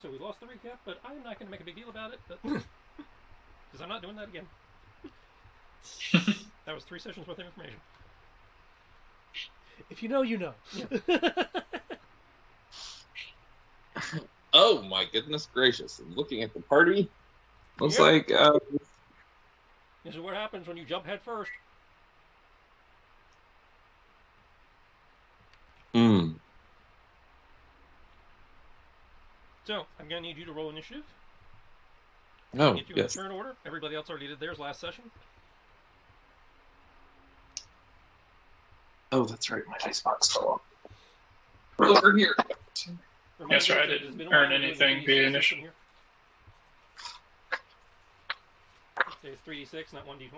So we lost the recap, but I'm not going to make a big deal about it, because I'm not doing that again. That was 3 sessions worth of information. If you know, you know. Yeah. Oh my goodness gracious! I'm looking at the party. Looks Yep. like This is what happens when you jump head first. So I'm going to need you to roll initiative. Oh, Get you yes. in turn order. Everybody else already did theirs last session. Oh, that's right. My dice box fell off. Over here. That's right. I didn't earn anything via initiative. It's 3d6, not 1d20.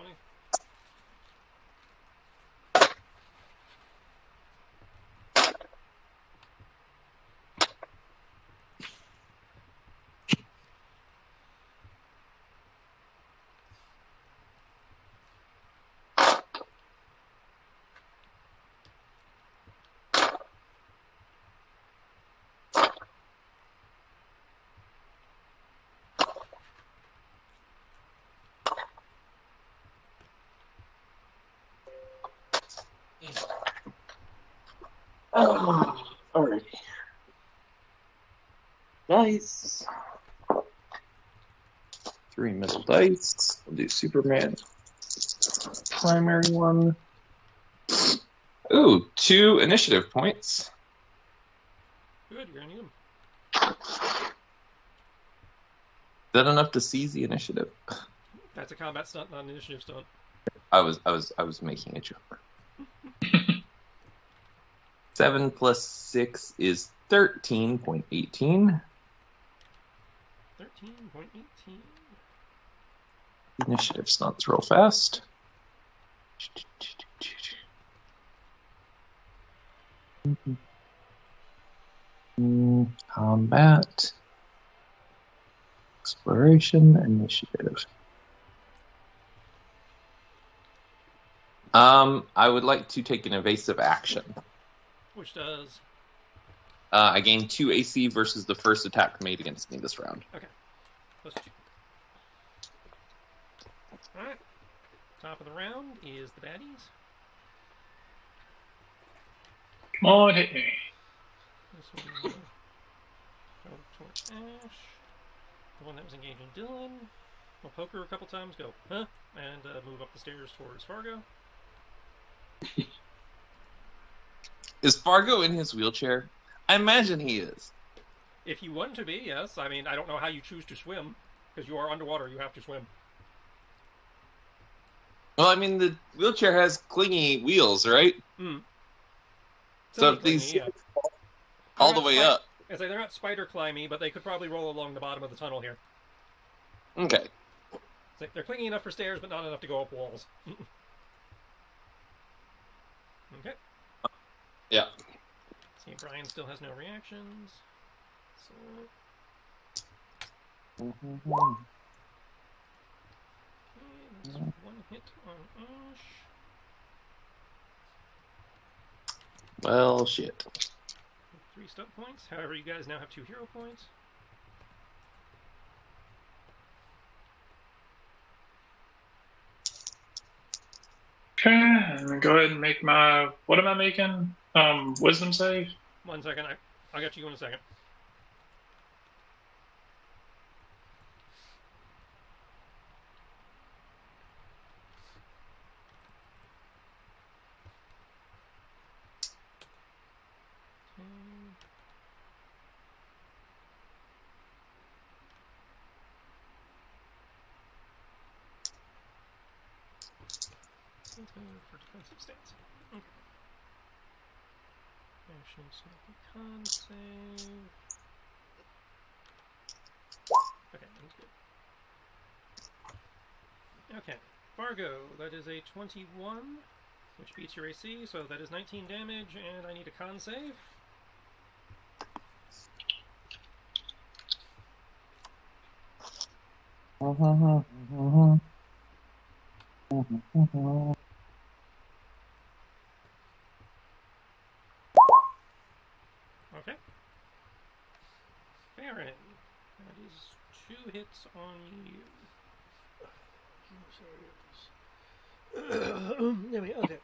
Oh, alrighty. Dice. 3 middle dice. We'll do Superman. Primary one. Ooh, 2 initiative points. Good, you're going to need them. Is that enough to seize the initiative? That's a combat stunt, not an initiative stunt. I was making a joke. 7 plus 6 is 13.18. 13.18. Initiative stunts real fast. Combat. Exploration. Initiative. I would like to take an evasive action. Which does? I gain 2 AC versus the first attack made against me this round. Okay. Plus 2. Alright. Top of the round is the baddies. Come on, hit me. This one will go towards Ash. The one that was engaging Dylan. We'll poke her a couple times, go, huh? And move up the stairs towards Fargo. Is Fargo in his wheelchair? I imagine he is. If you want to be, yes. I mean, I don't know how you choose to swim, because you are underwater, you have to swim. Well, I mean, the wheelchair has clingy wheels, right? So if these all the way up. I say they're not spider climby, but they could probably roll along the bottom of the tunnel here. Okay. So they're clingy enough for stairs, but not enough to go up walls. Okay. Yeah. See, Brian still has no reactions. So. Okay, that's 1 hit on Ash. Well, shit. 3 stunt points. However, you guys now have 2 hero points. Okay, and go ahead and make my. What am I making? Wisdom save? 1 second. I'll get you in a second. For defensive stance. Okay. Actions, con save. Okay, that's good. Okay, Fargo, that is a 21, which beats your AC, so that is 19 damage, and I need a con save. Okay. Baron, That is 2 hits on you. Anyway, okay.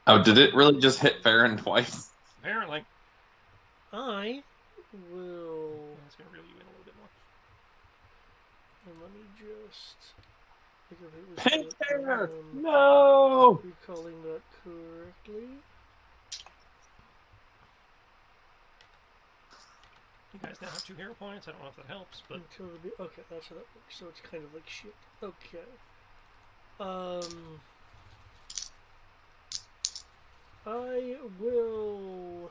Oh, did it really just hit Farron twice? Apparently. I will... That's going to reel you in a little bit more. And let me just... Pinter! No! Recalling that correctly. You guys now have 2 hero points. I don't know if that helps, but... Okay, that's how that works. So it's kind of like shit. Okay. I will...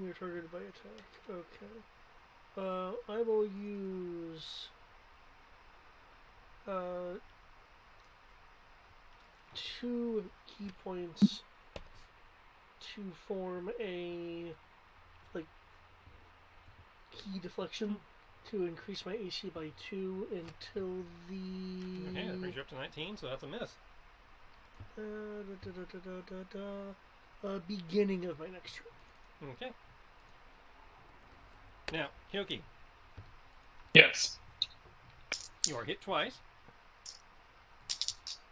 You're targeted by attack. Okay. I will use... 2 key points to form a key deflection to increase my AC by 2 until the... Okay, that brings you up to 19, so that's a miss. Beginning of my next turn. Okay. Now, Hyoki. Yes. You are hit twice.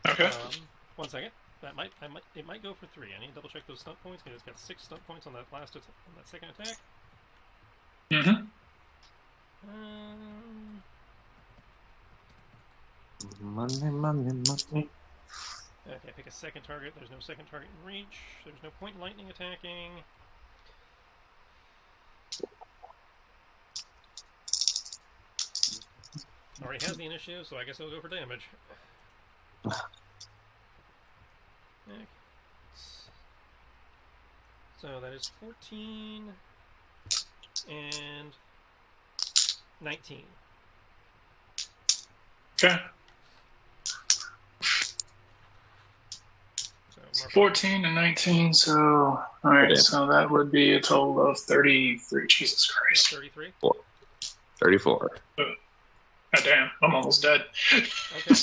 Okay. 1 second. It might go for 3. I need to double check those stunt points because it's got 6 stunt points on that second attack. Mm-hmm. Money. Okay, pick a second target. There's no second target in reach. There's no point in lightning attacking. Already has the initiative, so I guess I'll go for damage. Okay. So that is 14 and 19. Okay. So 14 and 19, so... Alright, so that would be a total of 33. Jesus Christ. 33? 34. God damn, I'm almost dead. Okay.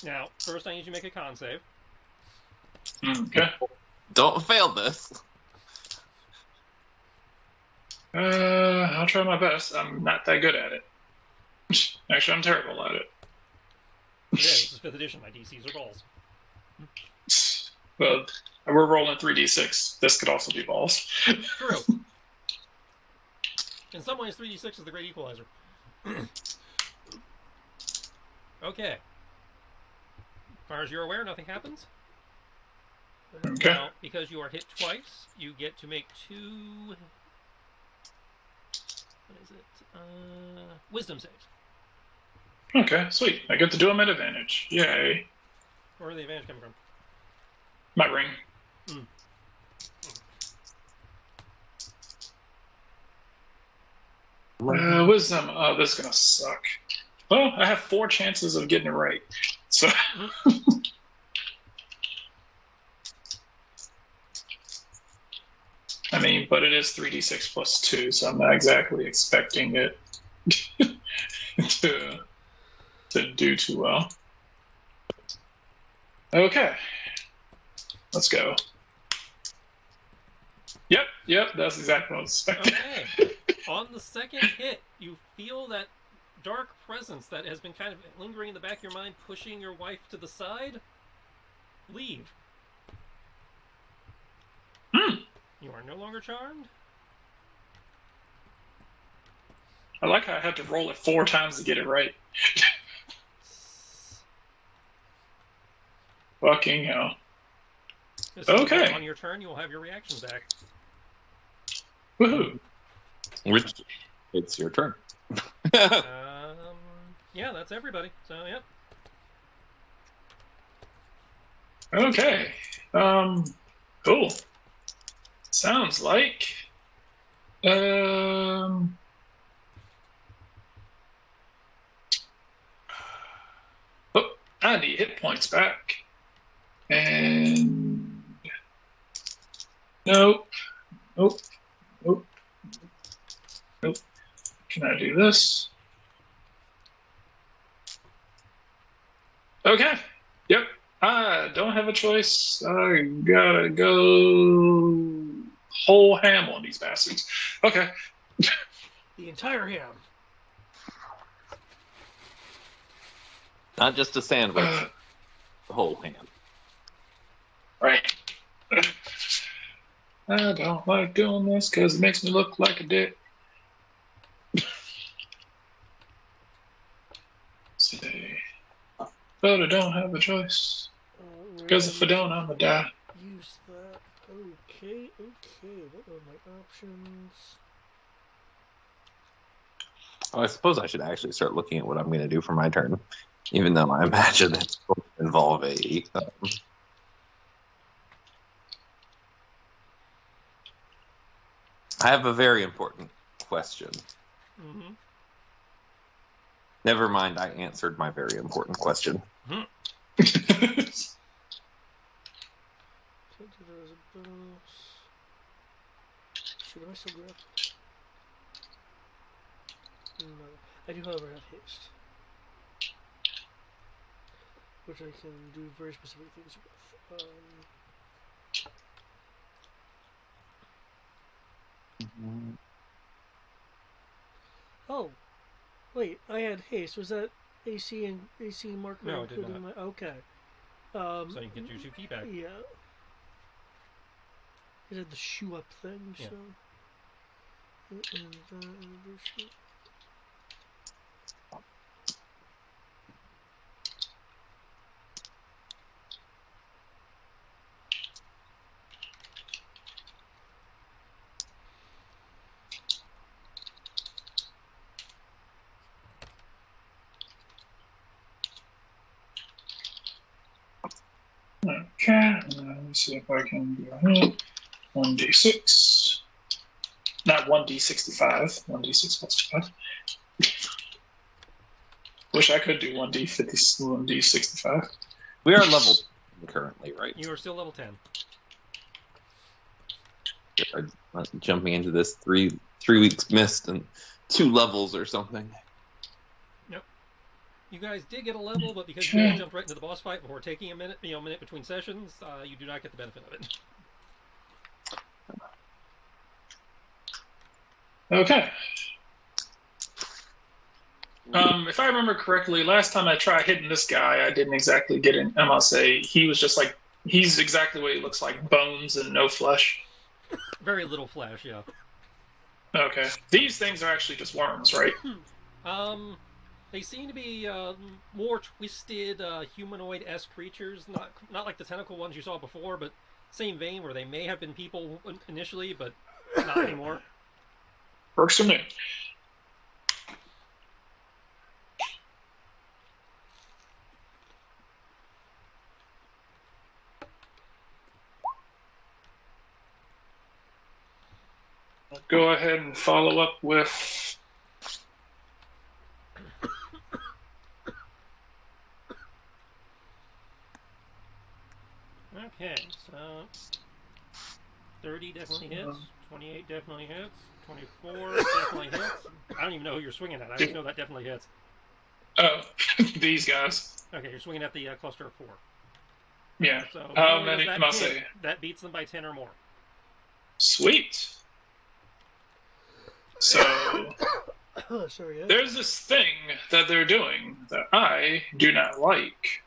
Now, first I need you to make a con save. Okay. Don't fail this. I'll try my best. I'm not that good at it. Actually, I'm terrible at it. Yeah, this is 5th edition. My DCs are balls. Well, we're rolling 3d6. This could also be balls. True. In some ways, 3d6 is the great equalizer. Okay. As far as you're aware, nothing happens. Okay. Now, because you are hit twice, you get to make 2... What is it? Wisdom saves. Okay, sweet. I get to do them at advantage. Yay. Where are the advantage coming from? My ring. Wisdom. Oh, this is going to suck. Well, I have 4 chances of getting it right. So... I mean, but it is 3d6 plus 2, so I'm not exactly expecting it to do too well. Okay. Let's go. Yep, that's exactly what I was expecting. Okay. On the second hit, you feel that dark presence that has been kind of lingering in the back of your mind, pushing your wife to the side. Leave. You are no longer charmed. I like how I had to roll it 4 times to get it right. Fucking hell. Okay. On your turn, you will have your reactions back. Woohoo. Which, it's your turn. Yeah, that's everybody. So, yep. Okay. Cool. Sounds like... Oh, I need hit points back. And... Nope. Can I do this? Okay. Yep. I don't have a choice. I gotta go whole ham on these bastards. Okay. The entire ham. Not just a sandwich. The whole ham. Right. I don't like doing this because it makes me look like a dick. See. But I don't have a choice. Because if I don't, I'm gonna die. Use that. Okay. What are my options? Oh, I suppose I should actually start looking at what I'm going to do for my turn. Even though I imagine it's going to involve a... I have a very important question. Mm-hmm. Never mind, I answered my very important question. Should I still grab? No. I do, however, have haste. Which I can do very specific things with. Oh, wait! I had haste. Was that AC and AC marker? No, it did not. Okay. So you get your 2 feet back. Yeah. It had the shoe up thing, yeah. so. Okay, let me see if I can do it. 1d6. Not 1d65, 1d6 +5. Wish I could do 1d65. We are level currently, right? You are still level 10. Jumping into this 3 weeks missed and 2 levels or something. Nope. You guys did get a level, but because you jumped right into the boss fight before taking a minute, minute between sessions, you do not get the benefit of it. Okay. If I remember correctly, last time I tried hitting this guy, I didn't exactly get an MSA. He was just like, he's exactly what he looks like, bones and no flesh. Very little flesh, yeah. Okay. These things are actually just worms, right? They seem to be more twisted humanoid-esque creatures, not like the tentacle ones you saw before, but same vein where they may have been people initially, but not anymore. Works for me. I'll go ahead and follow up with... Okay, so 30 definitely hits, 28 definitely hits, 24 definitely hits. I don't even know who you're swinging at. I just know that definitely hits. Oh, these guys. Okay, you're swinging at the cluster of 4. Yeah. So that beats them by 10 or more. Sweet. So sorry, there's this thing that they're doing that I do not like.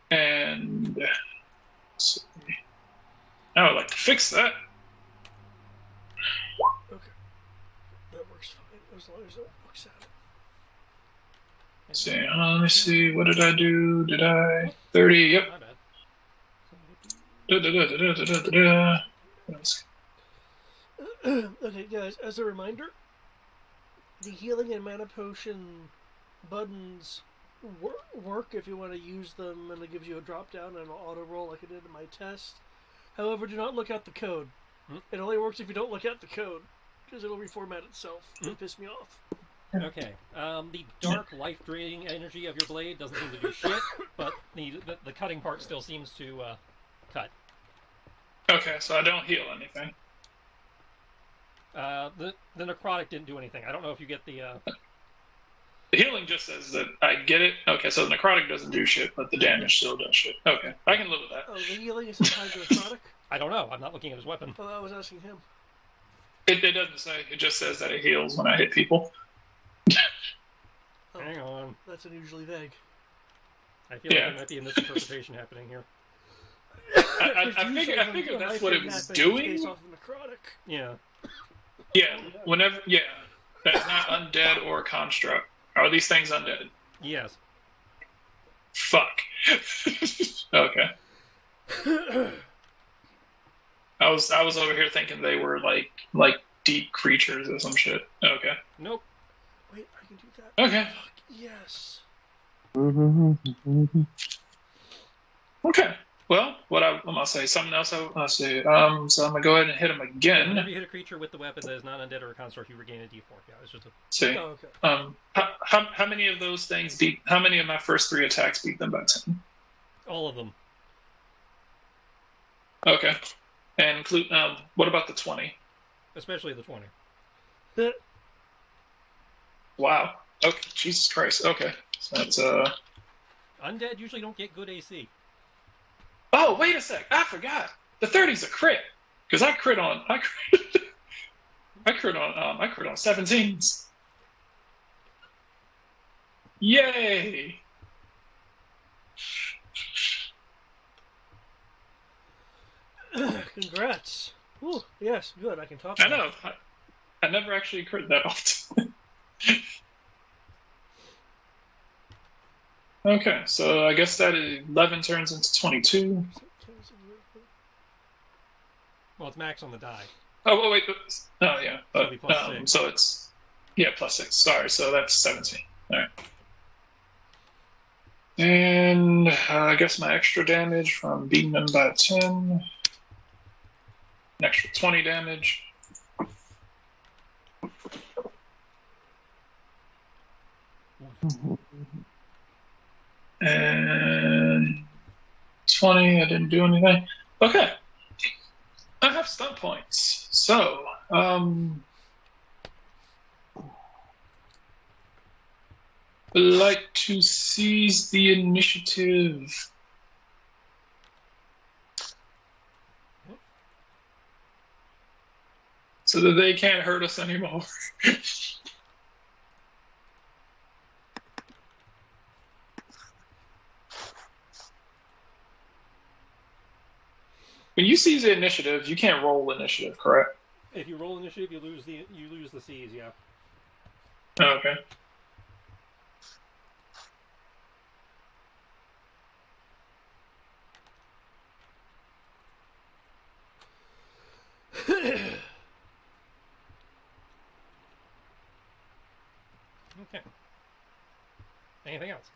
And I would like to fix that. Okay. That works fine, as long as it looks at it. See, let me see. What did I do? Did I 30? Yep. My bad. Okay, guys. As a reminder, the healing and mana potion buttons work if you want to use them, and it gives you a drop down and an auto roll like I did in my test. However, do not look at the code. It only works if you don't look at the code, because it'll reformat itself and piss me off. Okay. The dark, life-draining energy of your blade doesn't seem to do shit, but the cutting part still seems to cut. Okay, so I don't heal anything. The necrotic didn't do anything. I don't know if you get the The healing just says that I get it. Okay, so the necrotic doesn't do shit, but the damage still does shit. Okay, I can live with that. Oh, the healing isn't tied to necrotic? I don't know. I'm not looking at his weapon. Oh, I was asking him. It doesn't say. It just says that it heals when I hit people. Oh, hang on. That's unusually vague. I feel like there might be a misinterpretation happening here. I figured that's what it was doing. Based off of necrotic. Yeah. Yeah, whenever. Yeah, that's not undead or construct. Are these things undead? Yes. Fuck. Okay. I was over here thinking they were like deep creatures or some shit. Okay. Nope. Wait, I can do that. Okay. Fuck, yes. Okay. Well, I'm gonna say something else. I'll say. So I'm gonna go ahead and hit him again. Whenever you hit a creature with the weapon that is not undead or a construct, you regain a D4. Yeah, it's just a. See. Oh, okay. How many of those things beat? How many of my first 3 attacks beat them by 10? All of them. Okay. And include. What about the 20? Especially the 20. Wow. Okay. Jesus Christ. Okay. So that's Undead usually don't get good AC. Oh, wait a sec. I forgot. The 30's a crit. Because I crit on 17s. Yay! Congrats. Ooh, yes, good. I can talk. I know. I never actually crit that often. Okay, so I guess that 11 turns into 22. Well, it's max on the die. Oh, wait. Oh, yeah. So it'll be plus 6. So it's... Yeah, plus 6. Sorry, so that's 17. All right. And I guess my extra damage from beating them by 10. An extra 20 damage. And 20, I didn't do anything. Okay. I have stunt points. So, I'd like to seize the initiative. So that they can't hurt us anymore. When you seize the initiative, you can't roll initiative, correct? If you roll initiative, you lose the C's. Yeah. Okay. Okay. Anything else?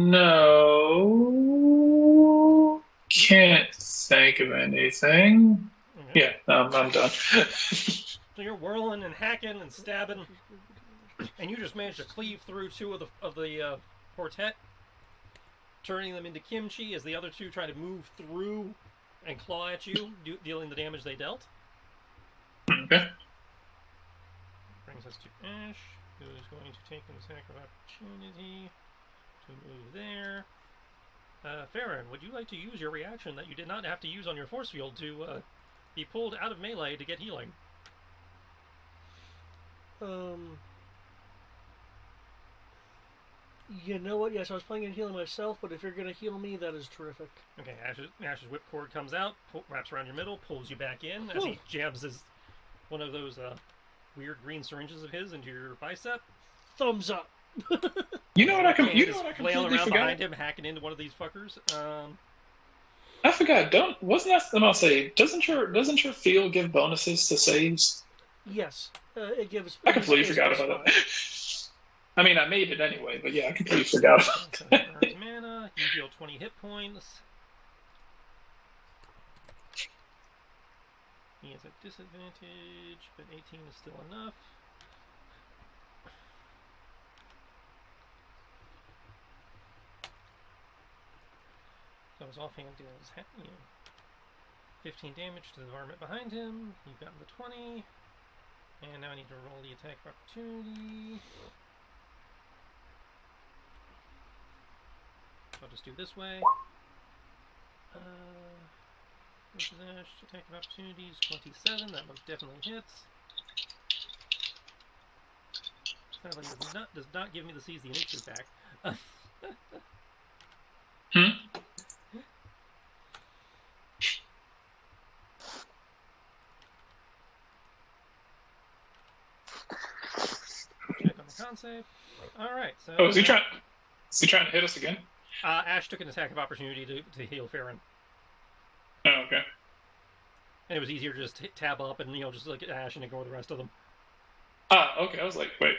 No. Can't think of anything. Okay. Yeah, I'm done. So you're whirling and hacking and stabbing, and you just managed to cleave through 2 of the quartet, turning them into kimchi as the other 2 try to move through and claw at you, dealing the damage they dealt. Okay. Brings us to Ash, who is going to take an attack of opportunity to move there. Farron, would you like to use your reaction that you did not have to use on your force field to be pulled out of melee to get healing? You know what? Yes, I was planning on healing myself, but if you're going to heal me, that is terrific. Okay, Ash's whipcord comes out, wraps around your middle, pulls you back in as he jabs one of those weird green syringes of his into your bicep. Thumbs up. You know what I can? You know Just what I flailing completely around forgot? behind him, hacking into one of these fuckers. I forgot. Wasn't that? I'm gonna say. Doesn't your field give bonuses to saves? Yes, it gives. I completely forgot about that. I mean, I made it anyway, but yeah, I completely forgot about that. Mana, you heal 20 hit points. He has a disadvantage, but 18 is still enough. So his offhand deals 15 damage to the varmint behind him. You've gotten the 20. And now I need to roll the attack of opportunity. I'll just do it this way. Attack of opportunity is 27. That most definitely hits. Sadly, does not give me the seize the initiative back. Check on the con save. Alright, so... Oh, is he trying to hit us again? Ash took an attack of opportunity to heal Farron. Oh, okay. And it was easier to just tab up and, just look at Ash and ignore the rest of them. Ah, okay. I was like, wait.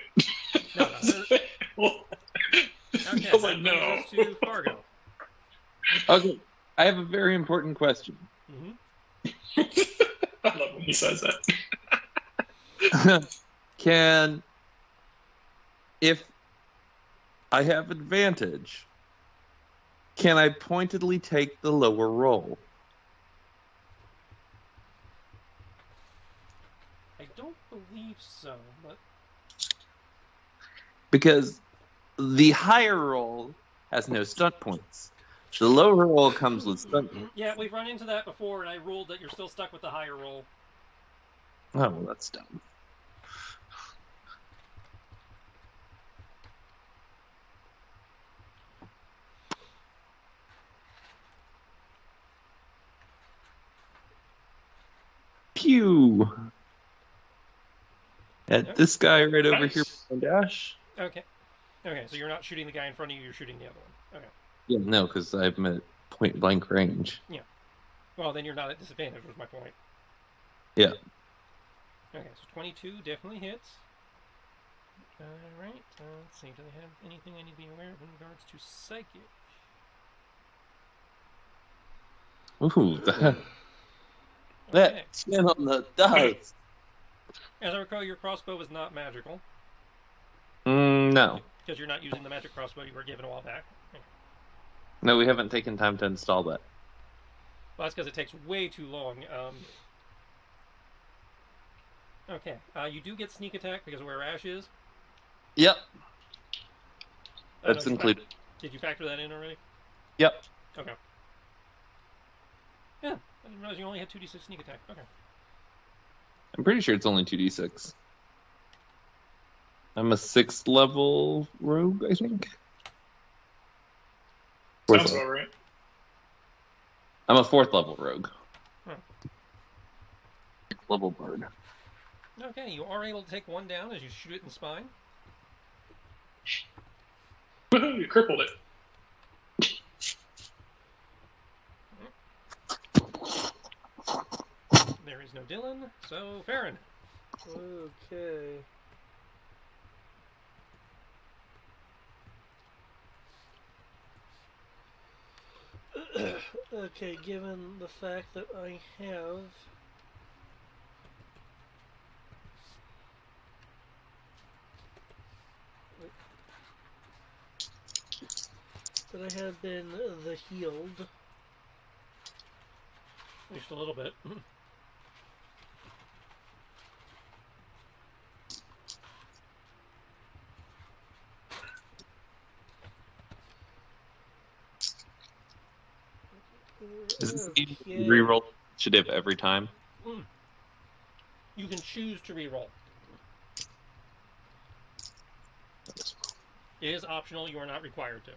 No. Okay, I was like, no. Us to Fargo. Okay, I have a very important question. Mm-hmm. I love when he says that. If I have advantage, can I pointedly take the lower roll? I don't believe so, but... Because the higher roll has no stunt points. The lower roll comes with stunt points. Yeah, we've run into that before, and I ruled that you're still stuck with the higher roll. Oh, well, that's dumb. Pew! At this guy right over here behind Ash. Okay. Okay, so you're not shooting the guy in front of you, you're shooting the other one. Okay. Yeah, no, because I'm at point blank range. Yeah. Well, then you're not at disadvantage, was my point. Yeah. Okay, so 22 definitely hits. Alright, let's see, do they have anything I need to be aware of in regards to psychic? Ooh, that 10 on the dice. As I recall, your crossbow is not magical. No. Because you're not using the magic crossbow you were given a while back. Okay. No, we haven't taken time to install that. Well, that's because it takes way too long. Okay, you do get sneak attack because of where Ash is. Yep. That's included. Did you factor that in already? Yep. Okay. Yeah, I didn't realize you only had 2d6 sneak attack. Okay. I'm pretty sure it's only 2d6. I'm a 6th level rogue, I think. Sounds about right. I'm a 4th level rogue. Huh. 6th level bard. Okay, you are able to take one down as you shoot it in the spine. Woohoo, you crippled it. There is no Dylan, so Farron. Okay. Okay, given the fact that I have been the healed. Just a little bit. Is this reroll initiative every time? You can choose to reroll. It is optional, you are not required to.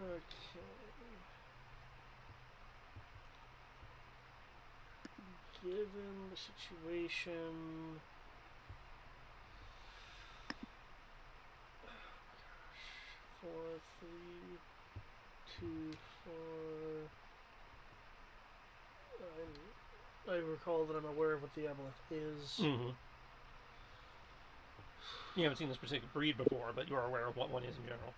Okay. Given the situation... Oh, gosh. 4, 3, 2, 4... I recall that I'm aware of what the amulet is. Mm-hmm. You haven't seen this particular breed before, but you are aware of what one is in general.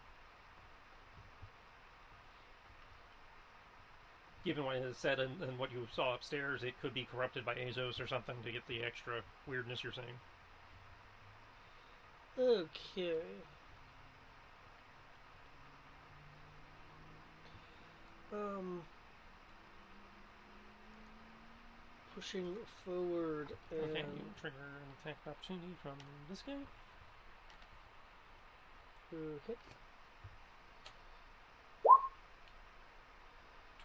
Given what it has said and what you saw upstairs, it could be corrupted by Azos or something to get the extra weirdness you're saying. Okay. pushing forward and... Okay, you trigger an attack of opportunity from this guy. Okay.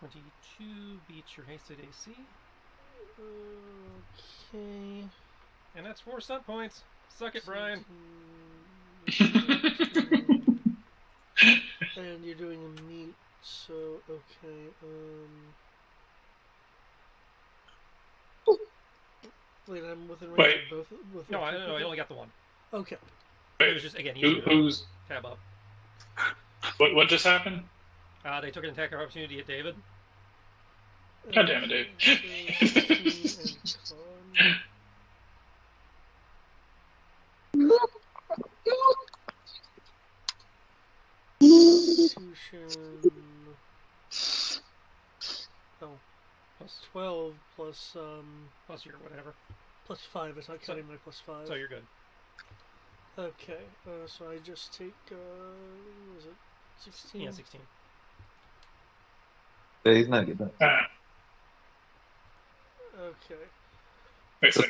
22 beats your hasted AC. Okay. And that's 4 stunt points. Suck it, Brian. 17, and you're doing a meat, so okay. Wait, I'm within range Wait. of both. With No, I only got the one. Okay. It was just, again, easy Who's... to tab up. What just happened? They took an attack of opportunity at David. God damn it, Dave. So 16 and con. Constitution. Oh, plus 12 plus Plus your whatever. plus 5. It's not counting my plus 5. So you're good. Okay, so I just take was it 16? Yeah, 16. Yeah, he's not good. Okay. Wait, so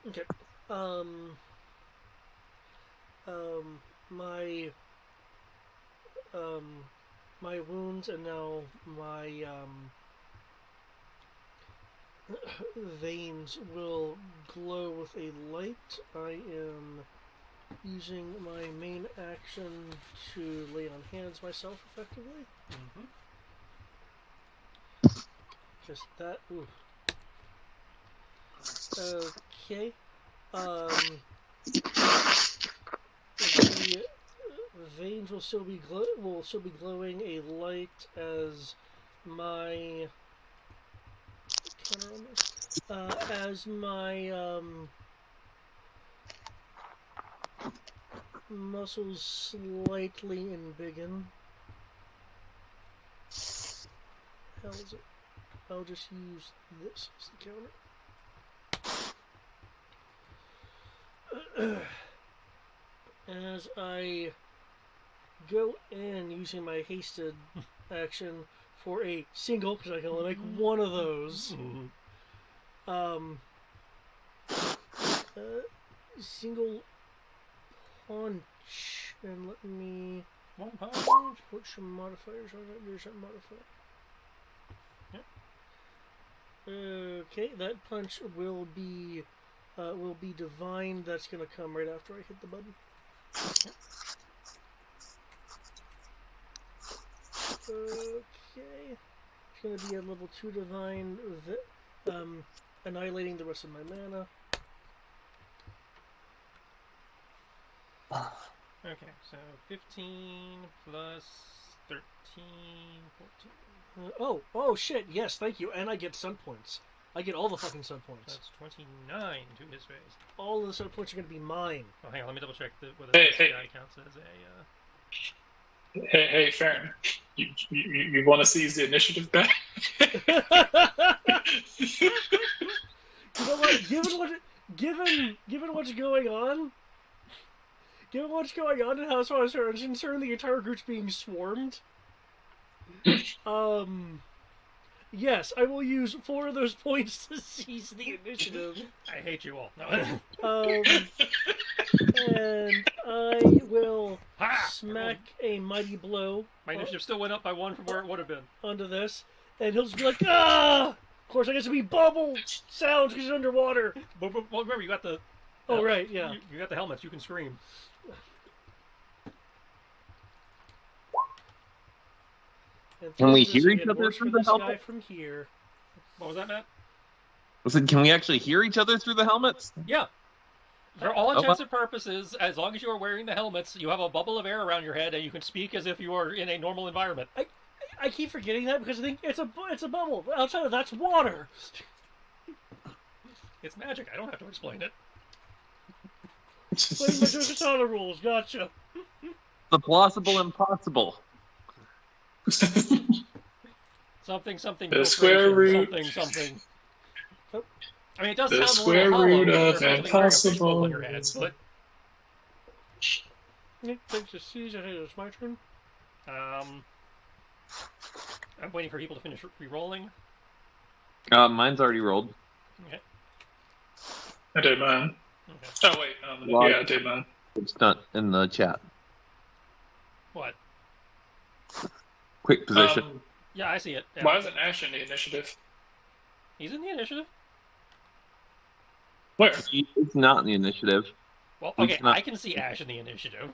Okay. My wounds and now my veins will glow with a light. I am using my main action to lay on hands myself effectively. Mm-hmm. Just that. Ooh. Okay. The veins will still be glowing a light as my counter on this. As my muscles slightly embiggen. How is it? I'll just use this as the counter. As I go in using my hasted action for a single, because I can only make one of those. Single punch, and let me One punch. put some modifiers on it. There's that modifier. Yep. Okay, that punch will be divine. That's gonna come right after I hit the button. Okay, it's gonna be a level 2 divine, annihilating the rest of my mana. Okay, so 15 plus 13, 14. Oh shit! Yes, thank you, and I get stun points. I get all the fucking stun points. That's 29 to his face. All of the stun points are gonna be mine. Oh, hang on, let me double check whether Hey, this hey. guy counts as a. Hey, Farron, you want to seize the initiative back? You know what? Given what's going on, and how so I was concerned the entire group's being swarmed. Yes, I will use 4 of those points to seize the initiative. I hate you all. No. And I will smack a mighty blow. My initiative still went up by 1 from where it would have been. Onto this, and he'll just be like, ah! Of course, I guess it'll be bubble sounds because he's underwater. But remember, you got the. Oh, right, yeah. You got the helmets. You can scream. Can we hear each other through the guy helmet? from here. What was that, Matt? Listen, can we actually hear each other through the helmets? Yeah. For all intents and purposes, as long as you are wearing the helmets, you have a bubble of air around your head, and you can speak as if you are in a normal environment. I keep forgetting that because I think it's a bubble. Outside of that's water. It's magic. I don't have to explain it. Playing my Katana rules. Gotcha. The plausible impossible. Something. The square root. Something. I mean, it does The sound square a little hollow root because of there's something very impossible. on your head, but Thanks to Caesar. Hey, it's my turn. I'm waiting for people to finish re-rolling. Mine's already rolled. Okay. I did mine. Okay. Oh, wait. Yeah, I did mine. It's not in the chat. What? Quick position. Yeah, I see it. Yeah. Why isn't Ash in the initiative? He's in the initiative? Where? He's not in the initiative. Well, okay, I can see Ash in the initiative.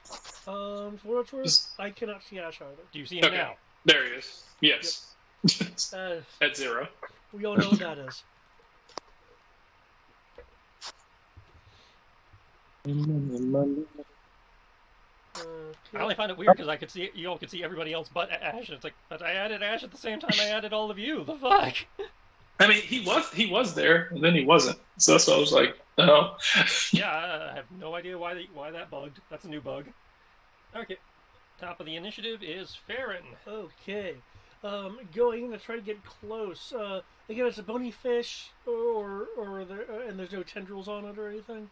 For what it's worth, I cannot see Ash either. Do you see him now? There he is. Yes. Yep. At 0. We all know what that is. I only find it weird because I could see you all could see everybody else but Ash. It's like, but I added Ash at the same time I added all of you. The fuck? I mean, he was there, and then he wasn't. So that's why I was like, oh. Yeah, I have no idea why that bugged. That's a new bug. Okay, top of the initiative is Farron. Okay, going to try to get close. Again, it's a bony fish, or there, and there's no tendrils on it or anything.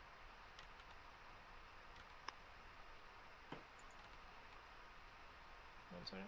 One second.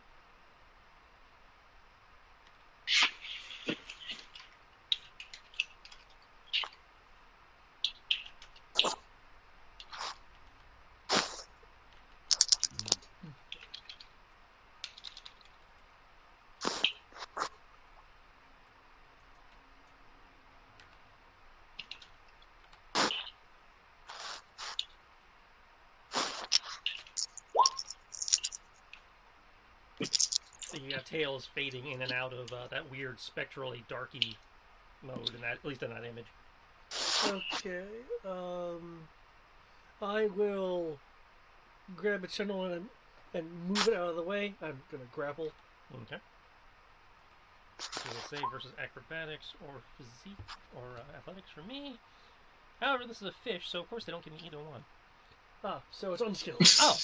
So you got tails fading in and out of that weird spectrally darky mode, at least in that image. Okay. I will grab a tendril and move it out of the way. I'm gonna grapple. Okay. So we'll say versus acrobatics or physique or athletics for me. However, this is a fish, so of course they don't give me either one. Ah, so it's unskilled. Oh.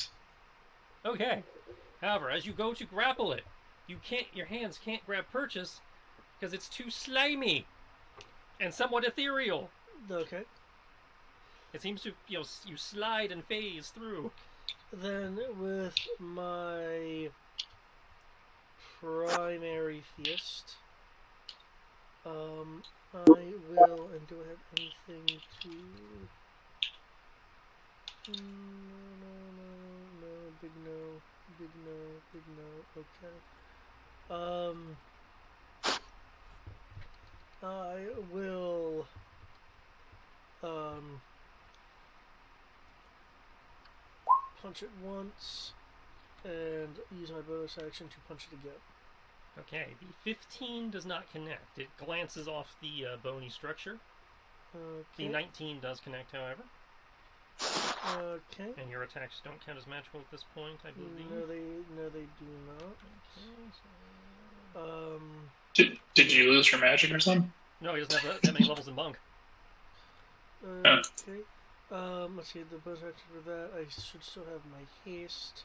Okay. However, as you go to grapple it, your hands can't grab purchase because it's too slimy and somewhat ethereal. Okay. It seems to, you slide and phase through. Then with my primary fist, I will, and do I have anything to... No, big no, okay. I will, punch it once, and use my bonus action to punch it again. Okay, the 15 does not connect. It glances off the bony structure. Okay. The 19 does connect, however. Okay. And your attacks don't count as magical at this point, I believe. No, they do not. Okay, so... Did you lose your magic or something? No, he doesn't have that many levels in monk. Okay. Let's see, the bonus action for that, I should still have my haste.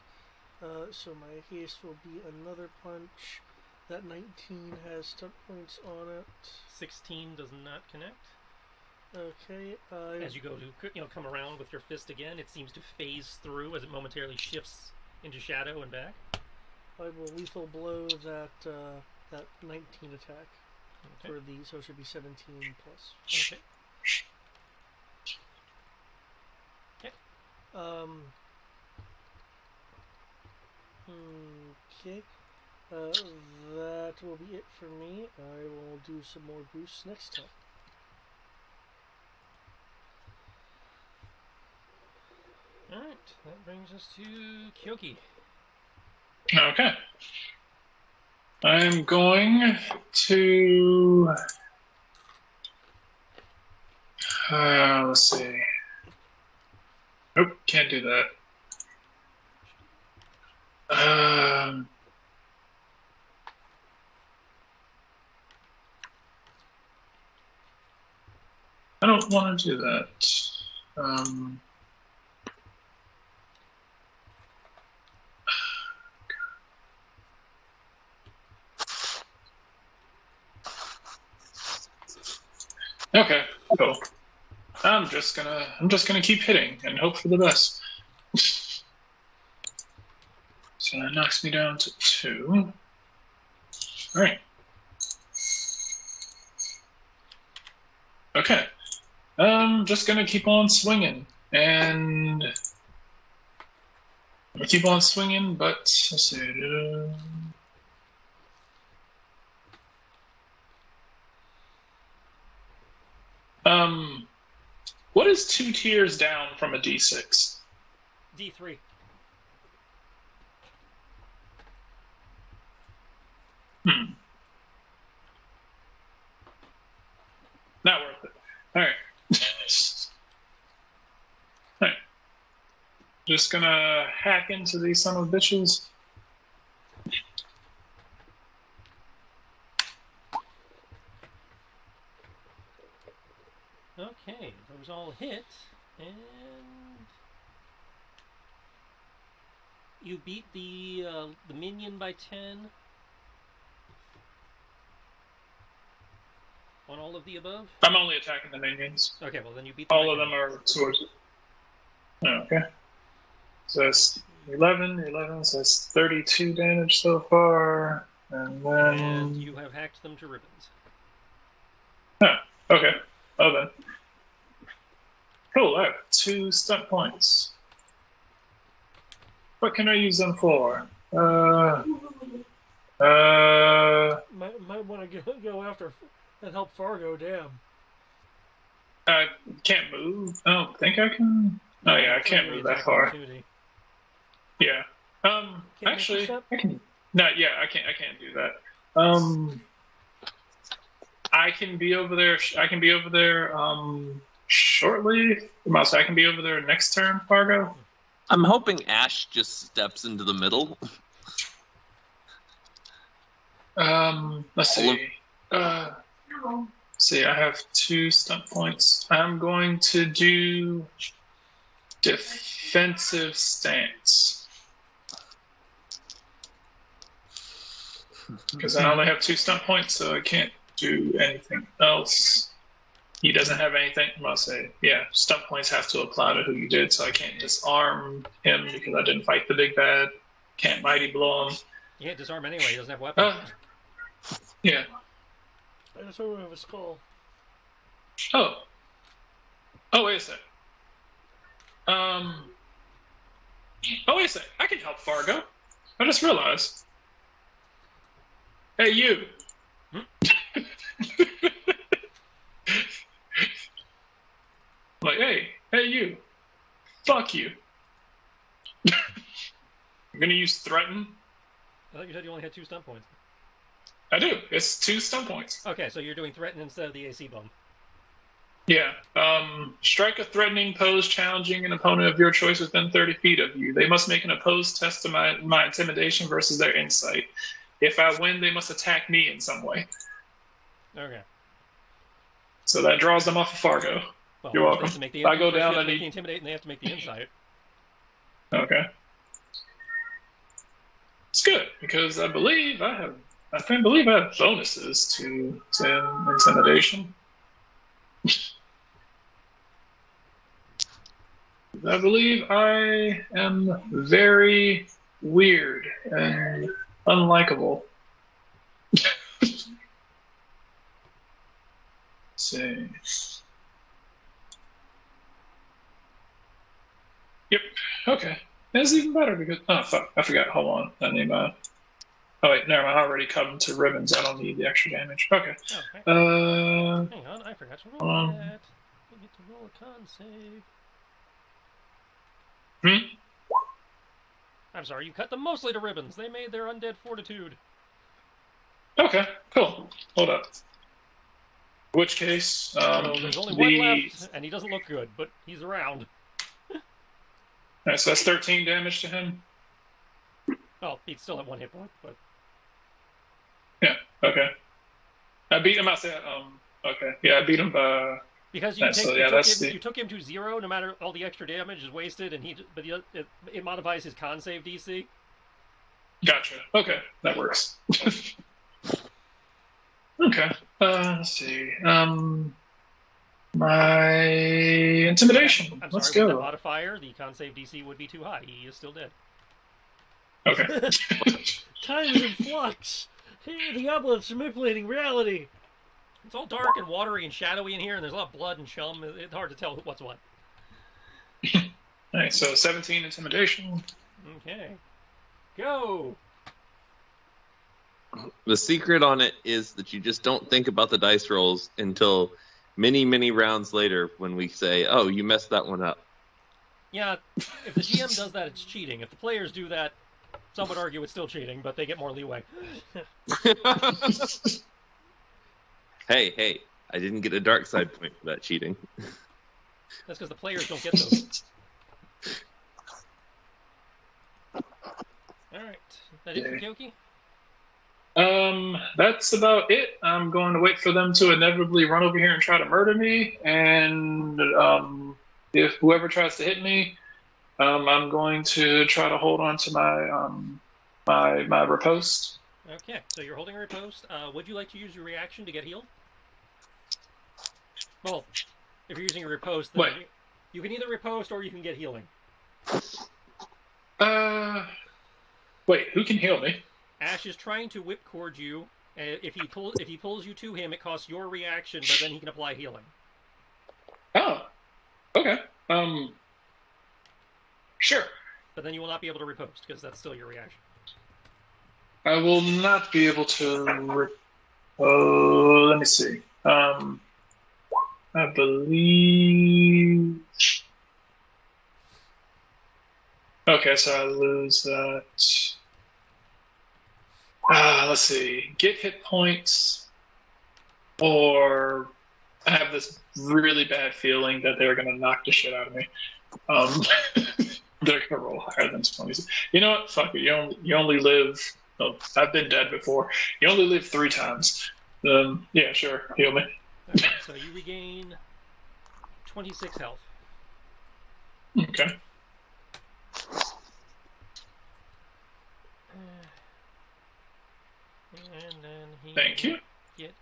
So my haste will be another punch. That 19 has stunt points on it. 16 does not connect. Okay. As you go to come around with your fist again, it seems to phase through as it momentarily shifts into shadow and back. I will lethal blow that 19 attack for the, so it should be 17 plus. Okay. Okay. That will be it for me. I will do some more boosts next time. Alright, that brings us to Kyoki. Okay. I'm going to... let's see. Nope, can't do that. I don't want to do that. Okay, cool. I'm just gonna keep hitting and hope for the best. So that knocks me down to 2. All right. Okay. Just gonna keep on swinging, and I keep on swinging, but let's see. What is 2 tiers down from a D6? D3. Not worth it. All right. All right. Just gonna hack into these son of bitches. Okay, those all hit, and you beat the minion by 10 on all of the above. I'm only attacking the minions. Okay, well then you beat the all of them are swords. Oh, okay. So that's 11, so that's 32 damage so far, and then... And you have hacked them to ribbons. Oh, okay. Oh, then. Cool, I have 2 stunt points. What can I use them for? Might want to go after and help Fargo. Damn. I can't move. I don't think I can. Oh yeah, I can't move that far. Yeah. Actually, I can. No, yeah, I can't. I can't do that. I can be over there. I can be over there. Shortly. I can be over there next turn, Fargo. I'm hoping Ash just steps into the middle. Let's see. See, I have 2 stunt points. I'm going to do defensive stance. Because I only have 2 stunt points, so I can't do anything else. He doesn't have anything. I'll say, yeah, stunt points have to apply to who you did, so I can't disarm him because I didn't fight the big bad. Can't mighty blow him. You can't disarm anyway, he doesn't have weapons. Yeah. I just don't have a skull. Oh, wait a sec. Oh, wait a sec. I can help Fargo. I just realized. Hey, you. Like, hey, you. Fuck you. I'm gonna use threaten. I thought you said you only had 2 stunt points. I do. It's 2 stunt points. Okay, so you're doing threaten instead of the AC bomb. Yeah. Strike a threatening pose challenging an opponent of your choice within 30 feet of you. They must make an opposed test to my intimidation versus their insight. If I win, they must attack me in some way. Okay. So that draws them off of Fargo. Well, you're welcome. If I go down, I need to intimidate, and they have to make the insight. Okay. It's good because I believe I have bonuses to intimidation. I believe I am very weird and unlikable. Let's see. Yep. Okay. That's even better because fuck, I forgot. Hold on. I need my. Oh wait, never mind. I already cut them to ribbons. I don't need the extra damage. Okay. Hang on, I forgot to roll that. I get to roll a con save. I'm sorry, you cut them mostly to ribbons. They made their undead fortitude. Okay, cool. Hold up. In which case, there's only one left, and he doesn't look good, but he's around. Alright, so that's 13 damage to him. Well, he's still at 1 hit point, but yeah. Okay. I beat him. I said, okay. Yeah, I beat him by. Because you took him to 0, no matter all the extra damage is wasted, and it modifies his con save DC. Gotcha. Okay, that works. Okay. Let's see. My intimidation. I'm Let's sorry, go. with the modifier, the con save DC would be too high. He is still dead. Okay. Time is in flux. Hey, the obelisk's manipulating reality. It's all dark and watery and shadowy in here, and there's a lot of blood and chum. It's hard to tell what's what. Alright, so 17 intimidation. Okay. Go! The secret on it is that you just don't think about the dice rolls until many, many rounds later when we say, oh, you messed that one up. Yeah, if the GM does that, it's cheating. If the players do that, some would argue it's still cheating, but they get more leeway. Hey, I didn't get a dark side point for that cheating. That's because the players don't get those. Alright. That it for Kyoki? That's about it. I'm going to wait for them to inevitably run over here and try to murder me, and if whoever tries to hit me, I'm going to try to hold on to my riposte. Okay, so you're holding a riposte. Would you like to use your reaction to get healed? Well, if you're using a riposte, then you can either riposte or you can get healing. Wait, who can heal me? Ash is trying to whip cord you. If he pulls you to him, it costs your reaction, but then he can apply healing. Oh, okay. Sure. But then you will not be able to riposte because that's still your reaction. I will not be able to. Let me see. I believe. Okay, so I lose that. Let's see. Get hit points, or I have this really bad feeling that they're going to knock the shit out of me. They're going to roll higher than 20. You know what? Fuck it. You only live. Oh, I've been dead before. You only live 3 times. Yeah, sure. Heal me. Okay, so you regain 26 health. Okay. And then he Thank you. Get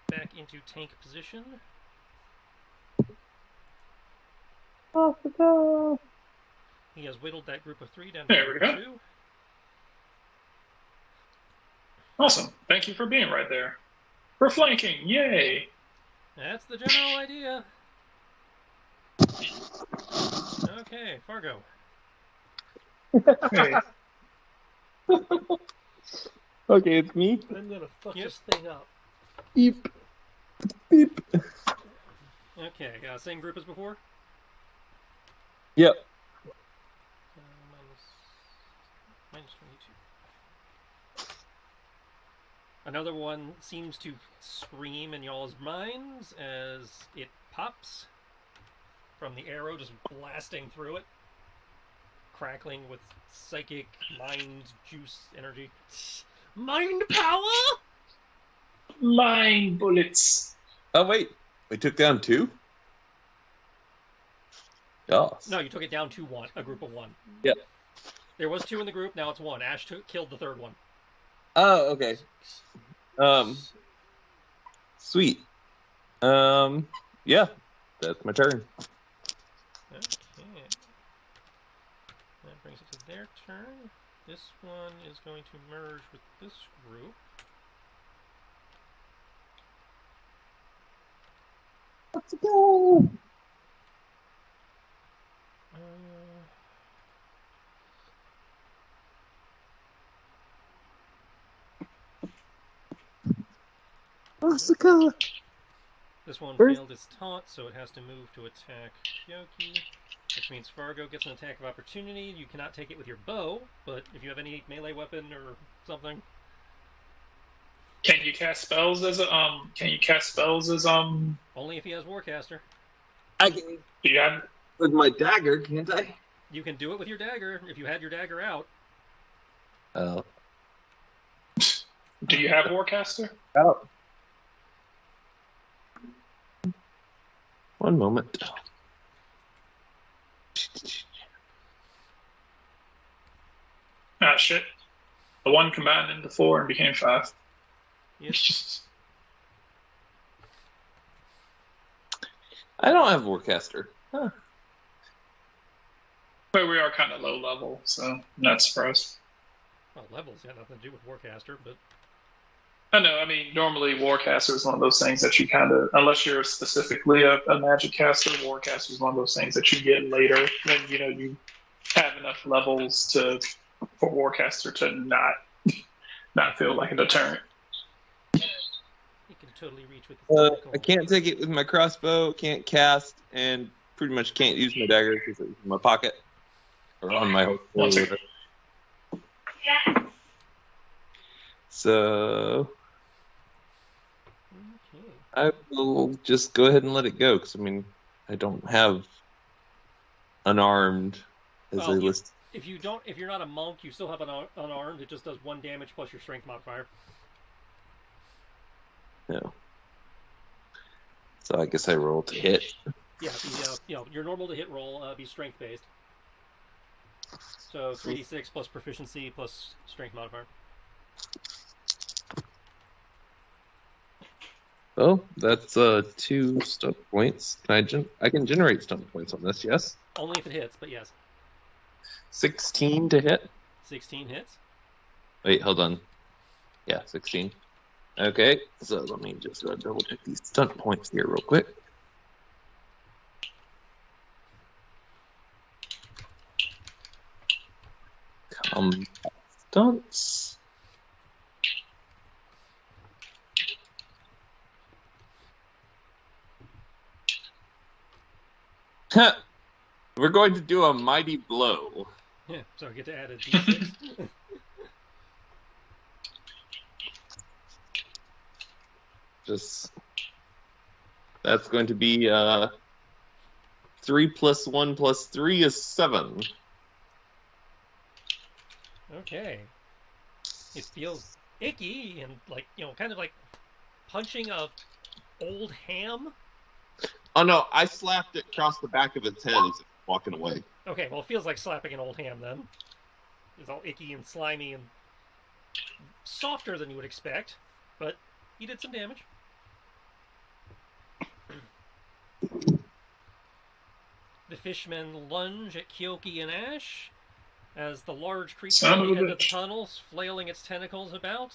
back into tank position. He has whittled that group of 3 down to There we go. 2. Awesome. Thank you for being right there. For flanking. Yay. That's the general idea. Okay, Fargo. Hey. Okay, it's me. I'm gonna fuck this thing up. Beep. Beep. Okay, same group as before? Yep. Minus 22. Another one seems to scream in y'all's minds as it pops from the arrow, just blasting through it, crackling with psychic mind juice energy. Mind power? Mind bullets. Oh, wait. We took down 2? Yes. No, you took it down to 1, a group of 1. Yep. There was 2 in the group, now it's 1. Ash killed the 3rd one. Oh, okay. Sweet. Yeah, that's my turn. Okay. That brings it to their turn. This one is going to merge with this group. Let's go. This one failed its taunt, so it has to move to attack Kyoki, which means Fargo gets an attack of opportunity. You cannot take it with your bow, but if you have any melee weapon or something. Can you cast spells as Only if he has Warcaster. I can Yeah. with my dagger, can't I? You can do it with your dagger if you had your dagger out. Oh. Do you have Warcaster? Oh. One moment. Ah, shit. The 1 combined into 4 and became 5. Yes. I don't have Warcaster. Huh. But we are kind of low level, so I'm not surprised. Well, levels got nothing to do with Warcaster, but... I know, I mean, normally Warcaster is one of those things that you kind of, unless you're specifically a magic caster, Warcaster is one of those things that you get later when, you have enough levels for Warcaster to not feel like a deterrent. You can totally reach with the I can't take it with my crossbow, can't cast, and pretty much can't use my dagger because it's in my pocket or on my holster. So I will just go ahead and let it go because I don't have unarmed as a list. If you're not a monk, you still have unarmed. It just does 1 damage plus your strength modifier. No. So I guess I roll to hit. Yeah, your normal to hit roll be strength based. So 3d6 plus proficiency plus strength modifier. Oh, that's 2 stunt points. I can generate stunt points on this, yes? Only if it hits, but yes. 16 to hit? 16 hits. Wait, hold on. Yeah, 16. Okay, so let me just double check these stunt points here real quick. Stunts. We're going to do a mighty blow. Yeah, so I get to add a d6. That's going to be 3 + 1 + 3 is 7. Okay. It feels icky and kind of like punching a old ham. Oh no, I slapped it across the back of its head as it was walking away. Okay, well it feels like slapping an old ham then. It's all icky and slimy and softer than you would expect, but you did some damage. The fishmen lunge at Kyoki and Ash as the large creature at the end of the tunnels, flailing its tentacles about.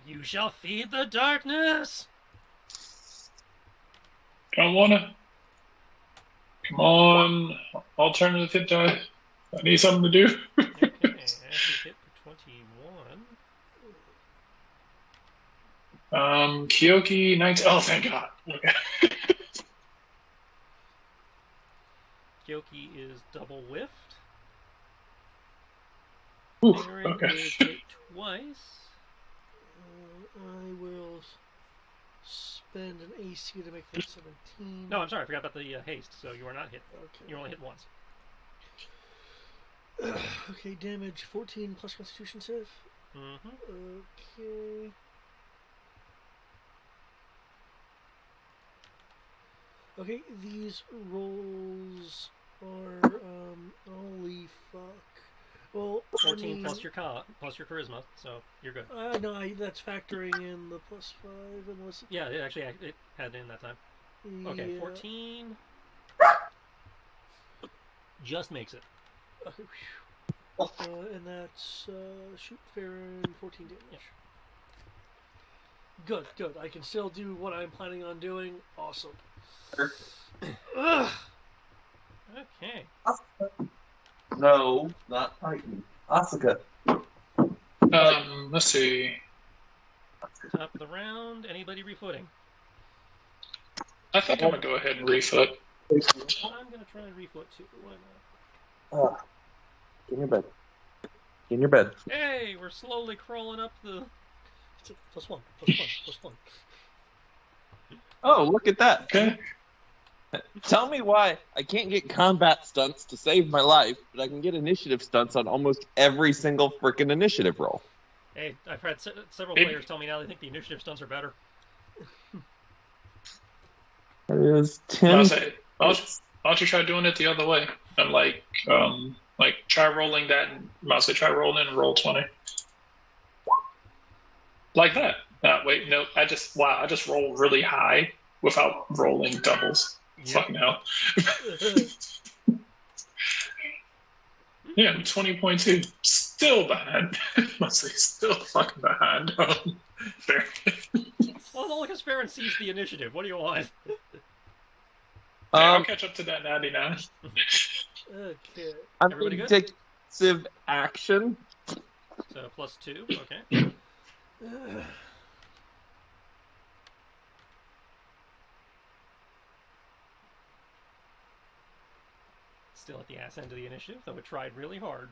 You shall feed the darkness! Don't wanna. Come on. Alternative hit die. I need something to do. Okay, Ash is hit for 21. Kyoki 19. Oh, thank God. Okay. Kyoki is double whiffed. Ooh, Aaron okay. is hit twice. I will spend an AC to make that 17. No, I'm sorry, I forgot about the haste, so you are not hit. Okay. You only hit once. Okay, damage 14 plus Constitution save. Mm-hmm. Okay. Okay, these rolls are holy fuck. Well, 14 plus your charisma, so you're good. No, that's factoring in the +5 and what's it? Yeah, it actually had it in that time. Okay, Yeah. 14 just makes it. Okay. And that's shoot Farron 14 damage. Yeah. Good. I can still do what I'm planning on doing. Awesome. Okay. No, not Titan. Asuka. Let's see. Top of the round. Anybody refooting? I think I'm gonna go ahead and refoot. I'm gonna try and refoot too. Why not? Get in your bed. Get in your bed. Hey, we're slowly crawling up the. It's +1. Oh, look at that. Okay. Tell me why I can't get combat stunts to save my life, but I can get initiative stunts on almost every single frickin' initiative roll. Hey, I've had several players tell me now they think the initiative stunts are better. That is 10. Why don't you try doing it the other way? And try rolling that. Try rolling and roll 20. Like that. Wait, no. I just rolled really high without rolling doubles. Yep. Fucking hell. Yeah, I'm 20.2. Still behind. Mostly still fucking behind. Fair. Well, all because Farron sees the initiative. What do you want? Hey, I'll catch up to that 99. Okay. I'm Everybody going good? to take passive action. So +2. Okay. Still at the ass end of the initiative, though it tried really hard.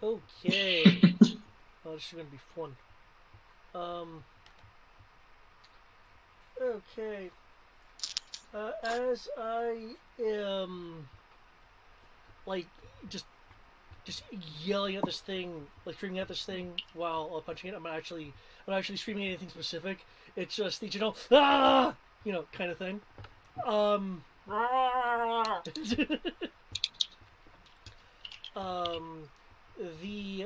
Okay. Oh, this is gonna be fun. Okay. As I am like just yelling at this thing, like screaming at this thing while punching it, I'm not actually screaming anything specific. It's just the general ah, kind of thing. Um, the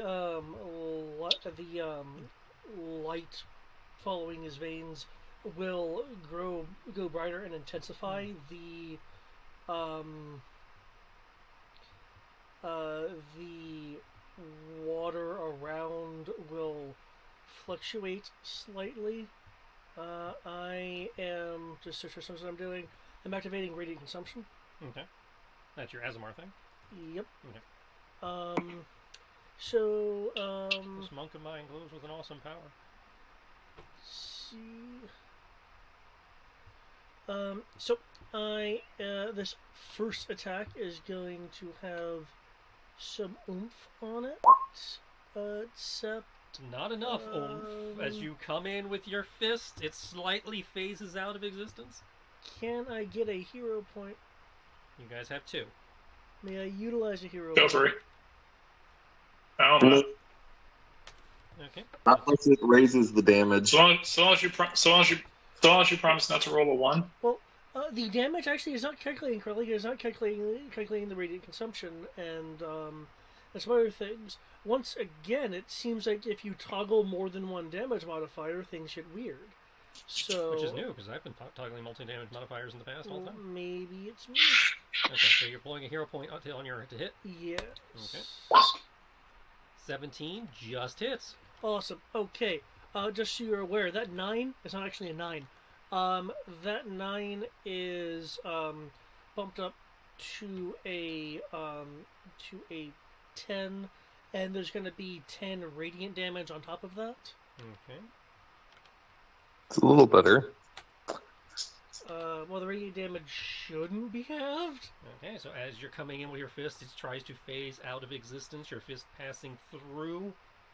light following his veins will go brighter and intensify. Um, the water around will fluctuate slightly. I am just search for something I'm doing. I'm activating radiant consumption. Okay. That's your Azamar thing? Yep. Okay. This monk of mine glows with an awesome power. See. So I this first attack is going to have some oomph on it. Except not enough oomph. As you come in with your fist, it slightly phases out of existence. Can I get a hero point? You guys have 2. May I utilize a hero Go point? for it. I don't know. Okay. Not unless it raises the damage. So long as you promise not to roll a 1. Well, the damage actually is not calculating correctly. It's not calculating the radiant consumption and some other things. Once again, it seems like if you toggle more than one damage modifier, things get weird. So, which is new because I've been toggling multi-damage modifiers in the past all the time. Maybe it's me. Okay, so you're pulling a hero point on your to hit. Yes. Okay. 17 just hits. Awesome. Okay. Just so you're aware, that 9 is not actually a 9. That 9 is bumped up to a 10, and there's going to be 10 radiant damage on top of that. Okay. It's a little better. Well, the radiant damage shouldn't be halved. Okay, so as you're coming in with your fist, it tries to phase out of existence. Your fist passing through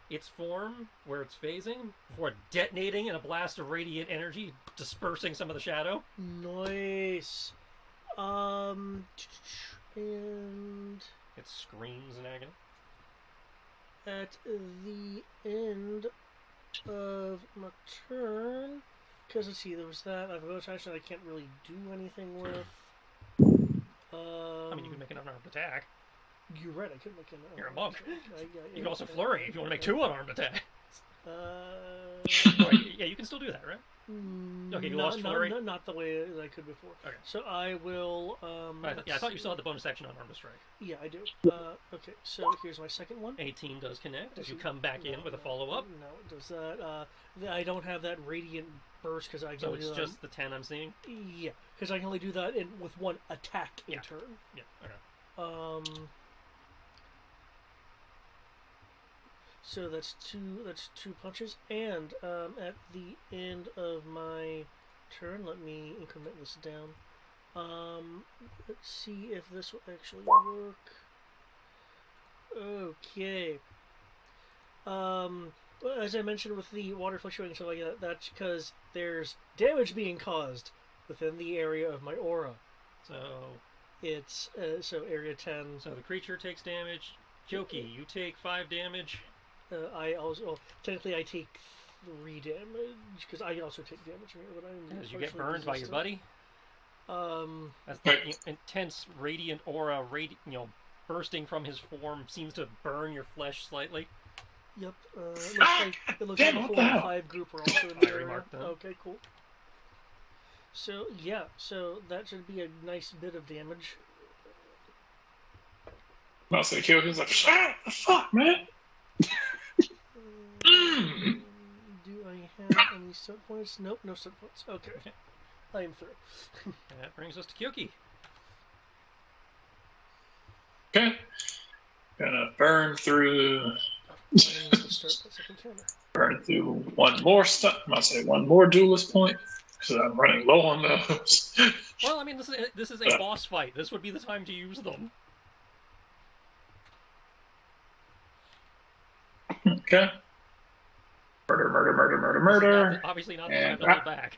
its form where it's phasing before detonating in a blast of radiant energy, dispersing some of the shadow. Nice. And it screams in agony. At the end of my turn, because let's see, there was that. I have a bonus action I can't really do anything with. I mean, you can make an unarmed attack. You're right, I could make an You're a monk. You can also yeah. flurry if you want to make 2 unarmed attacks. Yeah, you can still do that, right? Okay, you lost flurry? Not the way that I could before. Okay. So I will... I thought you still had the bonus action on Unarmed Strike. Yeah, I do. Okay, so here's my second one. 18 does connect. As you come back in with a follow-up. No, it does that. I don't have that radiant burst because I can only do that. So it's just the 10 I'm seeing? Yeah, because I can only do that with one attack in turn. Yeah, okay. So that's two punches, and at the end of my turn, let me increment this down. Let's see if this will actually work. Okay. As I mentioned with the water fluctuating and stuff like that, that's because there's damage being caused within the area of my aura. So it's so area 10. So the creature takes damage. Kyoki, you take 5 damage. Technically I take 3 damage because I also take damage from here, but I'm. As you get burned by your buddy. As the intense radiant aura, bursting from his form seems to burn your flesh slightly. Yep. It looks like the 4 and 5 group are also in the area. Okay, cool. So yeah, so that should be a nice bit of damage. I'll say Kyoko's like, ah, the fuck, man. Do I have any stunt points? Nope, no stunt points. Okay. I am through. That brings us to Kyoki. Okay. Gonna burn through. Burn through one more stunt. I might say one more duelist point because I'm running low on those. Well, I mean, this is a boss fight. This would be the time to use them. Okay. Murder. Obviously not the time to hold back.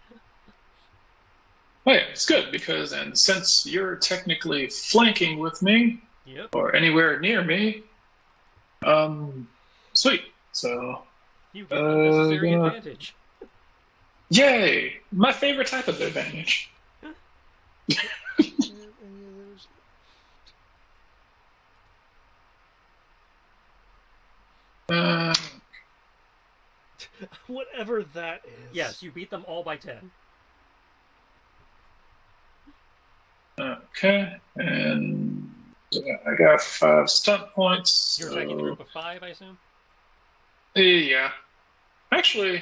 Oh yeah, it's good because, and since you're technically flanking with me, yep, or anywhere near me, sweet. So you get unnecessary advantage. Yay! My favorite type of advantage. Whatever that is. Yes, you beat them all by 10. Okay, and I got 5 stunt points. You're attacking the group of 5, I assume? Yeah. Actually,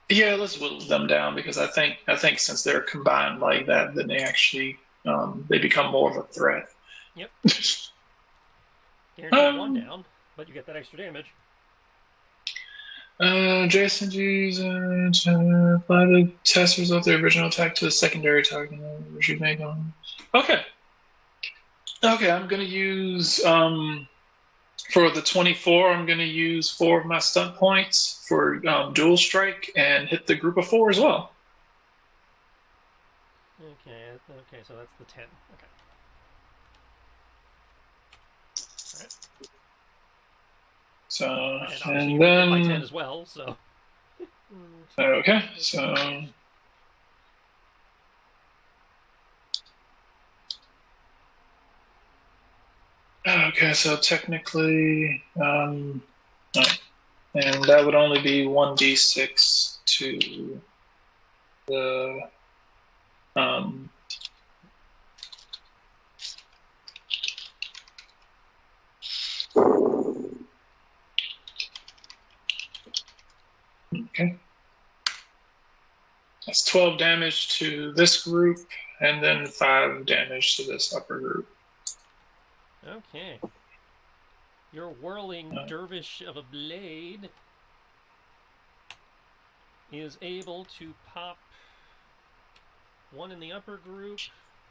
yeah, let's whittle them down because I think since they're combined like that, then they actually they become more of a threat. Yep. Guaranteed 1 down, but you get that extra damage. Jason G's apply the test result of the original attack to the secondary target. Which you make on. Okay. Okay, I'm gonna use for the 24. I'm gonna use 4 of my stunt points for dual strike and hit the group of 4 as well. Okay, so that's the 10. Okay. All right. So and then by 10 as well. So. Okay, so. Okay, so technically, and that would only be 1d6 to the okay. That's 12 damage to this group, and then 5 damage to this upper group. Okay. Your whirling dervish of a blade is able to pop 1 in the upper group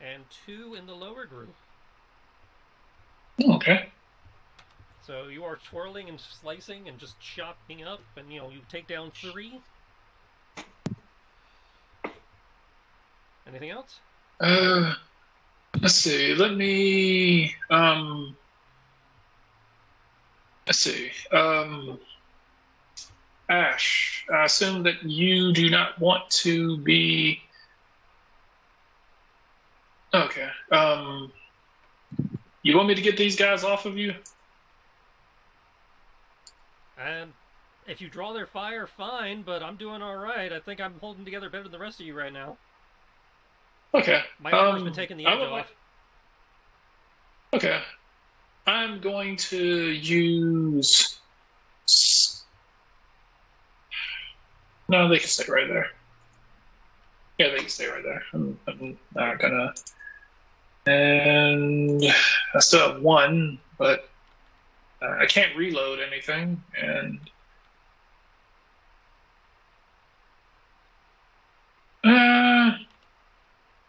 and 2 in the lower group. Okay. So you are twirling and slicing and just chopping up, and you take down 3. Anything else? Let's see. Let me let's see. Ash, I assume that you do not want to be. Okay. You want me to get these guys off of you? If you draw their fire, fine, but I'm doing all right. I think I'm holding together better than the rest of you right now. Okay. My armor's been taking the edge off. Okay. I'm going to use. No, they can stay right there. Yeah, they can stay right there. I'm not gonna. And I still have 1, but I can't reload anything, and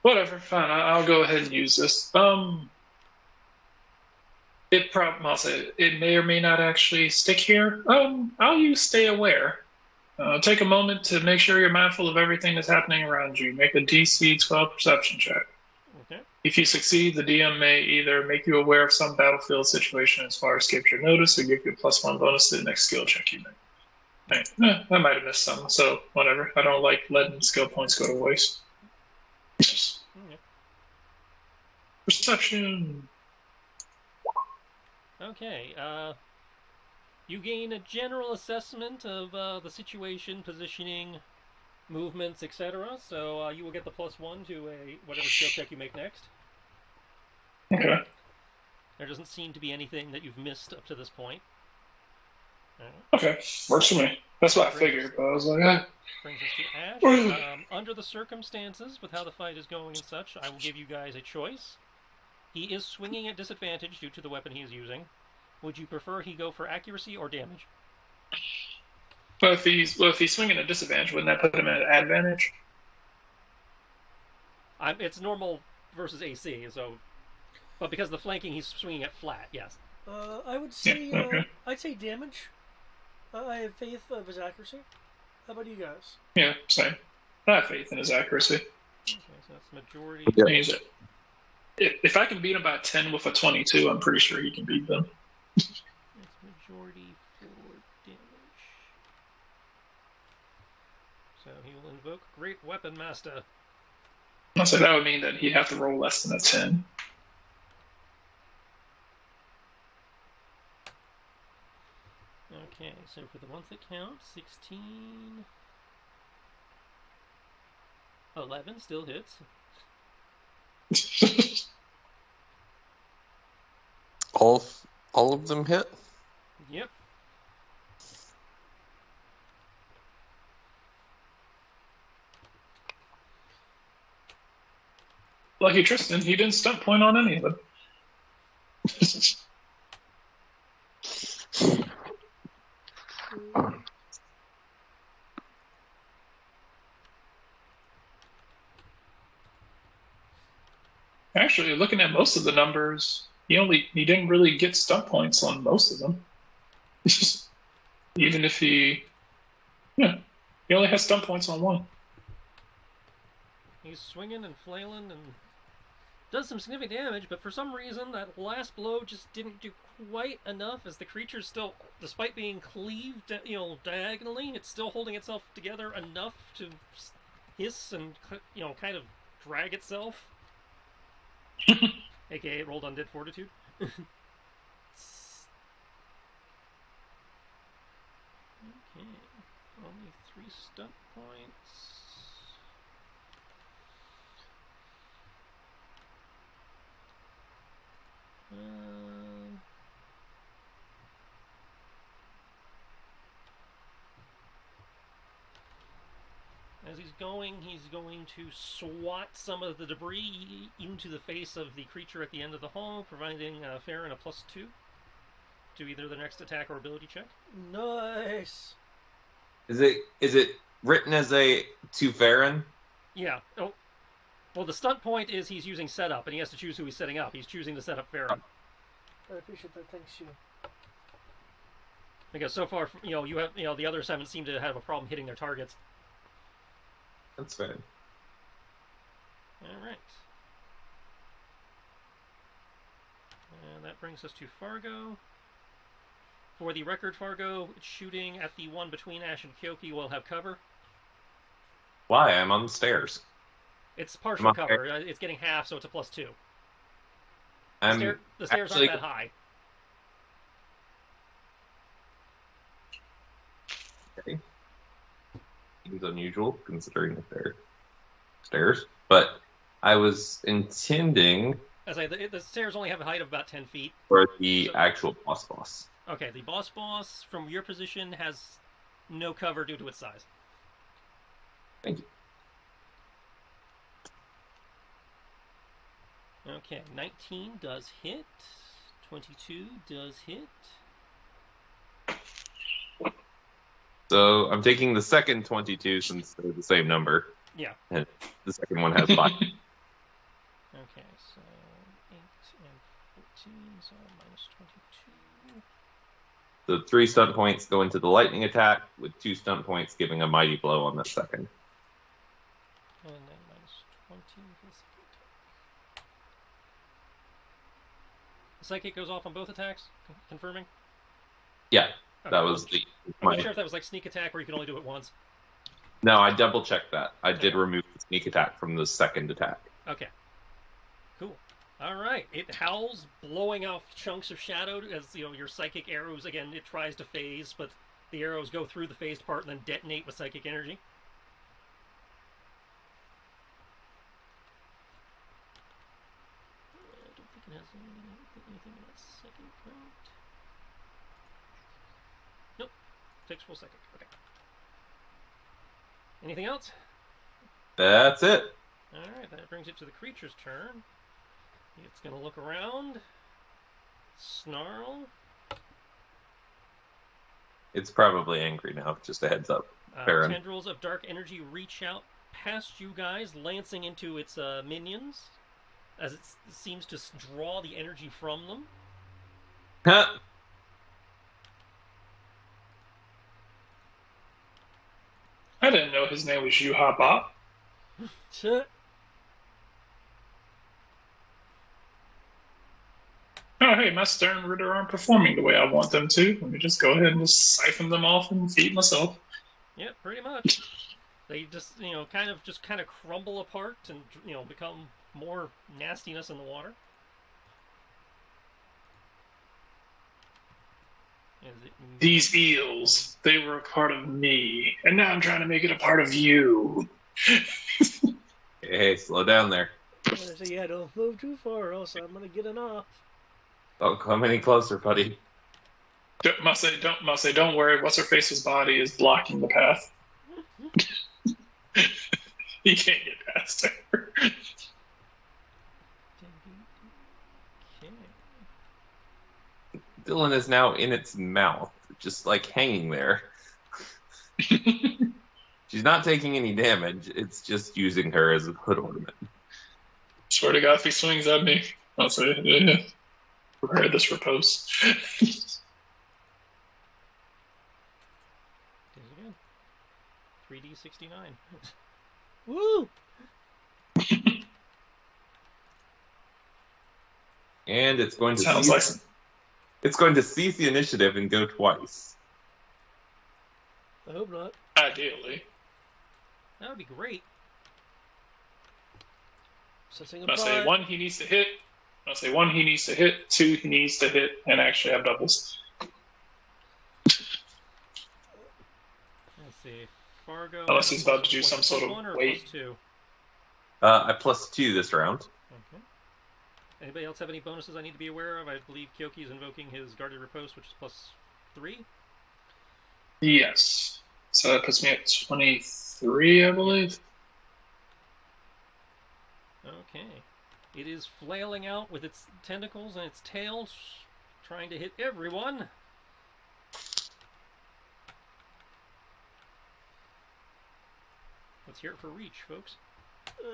whatever. Fine, I'll go ahead and use this. I'll say it may or may not actually stick here. I'll use Stay Aware. Take a moment to make sure you're mindful of everything that's happening around you. Make a DC 12 perception check. Okay. If you succeed, the DM may either make you aware of some battlefield situation as far as escapes your notice, or give you a +1 bonus to the next skill check you make. I might have missed some, so whatever. I don't like letting skill points go to waste. Okay. Perception. Okay. You gain a general assessment of the situation, positioning, movements, etc. So you will get the +1 to whatever skill check you make next. Okay. There doesn't seem to be anything that you've missed up to this point. Okay, works for me. That's what I figured, but I was like, Brings us to Ash. Under the circumstances, with how the fight is going and such, I will give you guys a choice. He is swinging at disadvantage due to the weapon he is using. Would you prefer he go for accuracy or damage? Well, if he's swinging at disadvantage, wouldn't that put him at advantage? It's normal versus AC, so, but because of the flanking, he's swinging at flat. Yes. I would say I'd say damage. I have faith of his accuracy. How about you guys? Yeah, same. I have faith in his accuracy. Okay, so that's majority. Yeah. If I can beat him by 10 with a 22, I'm pretty sure he can beat them. That's majority for damage. So he will invoke Great Weapon Master. So that would mean that he'd have to roll less than a 10. Okay, so for the ones that count, 16... 11 still hits. All of them hit? Yep. Lucky Tristan, he didn't stunt point on any of them. Actually, looking at most of the numbers, he didn't really get stunt points on most of them. Even if he only has stunt points on one. He's swinging and flailing and does some significant damage, but for some reason that last blow just didn't do quite enough, as the creature's still, despite being cleaved, diagonally, it's still holding itself together enough to hiss and, kind of drag itself. AKA it rolled undead fortitude. Okay, only 3 stunt points. As he's going to swat some of the debris into the face of the creature at the end of the hall, providing Farron a +2 to either the next attack or ability check. Nice. Is it written as a to Farron? Yeah. Oh, well, the stunt point is he's using setup, and he has to choose who he's setting up. He's choosing to set up Farron. I appreciate that. Thanks, you. Because so far, you have, the others haven't seemed to have a problem hitting their targets. That's fine. All right. And that brings us to Fargo. For the record, Fargo, shooting at the one between Ash and Kyoki will have cover. Why? I'm on the stairs. It's partial cover. It's getting half, so it's a +2. The stairs aren't that high. Okay. Seems unusual, considering that they're stairs. But I was intending... As the stairs only have a height of about 10 feet. For the actual boss. Okay, the boss, from your position, has no cover due to its size. Thank you. Okay, 19 does hit. 22 does hit. So I'm taking the second 22 since they're the same number. Yeah. And the second one has 5. Okay, so 8 and 14, so -22. The 3 stunt points go into the lightning attack, with 2 stunt points giving a mighty blow on that second. And then -20 for the second attack. The psychic goes off on both attacks, confirming? Yeah, okay, that was the... I'm not sure if that was like sneak attack or you can only do it once. No, I double-checked that. I did remove the sneak attack from the second attack. Okay. Cool. All right. It howls, blowing off chunks of shadow as, your psychic arrows, again, it tries to phase, but the arrows go through the phased part and then detonate with psychic energy. Anything in that second point? Nope. Takes full second. Okay. Anything else? That's it. Alright, that brings it to the creature's turn. It's going to look around. Snarl. It's probably angry now, just a heads up. Tendrils of dark energy reach out past you guys, lancing into its minions, as it seems to draw the energy from them. Huh. I didn't know his name was Yuha Bop. Oh, hey, my Stern Ritter aren't performing the way I want them to. Let me just go ahead and just siphon them off and feed myself. Yep, pretty much. They just, kind of crumble apart and, become more nastiness in the water. These eels, they were a part of me, and now I'm trying to make it a part of you. Hey, slow down there. Yeah, don't move too far, or else I'm gonna get an off. Don't come any closer, buddy. Don't worry. What's her face's body is blocking the path. You can't get past her. Dylan is now in its mouth, just like hanging there. She's not taking any damage. It's just using her as a hood ornament. Swear to God, if he swings at me, I'll say, yeah. Prepare this for post. 3D69. Woo! And it's going to Sounds like it's going to seize the initiative and go twice. I hope not. Ideally. That would be great. I'll say one he needs to hit. I'll say one he needs to hit, two he needs to hit, and actually have doubles. Let's see. Fargo. Unless he's about to do some sort of weight. I +2 this round. Okay. Anybody else have any bonuses I need to be aware of? I believe Kyoki is invoking his Guarded Riposte, which is +3. Yes. So that puts me at 23, I believe. Okay. It is flailing out with its tentacles and its tail, trying to hit everyone. Let's hear it for reach, folks.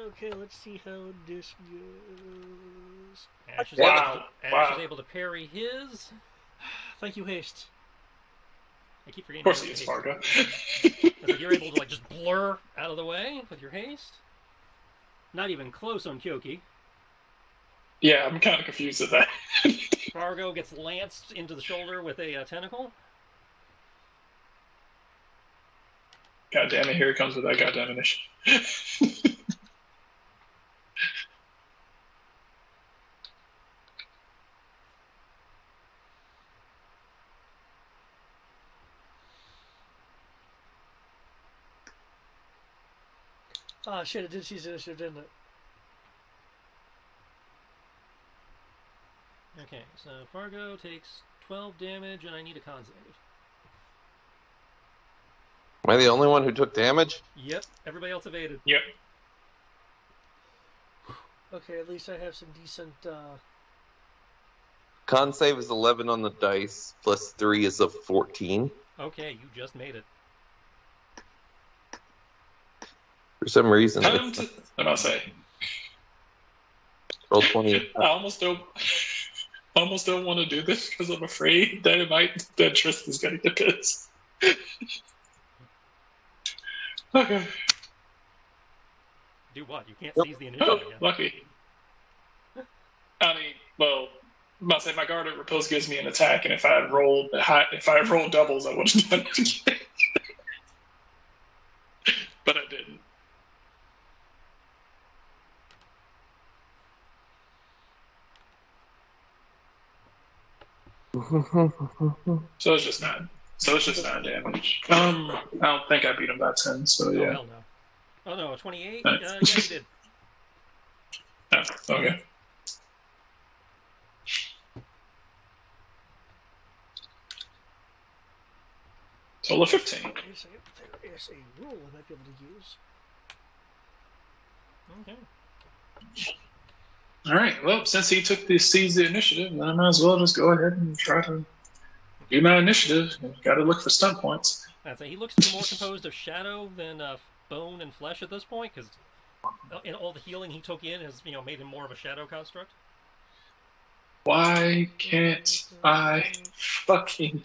Okay, let's see how this goes. Ash is able to parry his. Thank you, haste. I keep forgetting. Of course he is, Fargo. Like you're able to just blur out of the way with your haste. Not even close on Kyoki. Yeah, I'm kind of confused at that. Fargo gets lanced into the shoulder with a tentacle. God damn it, here he comes with that goddamn initiative. Ah, shit, it did seize initiative, didn't it? Okay, so Fargo takes 12 damage, and I need a con save. Am I the only one who took damage? Yep, everybody else evaded. Yep. Okay, at least I have some decent, Con save is 11 on the dice, +3 is a 14. Okay, you just made it. For some reason, I'm about to say. Roll 20. I almost don't want to do this because I'm afraid that Tristan's going to get pissed. Okay. Do what? You can't seize the initiative again. Lucky. I mean, well, I'm about to say my Guarded Repose gives me an attack, and if I had rolled doubles, I would have done it again. But I didn't. So it's just 9. So it's just 9 damage. I don't think I beat him by 10. So yeah. Oh hell no. Oh no, 28. Yeah, you did. Oh, okay. Total of 15. Wait a second. There is a rule I might be able to use. Okay. All right. Well, since he seized the initiative, then I might as well just go ahead and try to do my initiative. Got to look for stunt points. I'd say he looks to be more composed of shadow than bone and flesh at this point, because in all the healing he took in has made him more of a shadow construct. Why can't I fucking?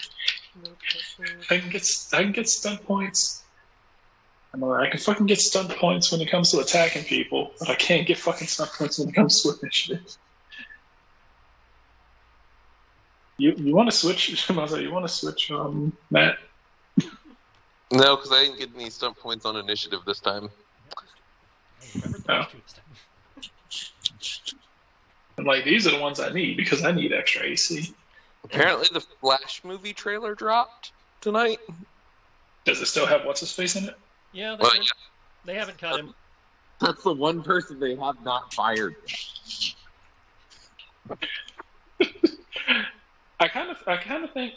I can get stunt points. I can fucking get stunt points when it comes to attacking people, but I can't get fucking stunt points when it comes to initiative. You want to switch? You want to switch, Matt? No, because I didn't get any stunt points on initiative this time. Oh. And like these are the ones I need because I need extra AC. Apparently, the Flash movie trailer dropped tonight. Does it still have what's his face in it? Yeah, they haven't cut him. That's the one person they have not fired. I kind of think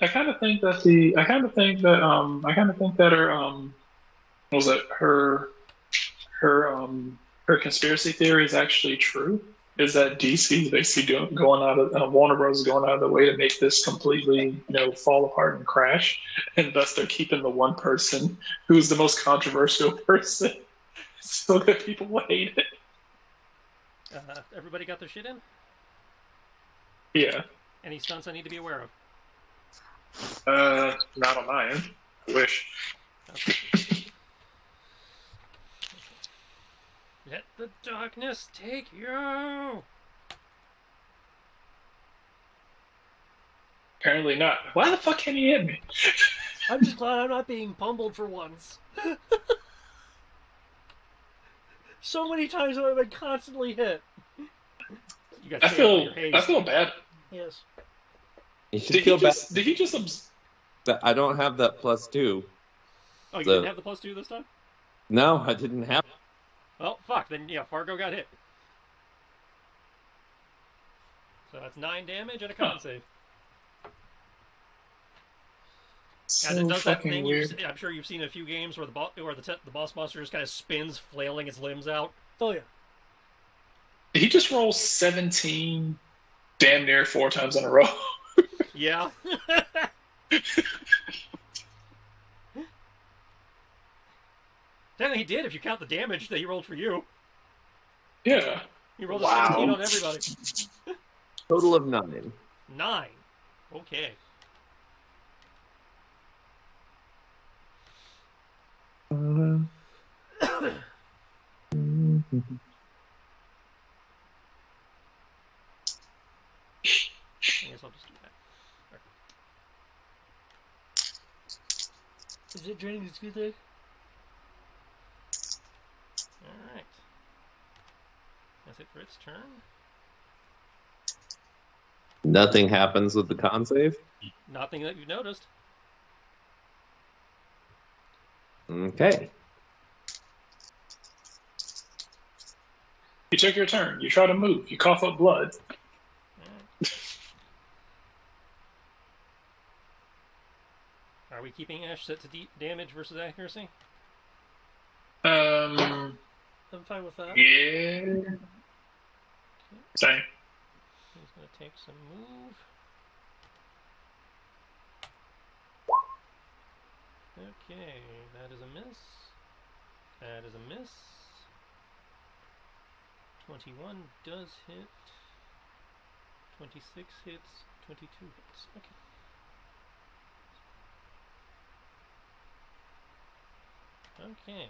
her conspiracy theory is actually true. Is that DC basically going out of Warner Bros. Is going out of the way to make this completely fall apart and crash, and thus they're keeping the one person who's the most controversial person so that people will hate it. Everybody got their shit in? Yeah. Any stunts I need to be aware of? Not on my end. I wish. Okay. Let the darkness take you! Apparently not. Why the fuck can't he hit me? I'm just glad I'm not being pummeled for once. So many times I've been constantly hit. You got I feel bad. Yes. You should feel bad. Did he just... I don't have that +2. Oh, you didn't have the +2 this time? No, I didn't have it. Well, fuck. Then, Fargo got hit. So that's 9 damage and a con save. As it does that thing, I'm sure you've seen a few games where the boss monster just kind of spins, flailing its limbs out. Oh, yeah. Did he just roll 17 damn near 4 times in a row? Yeah. Technically he did if you count the damage that he rolled for you. Yeah. He rolled a 17 on everybody. Total of 9. 9. Okay. I guess I'll just do that. Okay. Is it draining his toothache? Alright. That's it for its turn. Nothing happens with the con save? Nothing that you've noticed. Okay. You take your turn. You try to move. You cough up blood. Are we keeping Ash set to damage versus accuracy? I'm fine with that. Yeah. Same. He's going to take some move. Okay, that is a miss. That is a miss. 21 does hit. 26 hits. 22 hits. Okay. Okay.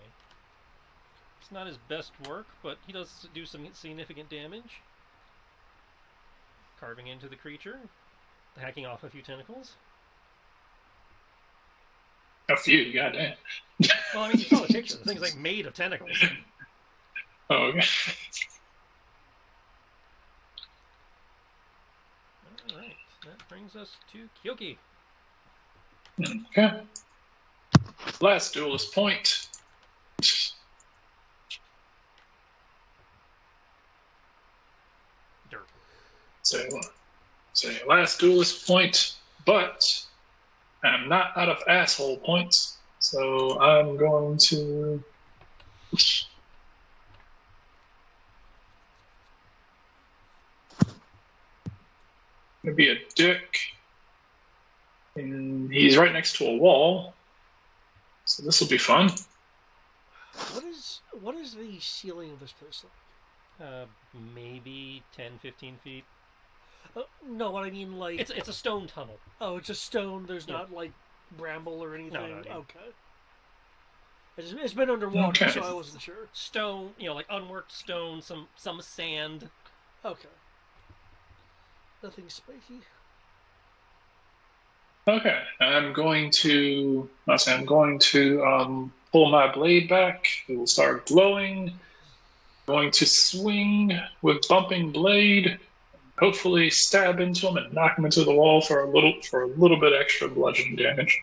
It's not his best work, but he does do some significant damage. Carving into the creature, hacking off a few tentacles. A few, goddamn. Well, I mean, you saw the picture. The thing's like made of tentacles. Oh, okay. Alright, that brings us to Kyoki. Okay. Last duelist point. Say last duelist point, but I'm not out of asshole points, so I'm going to. Gonna be a dick. And he's right next to a wall, so this will be fun. What is the ceiling of this place like? Maybe 10, 15 feet. No, what I mean, like... It's a stone tunnel. Oh, it's just stone. There's not, like, bramble or anything? No. Okay. It's been underwater, so I wasn't sure. Stone, like unworked stone, some sand. Okay. Nothing spiky. Okay, I'm going to pull my blade back. It will start glowing. I'm going to swing with bumping blade. Hopefully, stab into him and knock him into the wall for a little bit extra bludgeoning damage.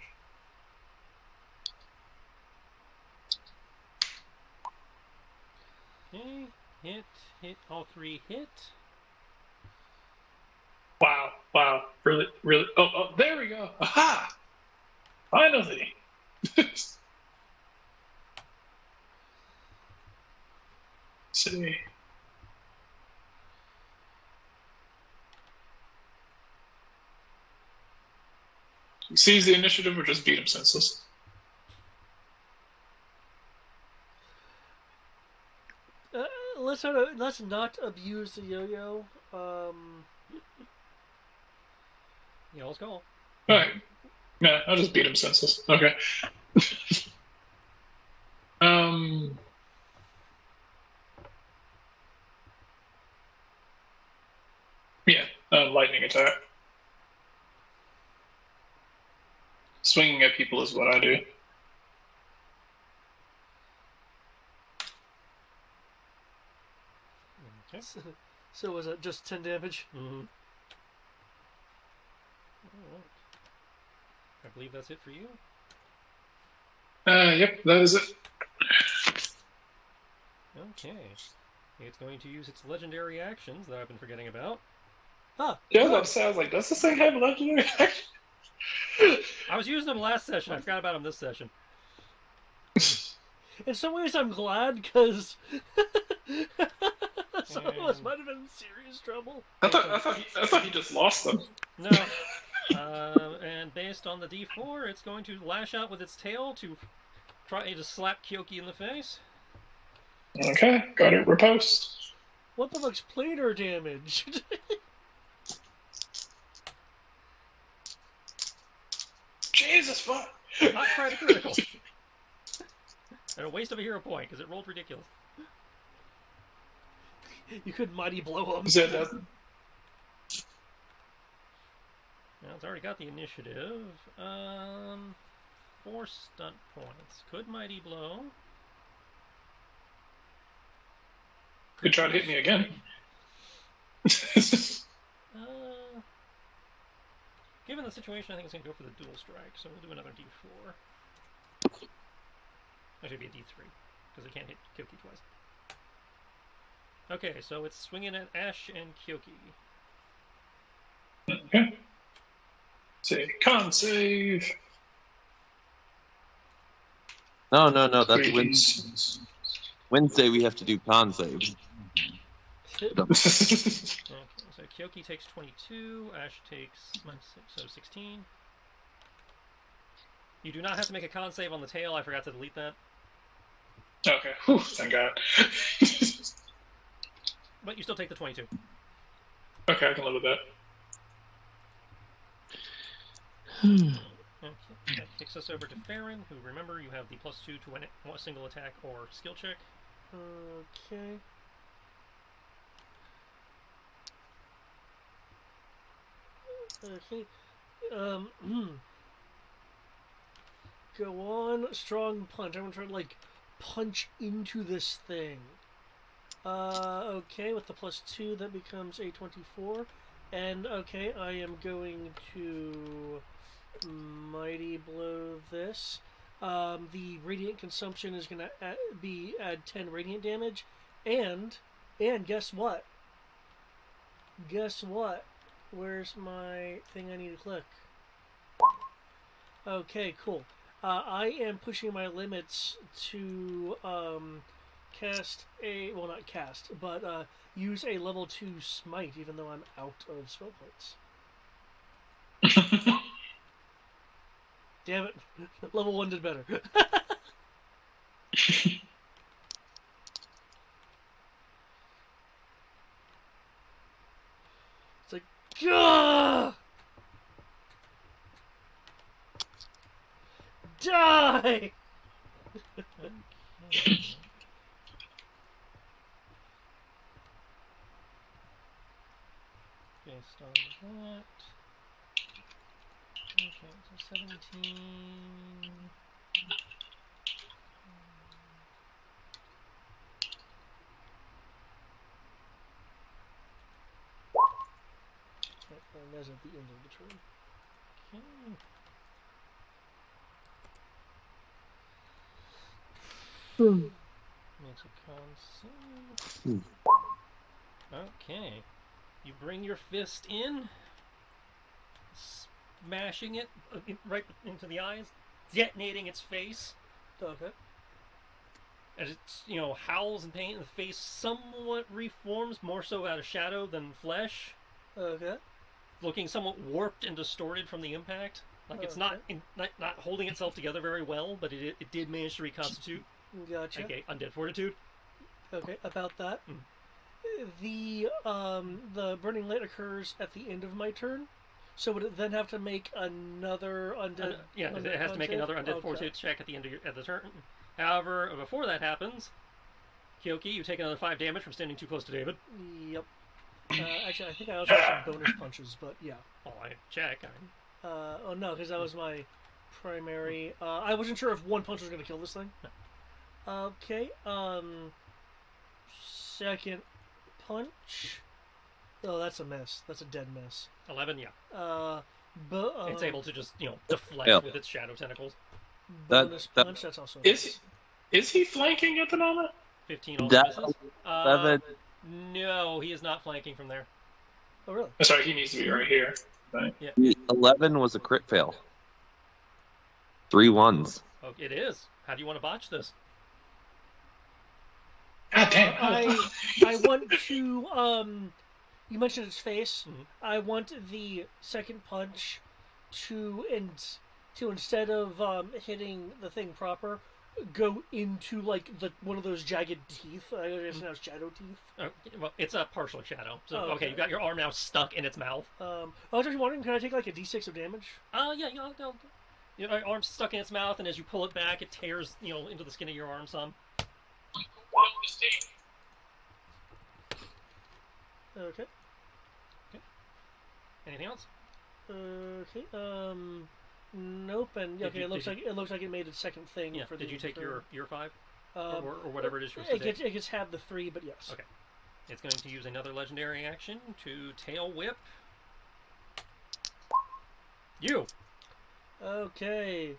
Okay, hit, all three hit. Wow, really. Oh, there we go. Aha! Finally. See. Seize the initiative or just beat him senseless. Let's not abuse the yo-yo. Let's go. Alright. Yeah, I'll just beat him senseless. Okay. Yeah, lightning attack. Swinging at people is what I do. Okay. So was it just 10 damage? Mm-hmm. Alright. I believe that's it for you. Yep, that is it. Okay. It's going to use its legendary actions that I've been forgetting about. Huh. Yeah, that sounds like, does this thing have legendary actions? I was using them last session. I forgot about them this session. In some ways, I'm glad, because some of us might have been in serious trouble. I thought he just lost them. No. And based on the D4, it's going to lash out with its tail to try to slap Kyoki in the face. Okay, got it. Riposte. What the fuck's planar damage? Jesus fuck! Not critical. And a waste of a hero point because it rolled ridiculous. You could mighty blow him. Now it's already got the initiative. 4 stunt points. Could mighty blow. Could try to hit me again. Given the situation, I think it's going to go for the dual strike, so we'll do another D4. Actually, it'd be a D3, because it can't hit Kyoki twice. Okay, so it's swinging at Ash and Kyoki. Okay. Say con save. No, that's Wednesday we have to do con save. Okay, so Kyoki takes 22, Ash takes 16. You do not have to make a con save on the tail. I forgot to delete that. Okay, whew, thank God. But you still take the 22. Okay, I can live with that. Okay, that kicks us over to Farron, who, remember, you have the +2 to a single attack or skill check. Okay. Okay. Go on. Strong punch. I'm gonna try to, like, punch into this thing. Okay, with the +2, that becomes a 24. And, okay, I am going to mighty blow this. The radiant consumption is gonna add 10 radiant damage. And guess what? Guess what? Where's my thing I need to click? Okay, cool. I am pushing my limits to cast a well, not cast, but use a level 2 smite, even though I'm out of spell points. Damn it! Level 1 did better. It's like, gah! Die! Okay. Based on that. Okay, so 17. And that's at the end of the turn. Okay. Makes a con save. Okay. You bring your fist in, smashing it right into the eyes, detonating its face. Okay. As it, howls in pain, the face somewhat reforms, more so out of shadow than flesh. Okay. Looking somewhat warped and distorted from the impact. Like it's Okay. not holding itself together very well, but it did manage to reconstitute. Gotcha. Okay, undead fortitude. Okay, about that. The burning light occurs at the end of my turn, so would it then have to make another undead? It has to make another undead fortitude check at the end of the turn. However, before that happens, Kyoki, you take another 5 damage from standing too close to David. Yep. Actually, I think I also have some bonus punches, but yeah. Oh, I check. Oh no, because that was my primary. I wasn't sure if one punch was going to kill this thing. Okay. Second punch. Oh, that's a miss. That's a dead miss. 11, yeah. But it's able to just deflect with its shadow tentacles. Bonus punch. That's also a miss. Is he flanking at the moment? 15 also misses. 7. No, he is not flanking from there. Oh really? Sorry, he needs to be right here. Right? Yeah. 11 was a crit fail. 3 ones. Oh, it is. How do you want to botch this? God damn. I want to you mentioned its face. Mm-hmm. I want the second punch to instead of hitting the thing proper, go into like one of those jagged teeth. I guess now it's shadow teeth. Well, it's a partial shadow. So okay, you got your arm now stuck in its mouth. I was just wondering, can I take like a d6 of damage? Yeah, your arm's stuck in its mouth, and as you pull it back, it tears into the skin of your arm some. Okay. Anything else? Okay. Nope. And okay, it looks like it made its second thing. Yeah. For did you take your 5? Or whatever it is you're supposed to take? It gets half the 3, but yes. Okay. It's going to use another legendary action to tail whip you. Okay,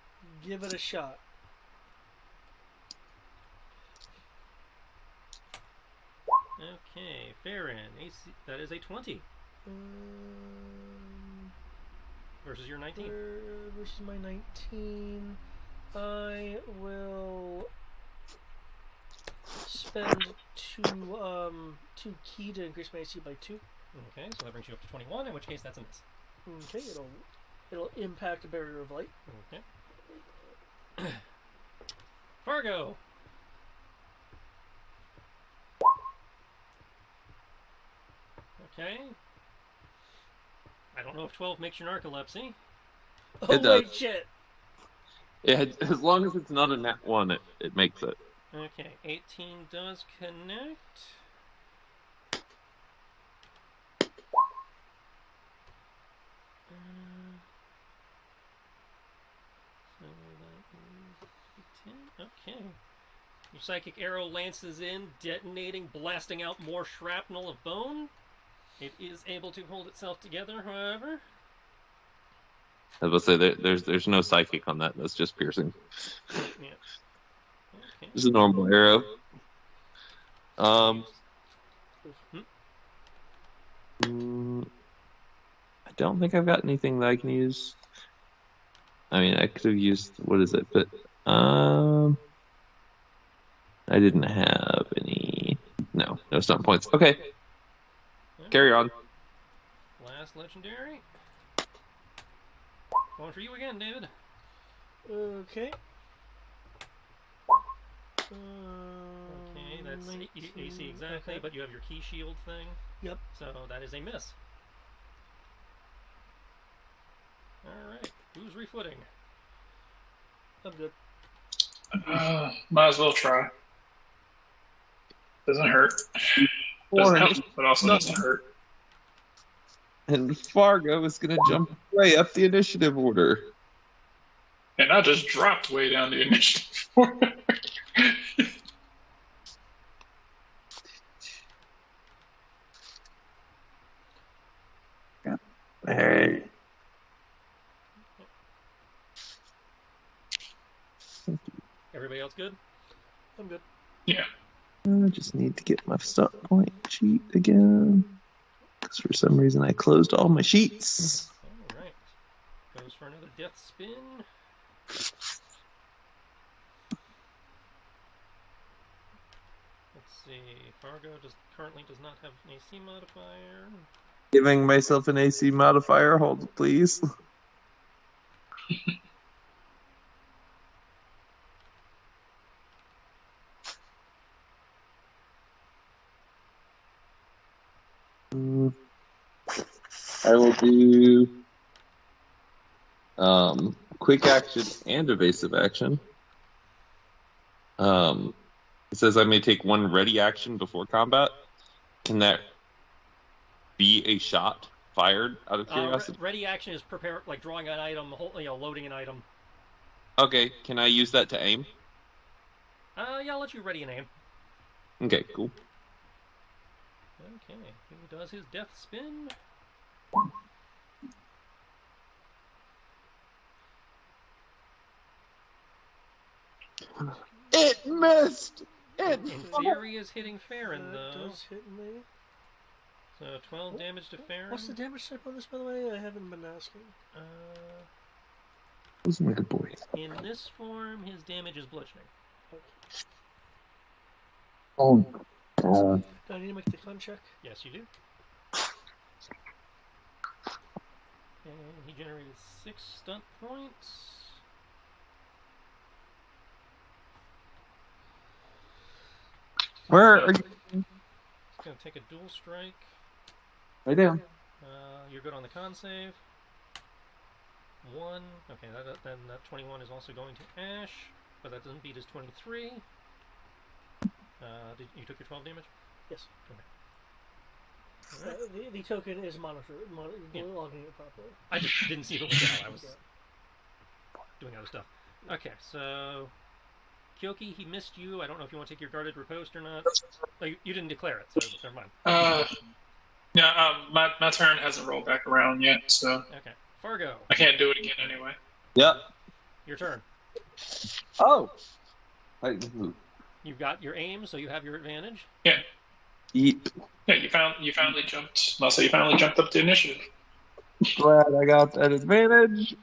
give it a shot. Okay, Farron, that is a 20. Versus your 19. Versus my 19. I will spend 2 key to increase my AC by 2. Okay, so that brings you up to 21, in which case that's a miss. Okay, it'll impact a barrier of light. Okay. Fargo! Okay. I don't know if 12 makes your narcolepsy. Oh, it does. Wait, shit. Yeah, as long as it's not a nat 1, it makes it. Okay, 18 does connect. So that is 10. Okay. Your psychic arrow lances in, detonating, blasting out more shrapnel of bone. It is able to hold itself together, however. I was going to say, there's no psychic on that. That's just piercing. Yeah. Okay. This is a normal arrow. I don't think I've got anything that I can use. I mean, I could have used, what is it? But, I didn't have any, no stunt points. Okay, carry on. Last legendary. Going for you again, David. Okay. Okay, that's AC exactly, but you have your key shield thing. Yep. So that is a miss. Alright, who's refooting? I'm good. Might as well try. Doesn't hurt. Doesn't help, but also doesn't hurt. And Fargo is going to jump way up the initiative order. And I just dropped way down the initiative order. Hey. Everybody else good? I'm good. Yeah. I just need to get my stunt point sheet again. Because for some reason I closed all my sheets. Alright. Goes for another death spin. Let's see. Fargo currently does not have an AC modifier. Giving myself an AC modifier. Hold, please. I will do quick action and evasive action. It says I may take one ready action before combat. Can that be a shot fired out of curiosity? Ready action is prepare, like drawing an item, loading an item. Okay, can I use that to aim? Yeah, I'll let you ready an aim. Okay, cool. Okay, who does his death spin? It missed! In theory is hitting Farron, though. That does hit me. So 12 damage to Farron. What's the damage type on this, by the way? I haven't been asking. Who's my good boy? In this form, his damage is bludgeoning. Okay. Oh. Do I need to make the con check? Yes, you do. And he generated 6 stunt points. Where are you? He's going to take a dual strike. Right down. You're good on the con save. 1. Okay, then that 21 is also going to Ash, but that doesn't beat his 23. You took your 12 damage? Yes. Okay. Right. The token is monitored, logging it properly. I just didn't see the window. I was doing other stuff. Okay, so Kyoki, he missed you. I don't know if you want to take your guarded riposte or not. Oh, you didn't declare it, so never mind. Yeah, my turn hasn't rolled back around yet, so. Okay. Fargo. I can't do it again anyway. Yep. Your turn. Oh. You've got your aim, so you have your advantage. Yeah. Yeep. Yeah, you finally jumped. Also, you finally jumped up to initiative. Glad I got that advantage.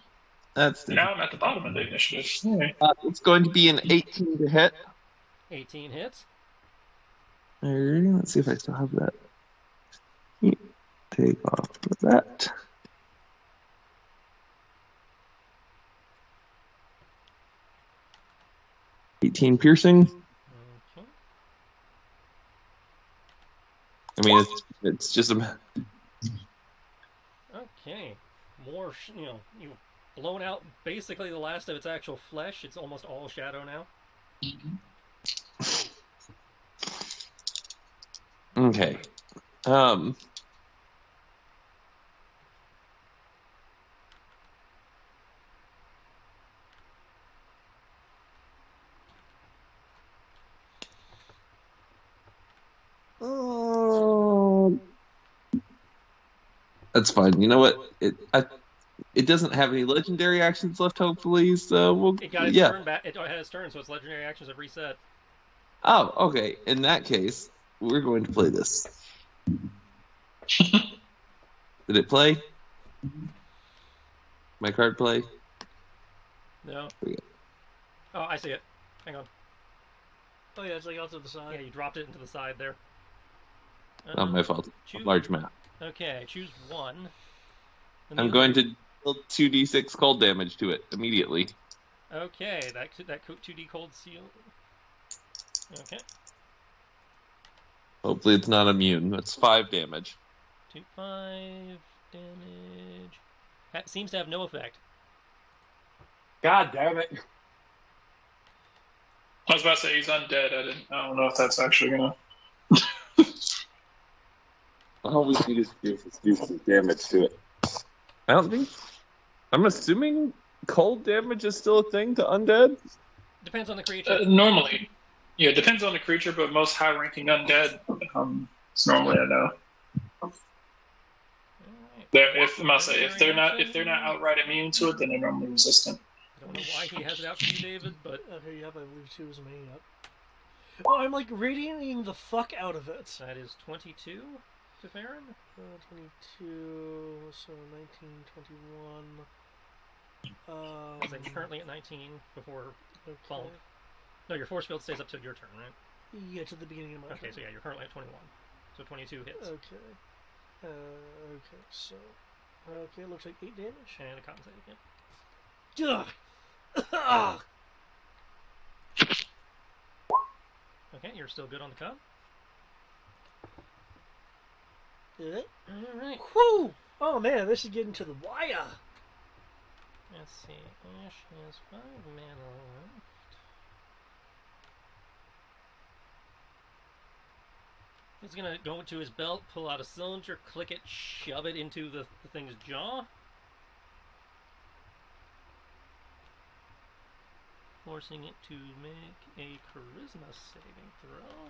That's now I'm at the bottom of the initiative. Yeah. It's going to be an 18 to hit. 18 hits. Let's see if I still have that. Take off with that. 18 piercing. Okay. I mean, it's just a. Okay. More, you've blown out basically the last of its actual flesh. It's almost all shadow now. Okay. That's fine. You know what? It doesn't have any legendary actions left, hopefully, so we'll... It got its turn back. It had its turn, so its legendary actions have reset. Oh, okay. In that case, we're going to play this. Did it play? My card play? No. Oh, I see it. Hang on. Oh yeah, it's like out to the side. Yeah, you dropped it into the side there. Oh, my fault. Choose... Large map. Okay, choose one. I'm going to deal 2d6 cold damage to it immediately. Okay, that 2d cold seal. Okay. Hopefully it's not immune. That's 5 damage. 5 damage. That seems to have no effect. God damn it. I was about to say he's undead. I don't know if that's actually gonna. All we need is do some damage to it. I don't think. I'm assuming cold damage is still a thing to undead? Depends on the creature. Normally. Yeah, it depends on the creature, but most high ranking undead, it's normally a no. If they're not outright immune to it, then they're normally resistant. I don't know why he has it out for you, David, but okay, yep, I believe 2 is me. Yep. Oh, I'm like radiating the fuck out of it. That is 22 to Farron. 22, so 19, 21. So you're currently at 19 before okay. No, your force field stays up till your turn, right? Yeah, to the beginning of my turn. Okay, so yeah, you're currently at 21. So 22 hits. Okay. Okay, so... Okay, looks like 8 damage. And a con save again. Ugh! Okay, you're still good on the con. Did it? Alright. Whew! Oh man, this is getting to the wire. Let's see. Ash has 5 mana left. He's gonna go into his belt, pull out a cylinder, click it, shove it into the thing's jaw. Forcing it to make a charisma saving throw.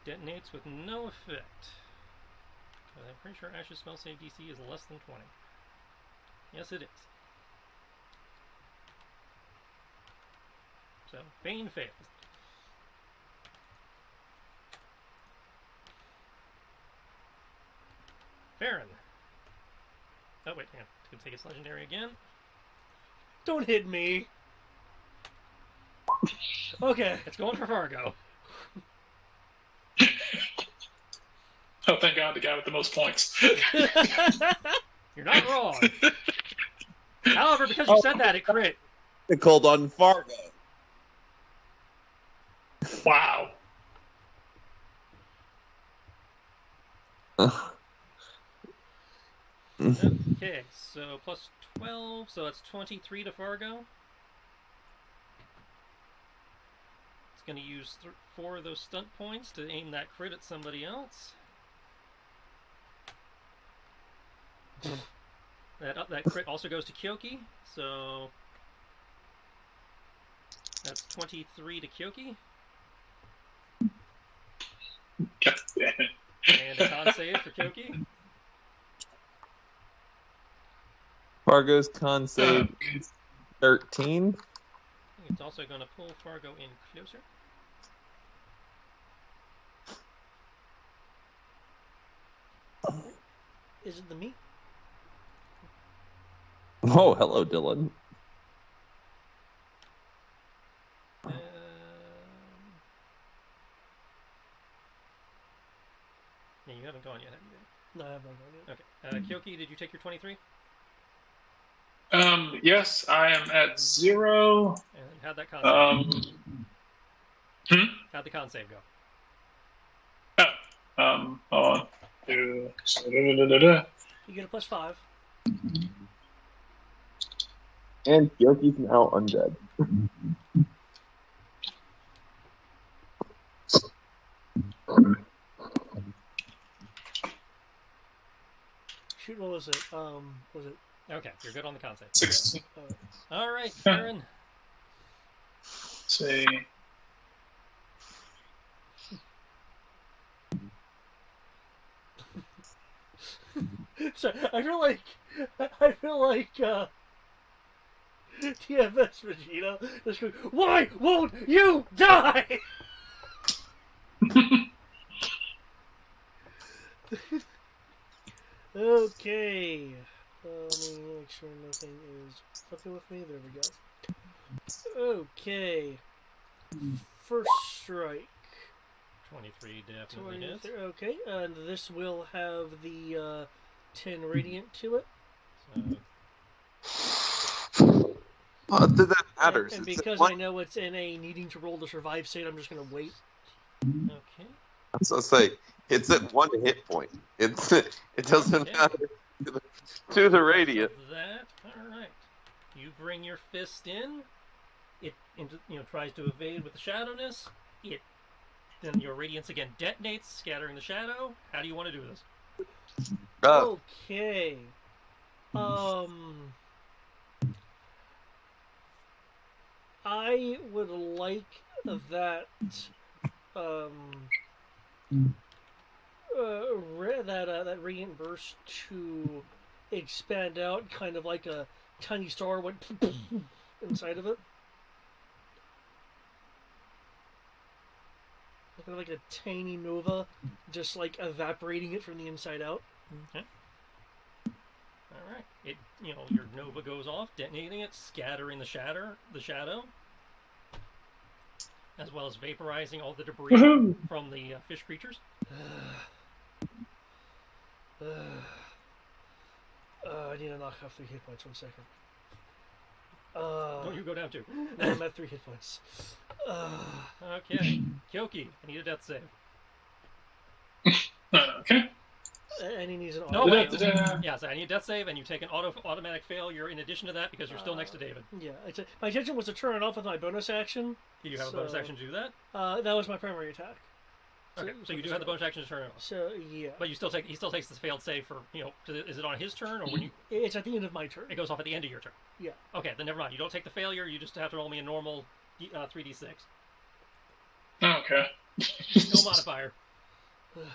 Detonates with no effect. But I'm pretty sure Ash's spell save DC is less than 20. Yes, it is. So, Bane fails. Farron. Oh, wait, hang on. It's going to take its legendary again. Don't hit me. Okay. It's going for Fargo. Oh, thank God, the guy with the most points. You're not wrong. However, because you said that, it crit. It called on Fargo. Wow. Okay, so plus 12, so that's 23 to Fargo. It's going to use 4 of those stunt points to aim that crit at somebody else. That crit also goes to Kyoki, so that's 23 to Kyoki. And a con save for Kyoki. Fargo's con save 13. It's also going to pull Fargo in closer. Is it the meat? Oh, hello, Dylan. Yeah, you haven't gone yet, have you? No, I haven't gone yet. Okay. Kyoki, did you take your 23? Yes, I am at 0. And how'd that con save How'd the con save go? Hold on. You get a +5. And Yoki's now undead. Shoot, what was it? Was it? Okay, you're good on the con save. 16. All right, Farron. Let's see. So I feel like TFS Vegeta just going, why won't you die? Okay. Let me make sure nothing is fucking with me. There we go. Okay. First strike. 23 definitely hits. Okay, and this will have the 10 radiant to it. What did that matter? And because I know it's in a needing to roll to survive state, I'm just going to wait. Okay. So I say it's at 1 hit point. It doesn't matter to the radiant. So that all right. You bring your fist in. It tries to evade with the shadowness. Then your radiance again detonates, scattering the shadow. How do you want to do this? Okay. I would like that that radiant burst to expand out, kind of like a tiny star went inside of it. Kind of like a tiny nova, just like evaporating it from the inside out. Okay. All right. Your nova goes off, detonating it, scattering the shadow, as well as vaporizing all the debris from the fish creatures. I need to knock off 3 hit points. 1 second. Don't you go down too? No, I'm at 3 hit points. Okay. Kyoki, I need a death save. Okay. And he needs an No, auto. wait. Yeah, so I need a death save, and you take an automatic failure in addition to that because you're still next to David. Yeah, my intention was to turn it off with my bonus action. Do you have a bonus action to do that? That was my primary attack. Okay, so you do have the bonus action to turn it off. So yeah. But he still takes the failed save for is it on his turn or when you? It's at the end of my turn. It goes off at the end of your turn. Yeah. Okay, then never mind. You don't take the failure. You just have to roll me a normal 3d6. Okay. No modifier. Okay.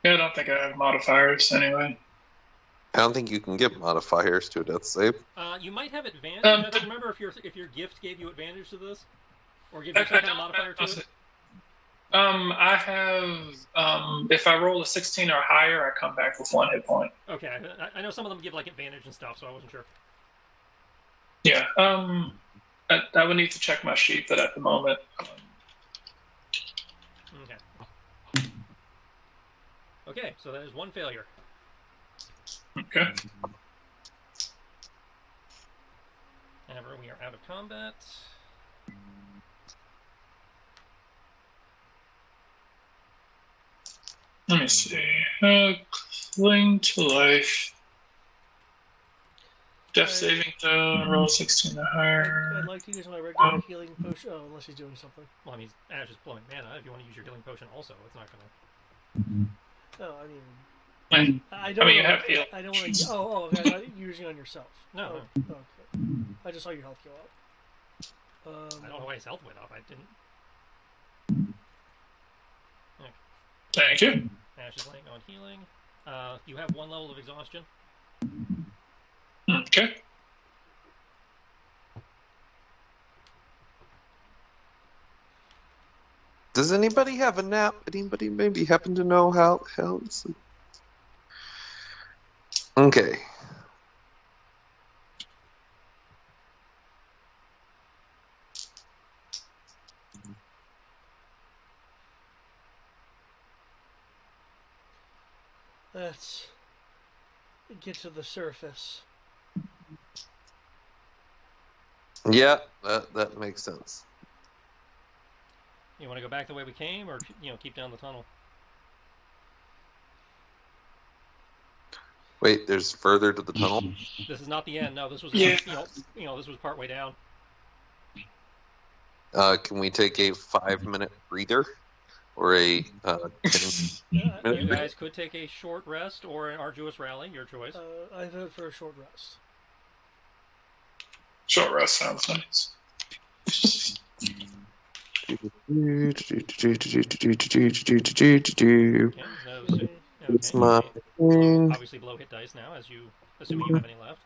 Yeah, I don't think I have modifiers anyway. I don't think you can get modifiers to a death save. You might have advantage. I don't remember if your gift gave you advantage to this, or give you some kind of modifier to it. I have. If I roll a 16 or higher, I come back with 1 hit point. Okay, I know some of them give like advantage and stuff, so I wasn't sure. Yeah. I would need to check my sheet, but at the moment. Okay. Okay, so that is 1 failure. Okay. And we are out of combat. Let me see. Cling to life. Death saving throw, roll 16 or higher. I'd like to use my regular healing potion. Oh, unless he's doing something. Well, I mean, Ash is blowing mana. If you want to use your healing potion also, it's not going to... Oh, I mean... I don't you have heal. I don't want to... okay. I'm not using on yourself. No. Oh, okay. I just saw your health go up. I don't know why his health went up. I didn't... Okay. Thank you. Ash is laying on healing. You have 1 level of exhaustion. Okay. Does anybody have a nap? Anybody maybe happen to know how it's... Okay. Let's get to the surface. Yeah, that makes sense. You want to go back the way we came, or keep down the tunnel? Wait, there's further to the tunnel? This is not the end. No, this was this was part way down. Can we take a 5-minute breather? Or a 10-minute You guys could take a short rest or an arduous rally, your choice. I vote for a short rest. Short rest sounds nice. It's my thing. Obviously blow hit dice now, assuming you have any left.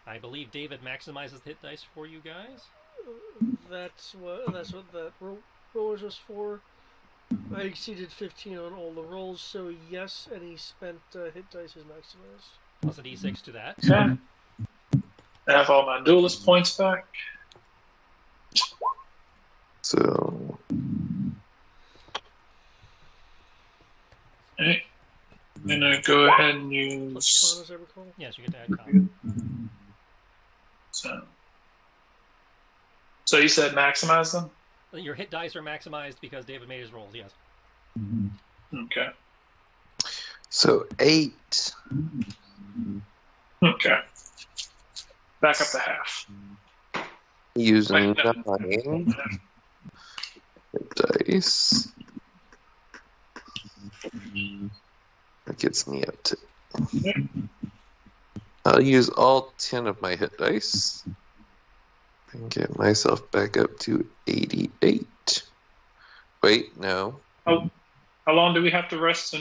I believe David maximizes hit dice for you guys. That's what that roll was just for. I exceeded 15 on all the rolls, so yes, any spent hit dice is maximized. Plus a d6 to that. Okay. I have all my duelist points back. So. Okay. I'm gonna go ahead and use. Plus con, as I recall. Yes, you get to add con. So you said maximize them? Your hit dice are maximized because David made his rolls, yes. Okay. So 8. Okay. Back up to half. Using Wait, no. 9 dice. That gets me up to. I'll use all 10 of my hit dice and get myself back up to 88. Wait, no. How long do we have to rest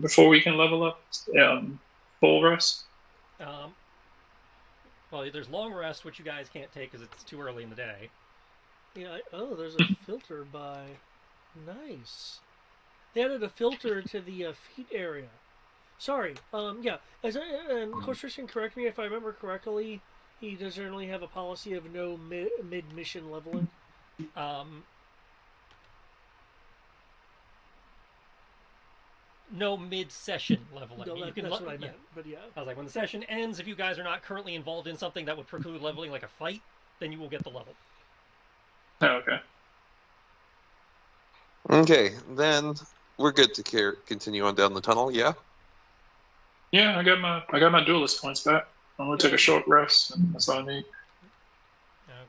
before we can level up? Full rest? Well, there's long rest, which you guys can't take because it's too early in the day. Yeah. There's a filter by. Nice. They added a filter to the feet area. Sorry. Yeah. And Coach Christian, correct me if I remember correctly. He does generally have a policy of no mid-mission leveling. No mid-session leveling. No, that's what I meant. But yeah. I was like, when the session ends, if you guys are not currently involved in something that would preclude leveling, like a fight, then you will get the level. Oh, okay. Okay, then we're good to continue on down the tunnel, yeah? Yeah, I got my duelist points back. I'm gonna take a short rest, and that's all I need.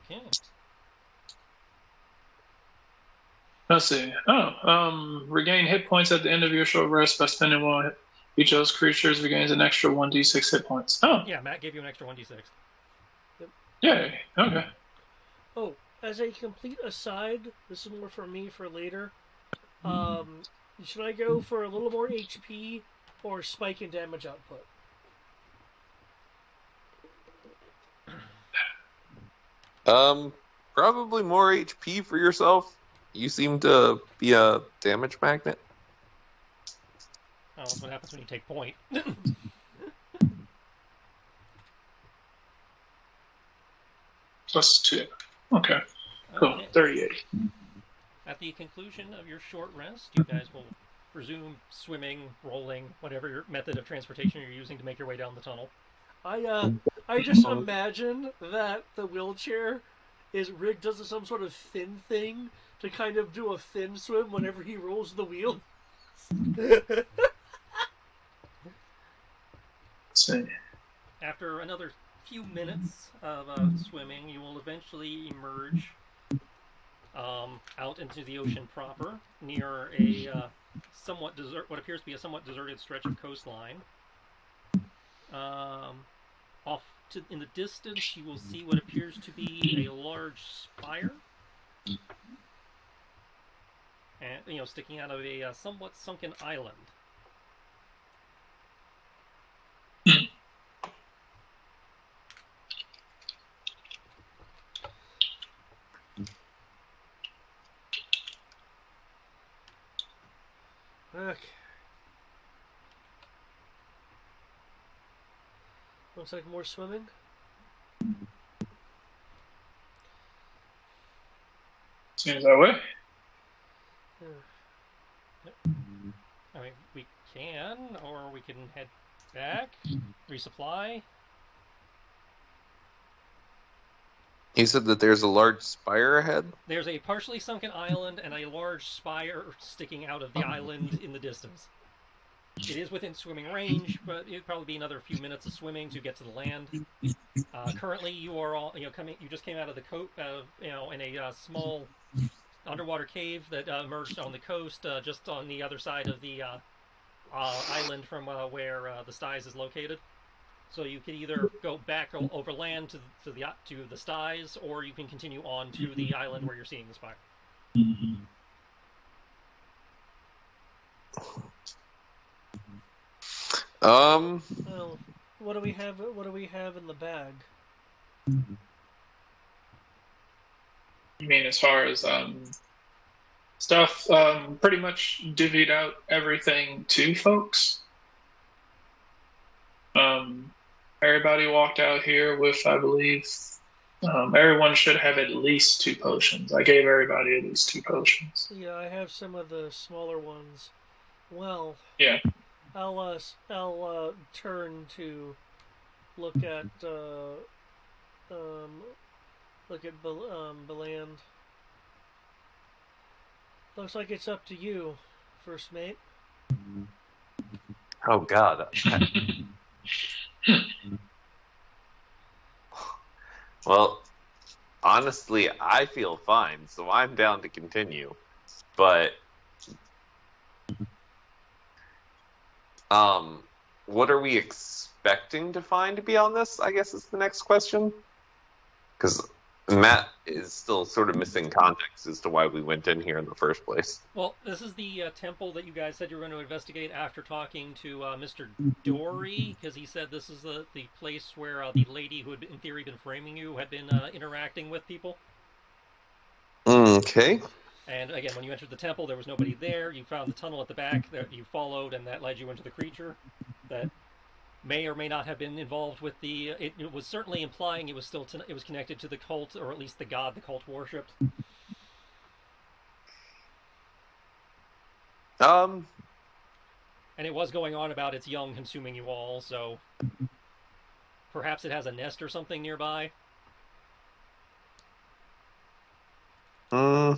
Okay. Let's see. Regain hit points at the end of your short rest by spending one. Each of those creatures regains an extra 1d6 hit points. Oh. Yeah, Matt gave you an extra 1d6. Yay. Okay. Oh, as a complete aside, this is more for me for later. Should I go for a little more HP or spike in damage output? Probably more HP for yourself. You seem to be a damage magnet. Oh, that's what happens when you take point. +2. Okay. Cool. Okay. 38. At the conclusion of your short rest, you guys will resume swimming, rolling, whatever your method of transportation you're using to make your way down the tunnel. I just imagine that the wheelchair is rigged as some sort of fin thing to kind of do a fin swim whenever he rolls the wheel. Let's see. After another few minutes of swimming, you will eventually emerge out into the ocean proper, near a what appears to be a somewhat deserted stretch of coastline. Off in the distance, you will see what appears to be a large spire, and sticking out of a somewhat sunken island. Okay. Looks like more swimming. Seems that way. I mean, we can, or we can head back, resupply. You said that there's a large spire ahead? There's a partially sunken island and a large spire sticking out of the island in the distance. It is within swimming range, but it'd probably be another few minutes of swimming to get to the land. Currently, you are all coming. You just came out of the in a small underwater cave that emerged on the coast, just on the other side of the island from where the Styes is located. So you can either go back over land to the Styes, or you can continue on to the island where you're seeing the spire. Well, what do we have? What do we have in the bag? You mean as far as stuff. Pretty much divvied out everything to folks. Everybody walked out here with, I believe, everyone should have at least 2 potions. I gave everybody at least 2 potions. Yeah, I have some of the smaller ones. Well, yeah, I'll turn to look at Beland. Looks like it's up to you, first mate. Oh God. Well, honestly, I feel fine, so I'm down to continue. But what are we expecting to find beyond this, I guess is the next question. Because Matt is still sort of missing context as to why we went in here in the first place. Well, this is the temple that you guys said you were going to investigate after talking to Mr. Dory, because he said this is the place where the lady who had, in theory, been framing you had been interacting with people. Okay. And again, when you entered the temple, there was nobody there. You found the tunnel at the back that you followed, and that led you into the creature that may or may not have been involved with the. It was certainly implying it was still it was connected to the cult, or at least the god the cult worshipped. And it was going on about its young consuming you all, so perhaps it has a nest or something nearby. So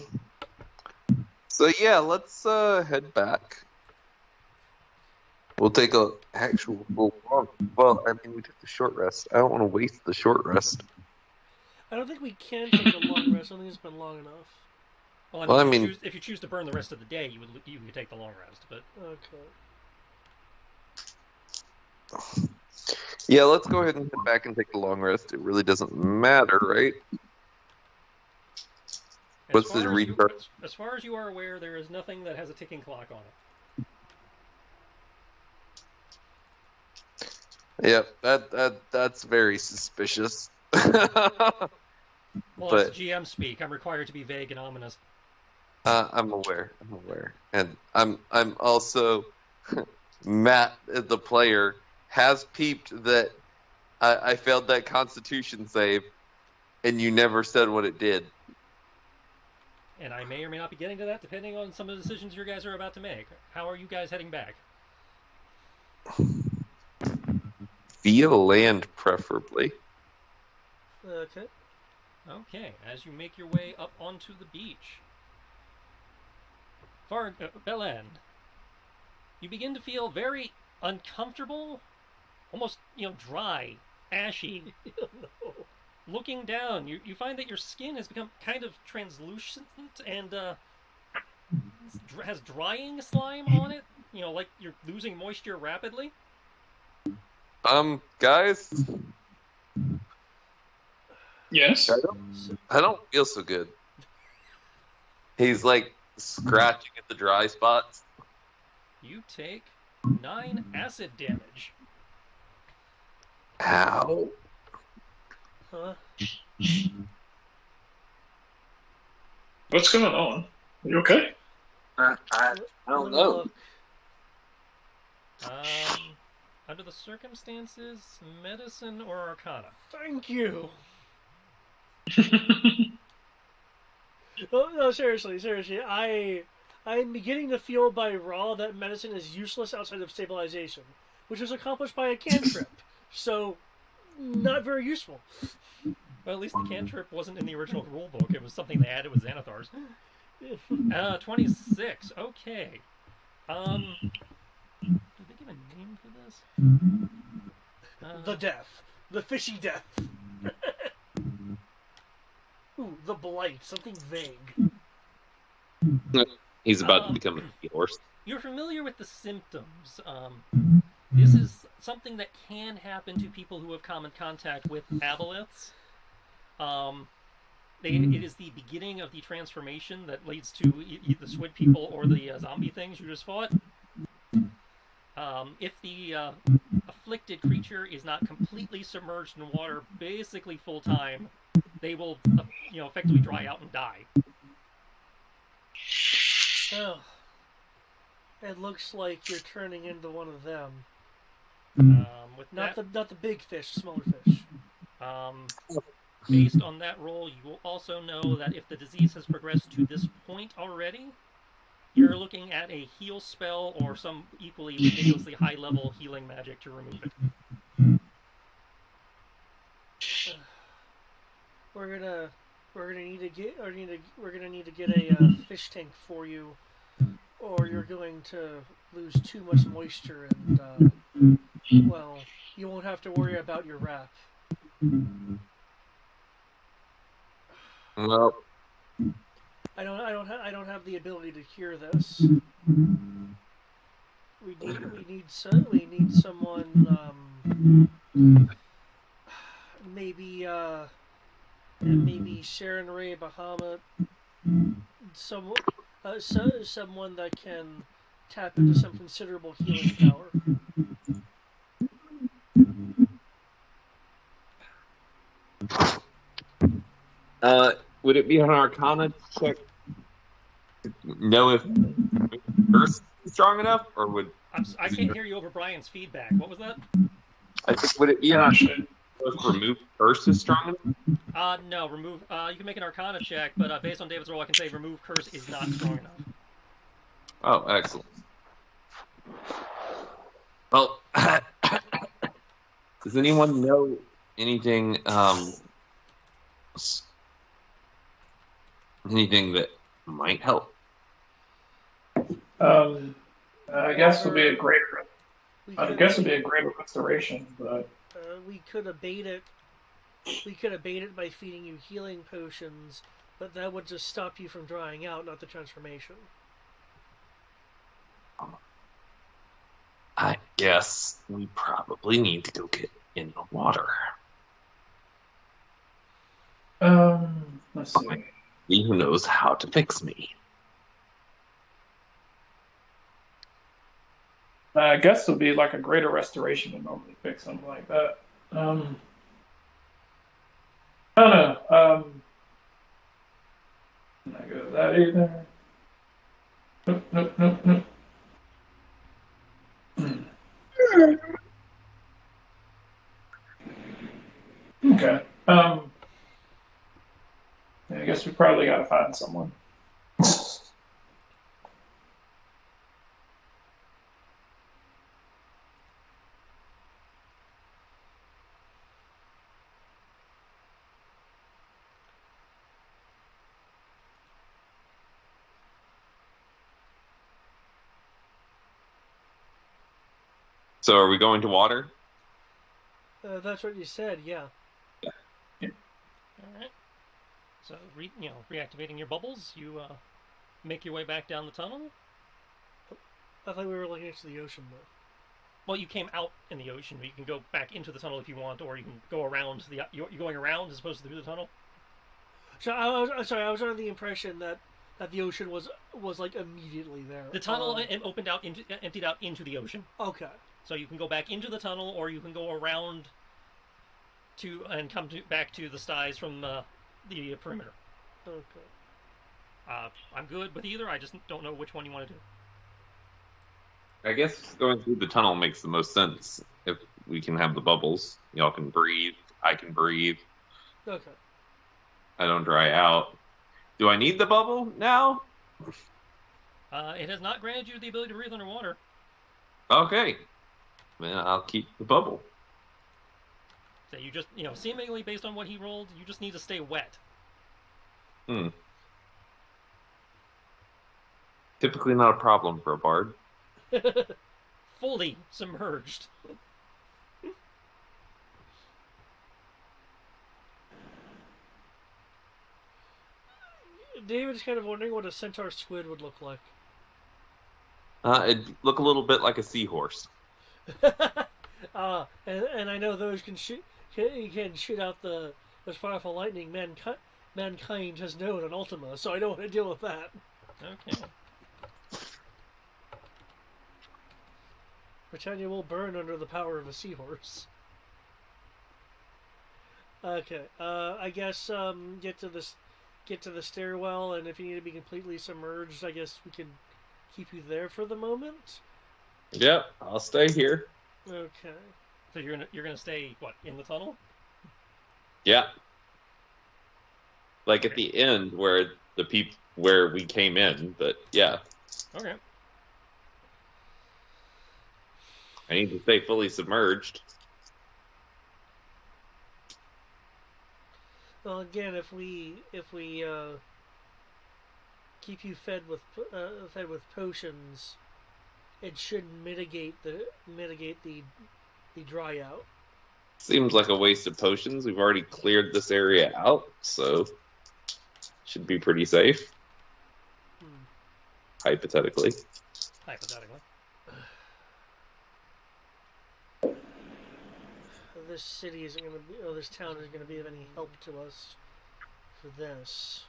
yeah, let's head back. We'll take a actual full walk. Well, I mean, we took the short rest. I don't want to waste the short rest. I don't think we can take a long rest. I don't think it's been long enough. Well, I mean, if you choose to burn the rest of the day, you could take the long rest. But okay. Yeah, let's go ahead and head back and take the long rest. It really doesn't matter, right? What's the restart? As far as you are aware, there is nothing that has a ticking clock on it. Yep, that's very suspicious. Well, it's GM speak. I'm required to be vague and ominous. I'm aware, and I'm also Matt, the player, has peeped that I failed that Constitution save, and you never said what it did. And I may or may not be getting to that, depending on some of the decisions you guys are about to make. How are you guys heading back? Via land, preferably. Okay. Okay, as you make your way up onto the beach, Beland, you begin to feel very uncomfortable, almost, dry, ashy. No. Looking down, you find that your skin has become kind of translucent and has drying slime on it. Like you're losing moisture rapidly. Guys? Yes? I don't feel so good. He's like scratching at the dry spots. You take 9 acid damage. Ow. Huh? What's going on? Are you okay? I don't know. Under the circumstances, medicine or arcana? Thank you. Oh, no, seriously. I'm beginning to feel by raw that medicine is useless outside of stabilization, which is accomplished by a cantrip. So, not very useful. Well, at least the cantrip wasn't in the original rulebook. It was something they added with Xanathars. 26. Okay. Did they give a name for this? The death. The fishy death. Ooh, the blight. Something vague. He's about to become a horse. You're familiar with the symptoms. This is something that can happen to people who have come in contact with aboleths. It is the beginning of the transformation that leads to either the squid people or the zombie things you just fought. If the afflicted creature is not completely submerged in water, basically full time, they will, effectively dry out and die. Oh, it looks like you're turning into one of them. Not the big fish, smaller fish. Based on that roll, you will also know that if the disease has progressed to this point already, you're looking at a heal spell or some equally ridiculously high level healing magic to remove it. We're gonna need to get a fish tank for you, or you're going to lose too much moisture and well, you won't have to worry about your wrap. Well, I don't have the ability to cure this. We need someone maybe Sharon Ray Bahamut, someone that can tap into some considerable healing power. would it be an Arcana check to know if Earth is strong enough, or would I can't hear you over Brian's feedback. What was that? I think would it be an Arcana if remove curse is strong enough? No, remove. You can make an Arcana check, but based on David's roll, I can say remove curse is not strong enough. Oh, excellent. Well, does anyone know anything? Anything that might help? I guess would be a greater. I guess would be a greater restoration, but we could abate it. We could abate it by feeding you healing potions, but that would just stop you from drying out, not the transformation. I guess we probably need to go get in the water. Let's see. He who knows how to fix me. I guess it would be like a greater restoration to normally fix something like that. I don't know. I'm not good at that either. Nope. Okay. I guess we probably got to find someone. So are we going to water? That's what you said, yeah. All right. So, reactivating your bubbles, you make your way back down the tunnel. I thought we were looking into the ocean, though. Well, you came out in the ocean, but you can go back into the tunnel if you want, or you can go around You're going around as opposed to through the tunnel. So I was under the impression that the ocean was like immediately there. The tunnel emptied out into the ocean. Okay. So you can go back into the tunnel, or you can go around and come back to the styes from the perimeter. Okay. I'm good with either. I just don't know which one you want to do. I guess going through the tunnel makes the most sense. If we can have the bubbles, y'all can breathe. I can breathe. Okay. I don't dry out. Do I need the bubble now? It has not granted you the ability to breathe underwater. Okay. Then I'll keep the bubble. So you just, seemingly based on what he rolled, you just need to stay wet. Typically not a problem for a bard. Fully submerged. David's kind of wondering what a centaur squid would look like. It'd look a little bit like a seahorse. And I know those can shoot out those powerful lightning mankind has known on Ultima, so I don't want to deal with that. Okay. Britannia will burn under the power of a seahorse. Okay, I guess get to this. get to the stairwell, and if you need to be completely submerged, I guess we can keep you there for the moment. Yep, I'll stay here. Okay. So you're gonna stay what, in the tunnel? Yeah. Like at the end where where we came in, but yeah. Okay. I need to stay fully submerged. Well, again, if we keep you fed with potions, it should mitigate the dry out. Seems like a waste of potions. We've already cleared this area out, so should be pretty safe. Hypothetically. Hypothetically. This city isn't going to be, this town isn't going to be of any help to us for this.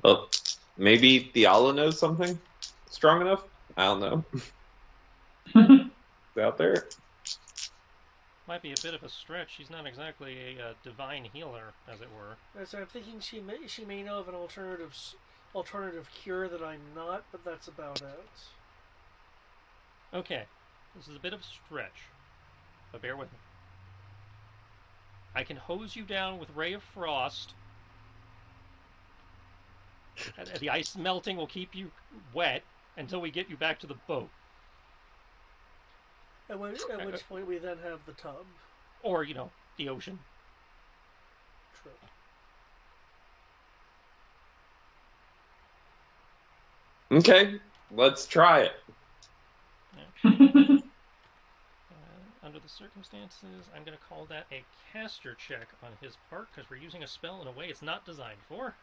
Well, maybe Theala knows something strong enough? I don't know. It's out there. Might be a bit of a stretch. She's not exactly a divine healer, as it were. So I'm thinking she may know of an alternative cure that I'm not, but that's about it. Okay, this is a bit of a stretch, but bear with me. I can hose you down with Ray of Frost. The ice melting will keep you wet until we get you back to the boat. At which point we then have the tub. Or, the ocean. True. Okay, let's try it. Okay. Under the circumstances, I'm going to call that a caster check on his part, because we're using a spell in a way it's not designed for.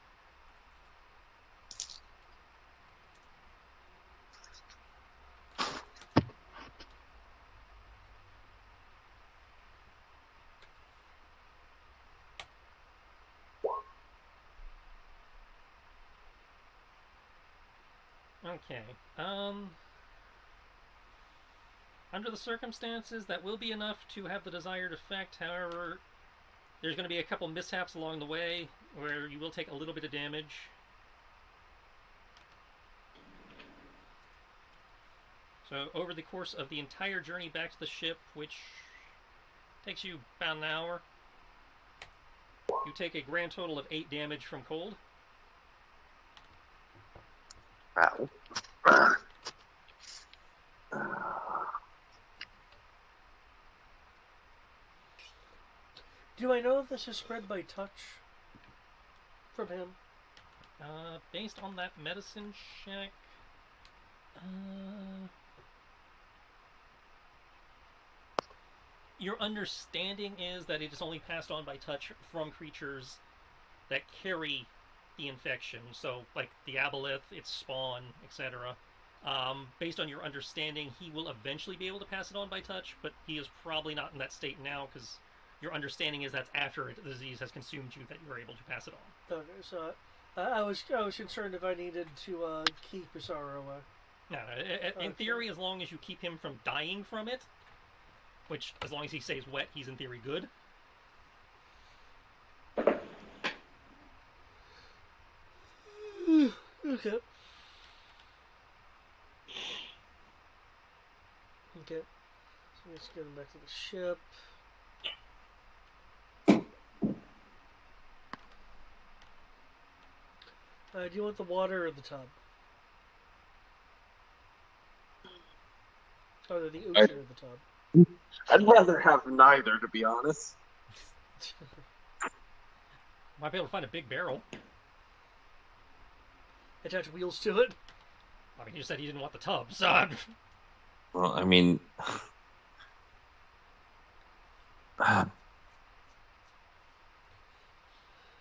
Okay. Under the circumstances, that will be enough to have the desired effect. However, there's going to be a couple mishaps along the way where you will take a little bit of damage. So over the course of the entire journey back to the ship, which takes you about an hour, you take a grand total of 8 damage from cold. Ow. Do I know if this is spread by touch from him? Based on that medicine check, your understanding is that it is only passed on by touch from creatures that carry the infection. So, like the aboleth, its spawn, etc. Based on your understanding, he will eventually be able to pass it on by touch, but he is probably not in that state now because your understanding is that's after the disease has consumed you that you're able to pass it on. Okay, so I was concerned if I needed to keep Usara away. No, in theory, as long as you keep him from dying from it, which, as long as he stays wet, he's in theory good. Okay. Okay. So let's get back to the ship. Do you want the water or the tub? Or the ocean or the tub? I'd rather have neither, to be honest. Might be able to find a big barrel. Attach wheels to it. I mean, you said he didn't want the tub, so... Well, I mean...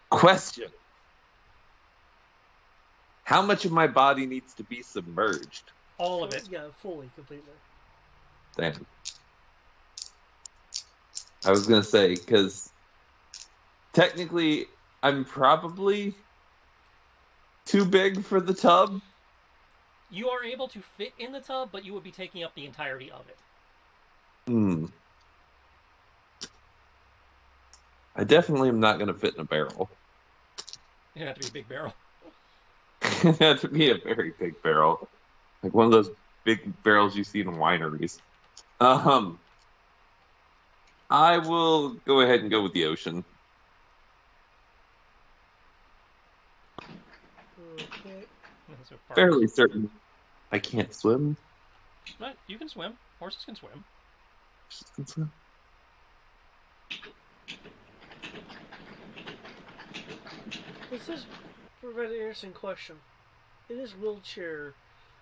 Question. How much of my body needs to be submerged? All of it. Yeah, fully, completely. Damn. I was going to say, because technically I'm probably too big for the tub. You are able to fit in the tub, but you would be taking up the entirety of it. Hmm. I definitely am not going to fit in a barrel. It'd have to be a big barrel. It had to be a very big barrel, like one of those big barrels you see in wineries. Um, I will go ahead and go with the ocean. Okay. So Fairly certain I can't swim. But you can swim. Horses can swim. Horses can swim. This is a very interesting question. In his wheelchair,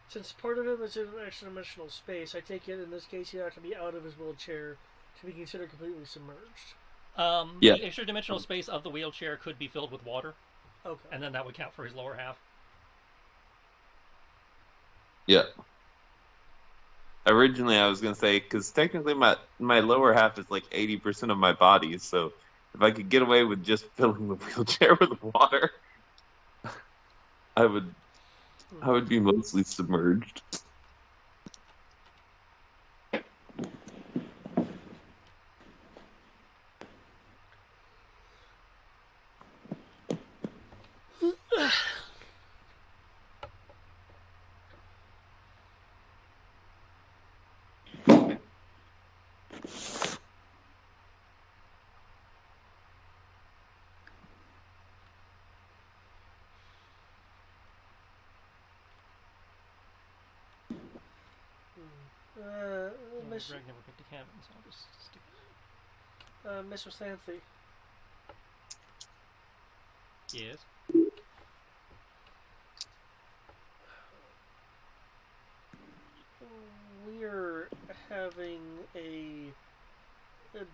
since part of him is in an extra-dimensional space, I take it in this case he'd have to be out of his wheelchair to be considered completely submerged. Yeah. The extra-dimensional space of the wheelchair could be filled with water. Okay. And then that would count for his lower half. Yeah. Originally, I was gonna say because technically my lower half is like 80% of my body, so if I could get away with just filling the wheelchair with water, I would be mostly submerged. Miss, Greg never picked a cabin, so I'll just stick Miss Santhy. Yes. We're having a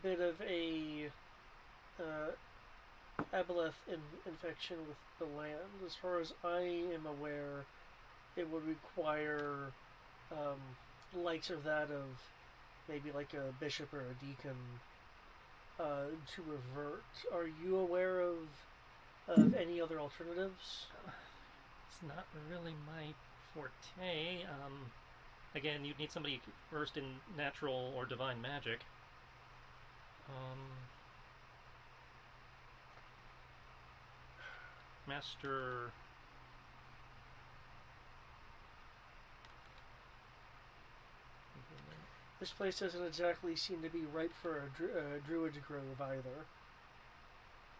bit of a aboleth infection with the land. As far as I am aware, it would require likes of that of maybe like a bishop or a deacon to revert. Are you aware of any other alternatives? It's not really my forte. Again, you'd need somebody versed in natural or divine magic. Master. This place doesn't exactly seem to be ripe for a druid's grove either.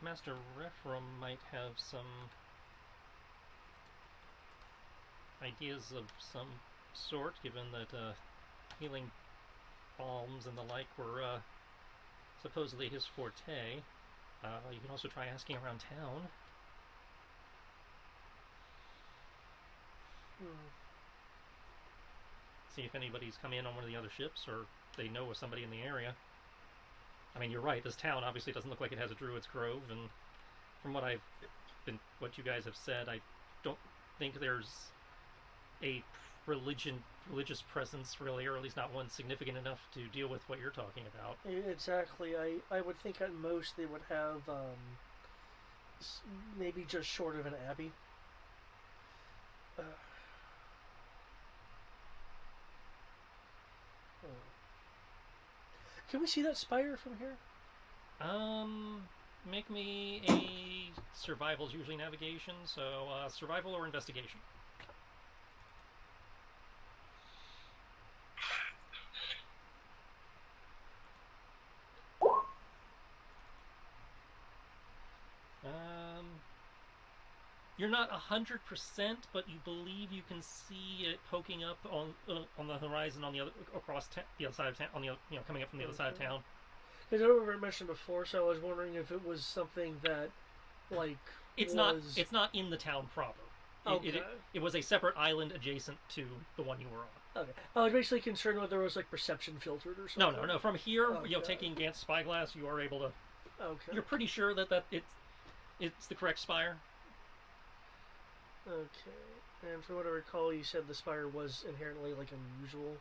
Master Rephram might have some ideas of some sort, given that healing balms and the like were supposedly his forte. You can also try asking around town. See if anybody's come in on one of the other ships, or they know of somebody in the area. I mean, you're right. This town obviously doesn't look like it has a druid's grove, and from what what you guys have said, I don't think there's a religious presence really, or at least not one significant enough to deal with what you're talking about. Exactly. I would think at most they would have maybe just short of an abbey. Can we see that spire from here? Make me a survival's usually navigation, so survival or investigation. You're not 100%, but you believe you can see it poking up on the horizon on the other across the other side of town, on the coming up from the other side of town. Because I remember mentioned before, so I was wondering if it was something that, like, it's not in the town proper. Okay. It was a separate island adjacent to the one you were on. Okay. I was basically concerned whether there was like perception filtered or something. No. From here, taking Gant's spyglass, you are able to. Okay. You're pretty sure that it's the correct spire. Okay. And from what I recall, you said the spire was inherently like unusual.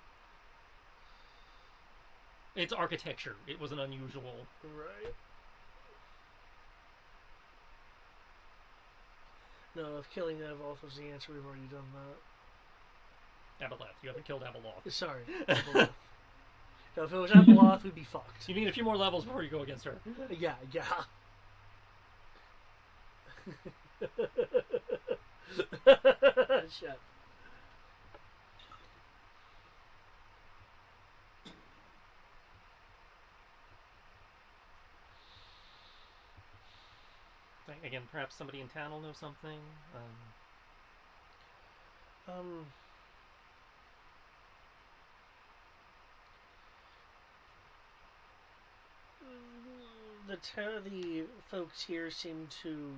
It's architecture. It was an unusual. Right. No, if killing Abeloth was the answer, we've already done that. Abeloth. You haven't killed Abeloth. Sorry, Abeloth. No, if it was Abeloth, we'd be fucked. You need a few more levels before you go against her. Yeah. Shit. Again, perhaps somebody in town will know something. The folks here seem to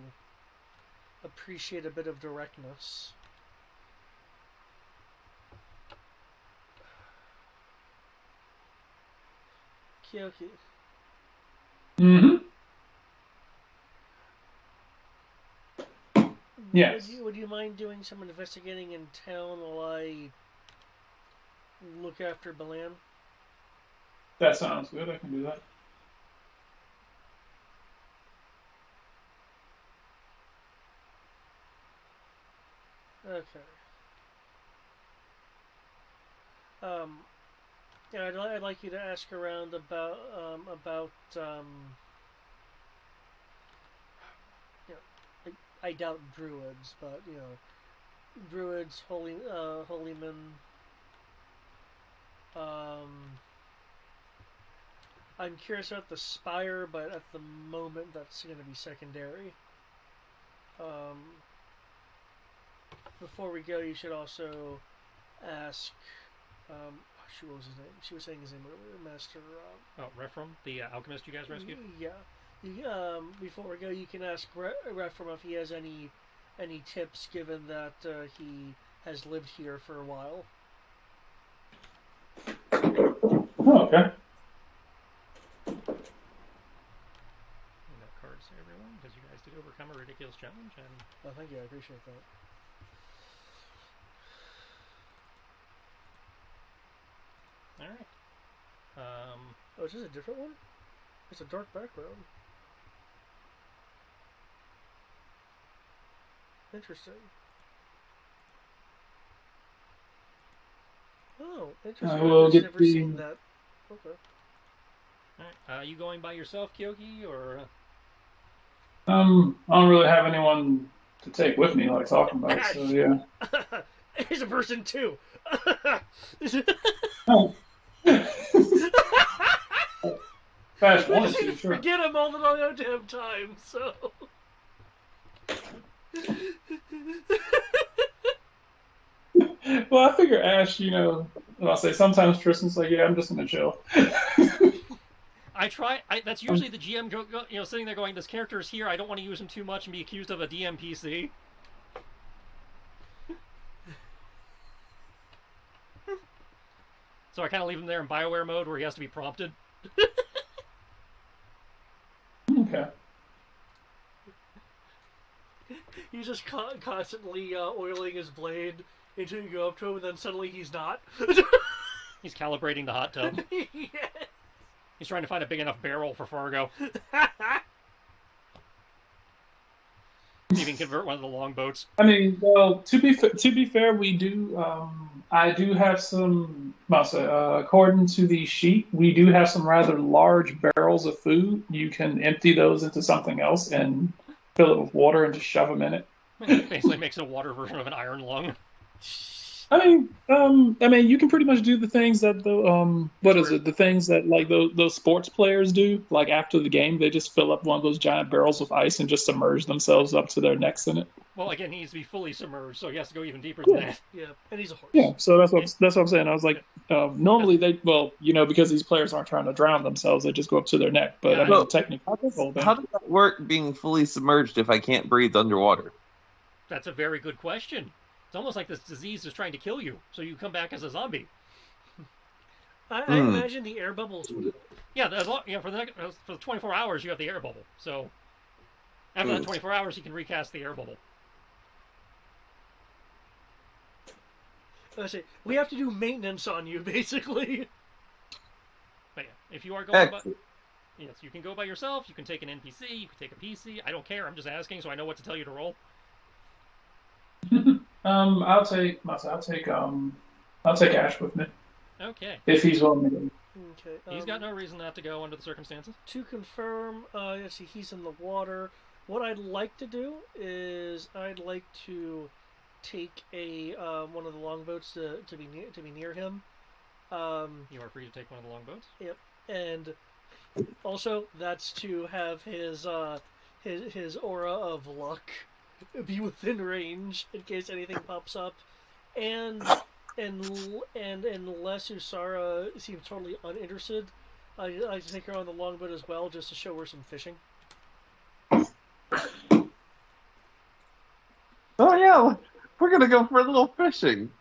appreciate a bit of directness. Kyoki. Mm-hmm. Yes. Would you mind doing some investigating in town while I look after Balan? That sounds good. I can do that. Okay. Yeah, I'd like you to ask around about you know, I doubt druids, but you know, druids, holy men. I'm curious about the spire, but at the moment that's going to be secondary. Before we go, you should also ask. What was his name? She was saying his name earlier, Master. Refram, the alchemist you guys rescued. Yeah. Before we go, you can ask Refram if he has any tips, given that he has lived here for a while. Oh, okay. That card's to everyone, because you guys did overcome a ridiculous challenge. And thank you, I appreciate that. Alright. Is this a different one? It's a dark background. Interesting. Oh, interesting. We'll I've never seen that. Okay. Alright. You going by yourself, Kyoki, or? I don't really have anyone to take with me, like talking about. So yeah. He's a person too. Oh. Fast one, sure. Forget him all the goddamn time. So. Well, I figure Ash, I'll say sometimes Tristan's like, yeah, I'm just gonna chill. That's usually the GM, sitting there going, this character is here, I don't want to use him too much and be accused of a DMPC. So I kind of leave him there in BioWare mode where he has to be prompted. Okay. He's just constantly oiling his blade until you go up to him, and then suddenly he's not. He's calibrating the hot tub. Yes. He's trying to find a big enough barrel for Fargo. You can convert one of the longboats. I mean, well, to be fair, we do. I do have some. According to the sheet, we do have some rather large barrels of food. You can empty those into something else and fill it with water and just shove them in it. Basically, makes it a water version of an iron lung. I mean, you can pretty much do the things that the things that like those sports players do. Like after the game, they just fill up one of those giant barrels with ice and just submerge themselves up to their necks in it. Well, again, he needs to be fully submerged, so he has to go even deeper than that. Yeah, and he's a horse. Yeah, so that's what I'm saying. I was like, normally because these players aren't trying to drown themselves, they just go up to their neck. But technically, how does that work? Being fully submerged if I can't breathe underwater? That's a very good question. It's almost like this disease is trying to kill you, so you come back as a zombie. I imagine the air bubbles would help. Yeah, for the 24 hours you have the air bubble. So after that 24 hours, you can recast the air bubble. I say we have to do maintenance on you, basically. But yeah, if you are going by, yes, you can go by yourself. You can take an NPC. You can take a PC. I don't care. I'm just asking, so I know what to tell you to roll. I'll take Ash with me Okay. if he's willing to go. Okay. He's got no reason not to go under the circumstances. To confirm, let's see, he's in the water. What I'd like to do is I'd like to take a one of the longboats to be near him. You are free to take one of the longboats. Yep, and also that's to have his aura of luck be within range in case anything pops up, and unless Usara seems totally uninterested, I take her on the longboat as well, just to show her some fishing. Oh yeah, we're gonna go for a little fishing.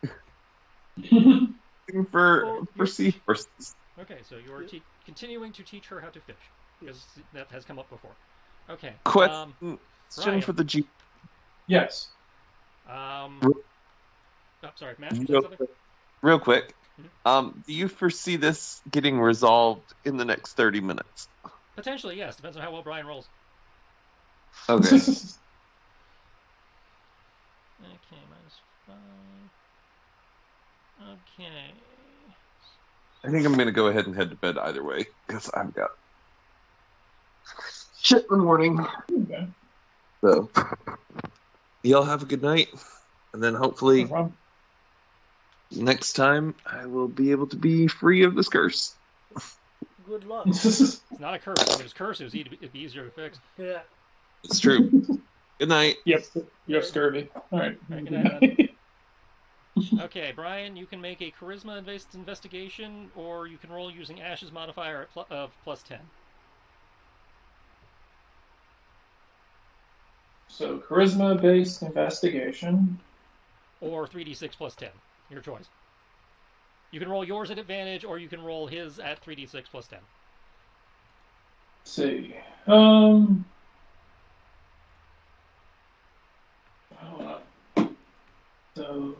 for sea horses. Okay, so you are continuing to teach her how to fish, because that has come up before. Okay. Question for the G. Yes. Sorry, Matt. Real quick. Do you foresee this getting resolved in the next 30 minutes? Potentially, yes. Depends on how well Brian rolls. Okay. Okay, -5. Okay. I think I'm going to go ahead and head to bed either way, because I've got shit in the morning. Okay. So, y'all have a good night, and then hopefully next time I will be able to be free of this curse. Good luck. It's not a curse. If it was a curse, it'd be easier to fix. Yeah. It's true. Good night. Yep, you have scurvy. All right. Good night, okay, Brian, you can make a charisma-based investigation, or you can roll using Ash's modifier of +10. So charisma-based investigation, or 3d6 +10. Your choice. You can roll yours at advantage, or you can roll his at 3d6 +10. Let's see. So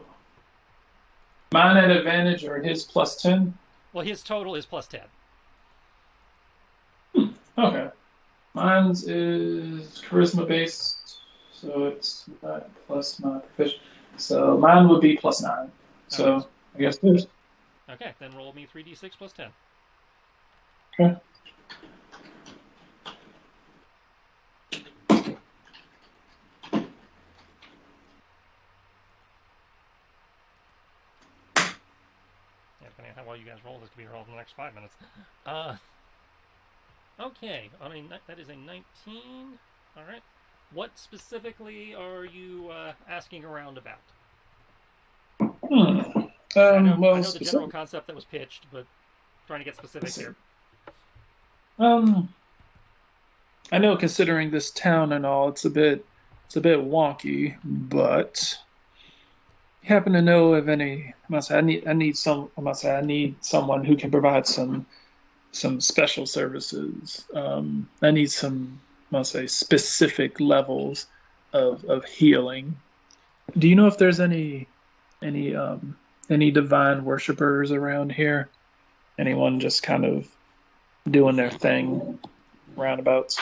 mine at advantage or his +10? Well, his total is +10. Okay. Mine's is charisma based, so it's not plus my proficiency. So mine would be +9. So Okay. I guess there's. Okay, then roll me 3d6 +10. Okay. Depending on how well you guys roll, this could be rolled in the next 5 minutes. Okay, I mean, that is a 19. Alright. What specifically are you asking around about? I know the general concept that was pitched, but trying to get specific here. I know considering this town and all, it's a bit wonky, but you happen to know of any? I need someone who can provide some special services. I need some, specific levels of healing. Do you know if there's any divine worshippers around here? Anyone just kind of doing their thing, roundabouts?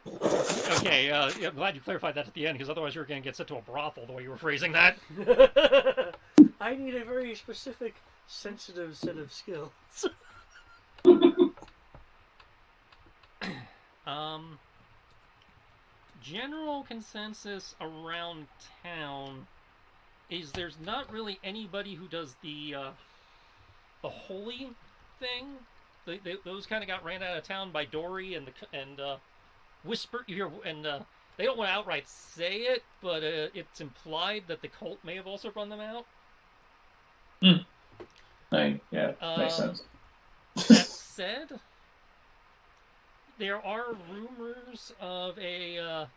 Okay, I'm glad you clarified that at the end, because otherwise you were going to get sent to a brothel the way you were phrasing that. I need a very specific, sensitive set of skills. General consensus around town is there's not really anybody who does the holy thing. Those kind of got ran out of town by Dory and whisper here, and they don't want to outright say it, but it's implied that the cult may have also run them out. Yeah, makes sense. That said, there are rumors of a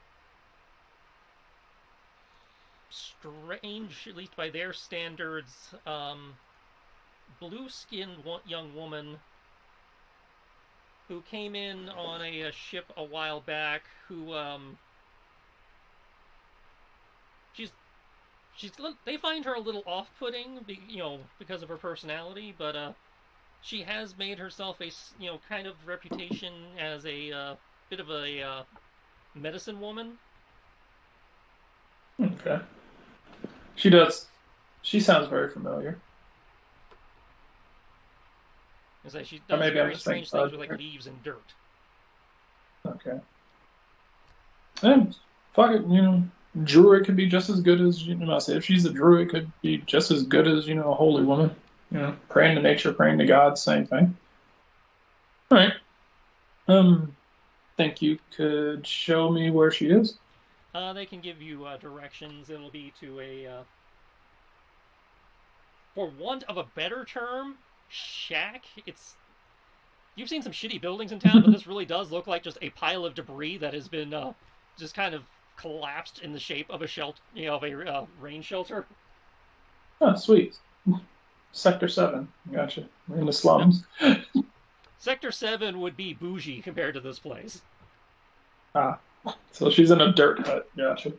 strange, at least by their standards, blue-skinned young woman who came in on a ship a while back, who they find her a little off-putting, because of her personality, but she has made herself a kind of reputation as a bit of a medicine woman. Okay. She does. She sounds very familiar. It's like she Or does maybe I'm very just thinking strange things with about like her. leaves and dirt. Okay. And fuck it, druid could be just as good as I say if she's a druid, could be just as good as a holy woman. Praying to nature, praying to God, same thing. All right. Think you could show me where she is? They can give you directions. It'll be to a, for want of a better term, shack. You've seen some shitty buildings in town, but this really does look like just a pile of debris that has been just kind of collapsed in the shape of a shelter, of a rain shelter. Oh, sweet. Sector 7. Gotcha. We're in the Yep. slums. Sector 7 would be bougie compared to this place. Ah, so she's in a dirt hut. Gotcha.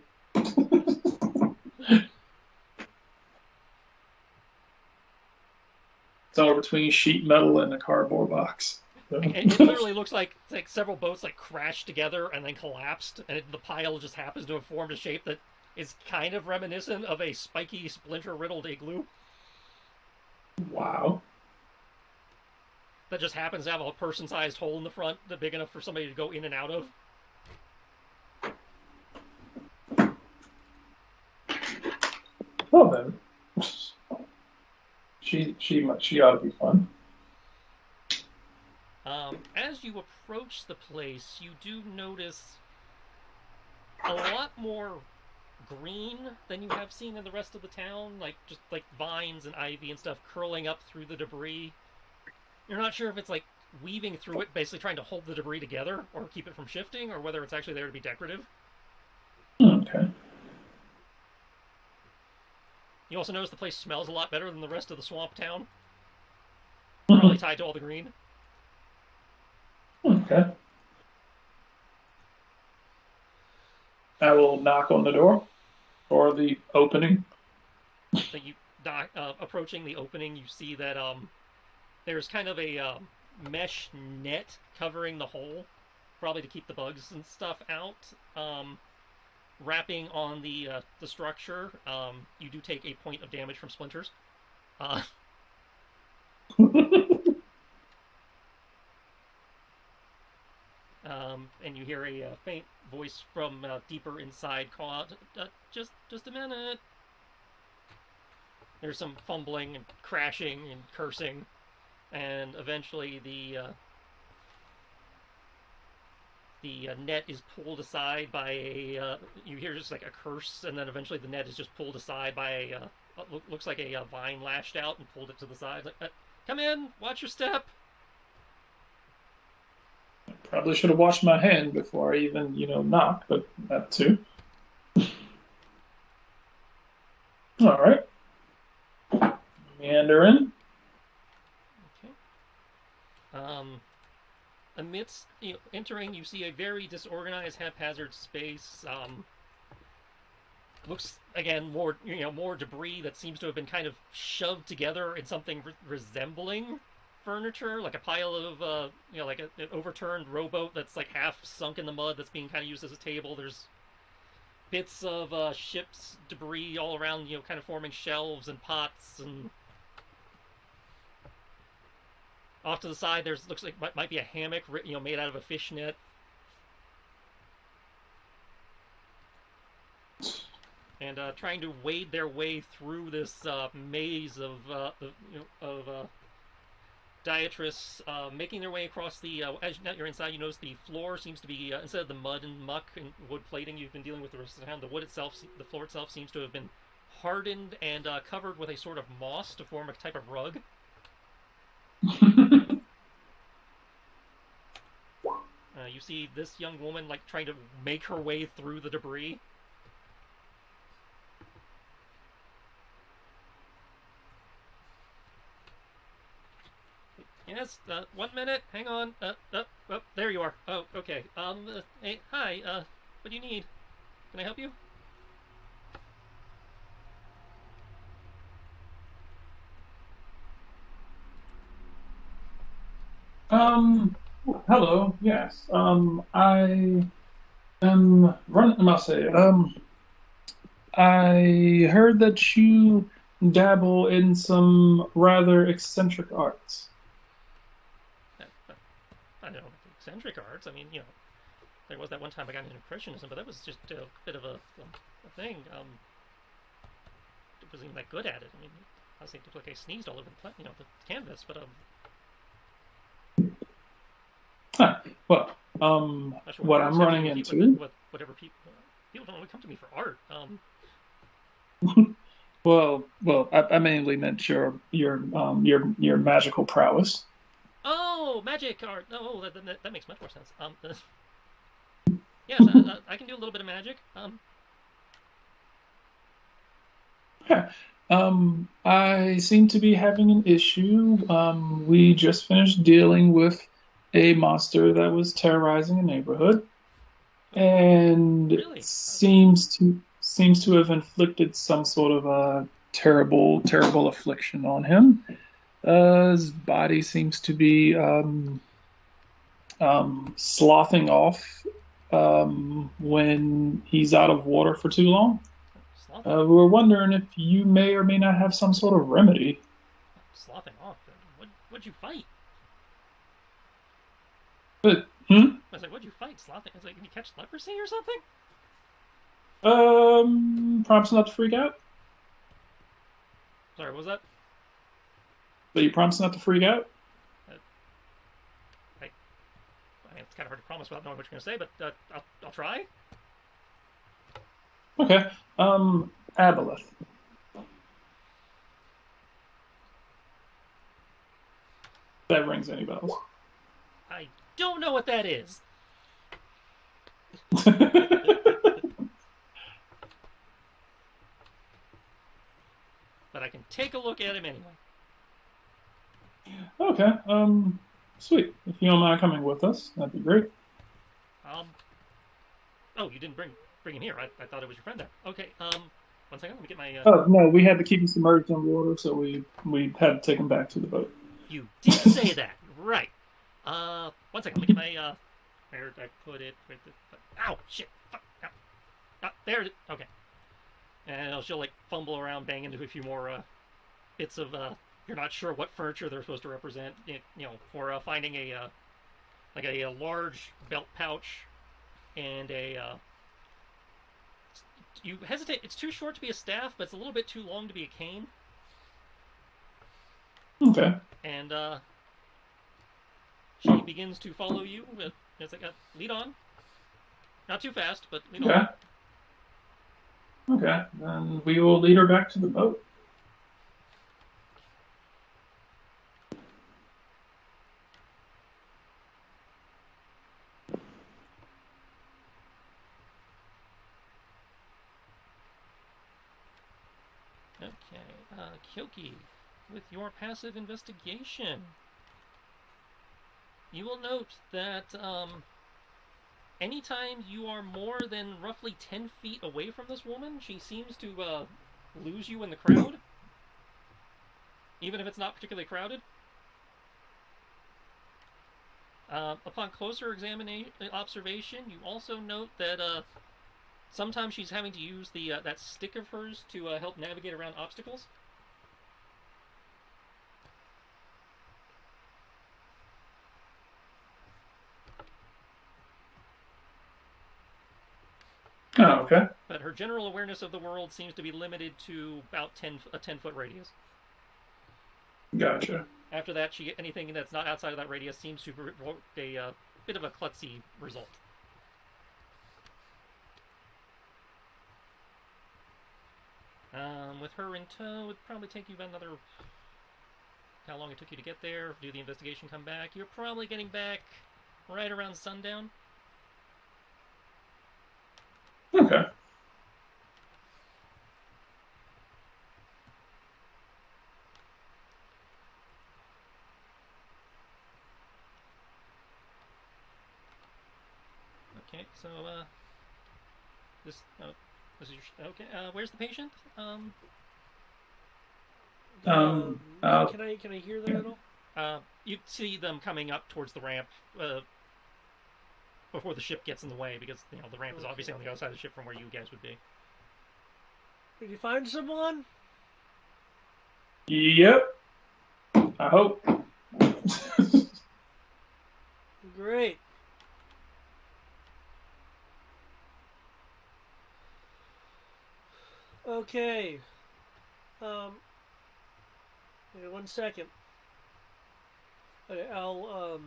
Somewhere between sheet metal and a cardboard box. So. It literally looks like several boats like crashed together and then collapsed, and the pile just happens to have formed a shape that is kind of reminiscent of a spiky, splinter-riddled igloo. Wow. That just happens to have a person-sized hole in the front that big enough for somebody to go in and out of. Well then, she ought to be fun. As you approach the place, you do notice a lot more green than you have seen in the rest of the town, like just like vines and ivy and stuff curling up through the debris. You're not sure if it's like weaving through it, basically trying to hold the debris together or keep it from shifting, or whether it's actually there to be decorative. Okay. You also notice the place smells a lot better than the rest of the swamp town. Mm-hmm. Probably tied to all the green. Okay. I will knock on the door or the opening. So you approaching the opening, you see that there's kind of a mesh net covering the hole, probably to keep the bugs and stuff out. Wrapping on the structure, you do take a point of damage from splinters. Uh, and you hear a faint voice from deeper inside call out, just a minute. There's some fumbling and crashing and cursing, and eventually the net is pulled aside by a. You hear just like a curse, and then eventually the net is just pulled aside by a. Looks like a vine lashed out and pulled it to the side. Like, come in, watch your step. Probably should have washed my hand before I even, knocked, but that too. All right. Meander in. Okay. Amidst entering, you see a very disorganized, haphazard space. Looks again more debris that seems to have been kind of shoved together in something resembling furniture, like a pile of like an overturned rowboat that's like half sunk in the mud that's being kind of used as a table. There's bits of ship's debris all around, kind of forming shelves and pots, and off to the side there's looks like might be a hammock, made out of a fish net. And trying to wade their way through this maze of diatrists, making their way across the. As now you're inside, you notice the floor seems to be instead of the mud and muck and wood plating you've been dealing with the rest of the time, the floor itself seems to have been hardened and covered with a sort of moss to form a type of rug. You see this young woman like trying to make her way through the debris. Yes, 1 minute. Hang on. Oh, there you are. Oh, okay. Hey, hi. What do you need? Can I help you? Hello. Yes. I am running. I must say. I heard that you dabble in some rather eccentric arts. I don't know, eccentric arts. I mean, there was that one time I got into impressionism, but that was just a bit of a thing. It wasn't even that good at it. I mean, I was thinking like I sneezed all over the canvas, but Huh. Well, not sure what what I'm arts have to running do with into. whatever people don't really come to me for art. I mainly meant your magical prowess. Oh, magic art. Oh, that makes much more sense. Yes, I can do a little bit of magic. Yeah. I seem to be having an issue. We just finished dealing with a monster that was terrorizing a neighborhood, and Really? seems to have inflicted some sort of a terrible affliction on him. His body seems to be sloughing off when he's out of water for too long. Sloughing, We were wondering if you may or may not have some sort of remedy. sloughing off. What'd you fight? But, I was like, what'd you fight? Sloughing? It's like, did you catch leprosy or something? promise not to freak out. Sorry, what was that? But you promise not to freak out. Uh, I mean, it's kind of hard to promise without knowing what you're going to say, but I'll try. Okay. Aboleth. That rings any bells? I don't know what that is. But I can take a look at him anyway. Okay. Sweet. If you don't mind coming with us, that'd be great. Oh, you didn't bring him here. I thought it was your friend there. Okay. One second. Let me get my. Oh no, we had to keep him submerged in water, so we had to take him back to the boat. You did say that, right? One second. Let me get my. Where did I put it? Ow! Shit! Fuck! Ow. There it is. Okay. And she'll like fumble around, bang into a few more bits of. You're not sure what furniture they're supposed to represent. For finding a like a large belt pouch and a. You hesitate. It's too short to be a staff, but it's a little bit too long to be a cane. Okay. And she begins to follow you. It's like lead on. Not too fast, but lead on. Okay. Then we will lead her back to the boat. Okay, Kyoki, with your passive investigation, you will note that anytime you are more than roughly 10 feet away from this woman, she seems to lose you in the crowd, even if it's not particularly crowded. Upon closer observation, you also note that sometimes she's having to use that stick of hers to help navigate around obstacles. Oh, okay. But her general awareness of the world seems to be limited to about a 10-foot radius. Gotcha. After that, anything that's not outside of that radius seems to provoke a bit of a klutzy result. With her in tow, it'd probably take you about another. How long it took you to get there? Do the investigation, come back? You're probably getting back right around sundown. Okay. Okay, so this this is your okay. Where's the patient? Can I hear that at all? You see them coming up towards the ramp before the ship gets in the way, because the ramp is obviously on the other side of the ship from where you guys would be. Did you find someone? Yep. I hope. Great. Okay. Okay, 1 second. Okay, I'll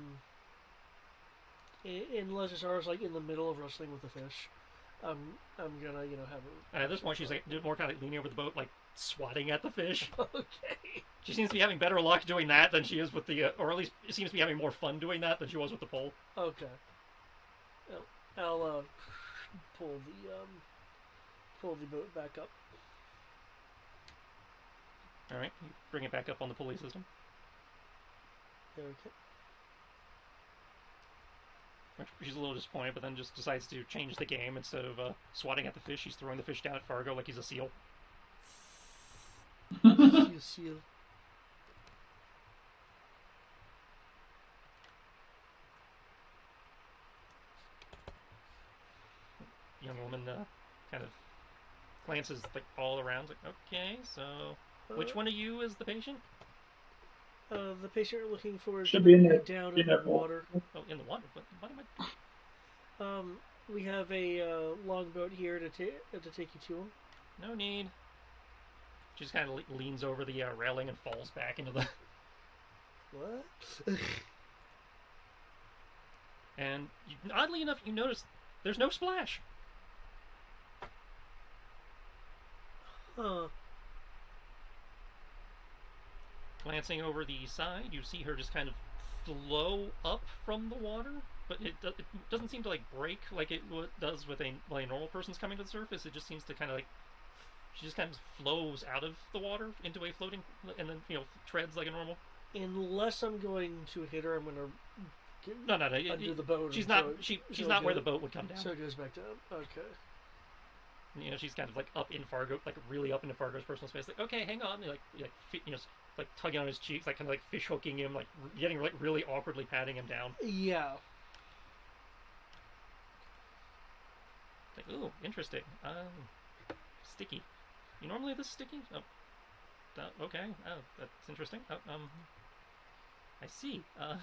in Lesar's like in the middle of wrestling with the fish. I'm gonna have her. At this point, she's like more kind of leaning over the boat, like swatting at the fish. Okay. She seems to be having better luck doing that than she is with the, or at least seems to be having more fun doing that than she was with the pole. Okay. I'll pull the boat back up. All right, you bring it back up on the pulley system. Okay. She's a little disappointed, but then just decides to change the game. Instead of swatting at the fish, she's throwing the fish down at Fargo like he's a seal. Seal. Young woman kind of glances like all around, like, okay, so which one of you is the patient? The patient you're looking for should be down in the water. Oh, in the water. What am I? We have a longboat here to take you to him. No need. She just kind of leans over the railing and falls back into the. What? And oddly enough, you notice there's no splash. Huh. Glancing over the side, you see her just kind of flow up from the water, but it doesn't seem to like break like it does with a normal person's coming to the surface. It just seems to kind of like she just kind of flows out of the water into a floating, and then treads like a normal. Unless I'm going to hit her, I'm going to undo the boat. She's not. She's not where the boat would come down. So it goes back down. Okay. She's kind of like up in Fargo, like really up into Fargo's personal space. Like, okay, hang on, like like tugging on his cheeks, like kind of like fish hooking him, like getting like really awkwardly patting him down. Yeah. Like, ooh, interesting. Sticky. You normally this sticky? Oh, okay. Oh, that's interesting. Oh, I see. Well.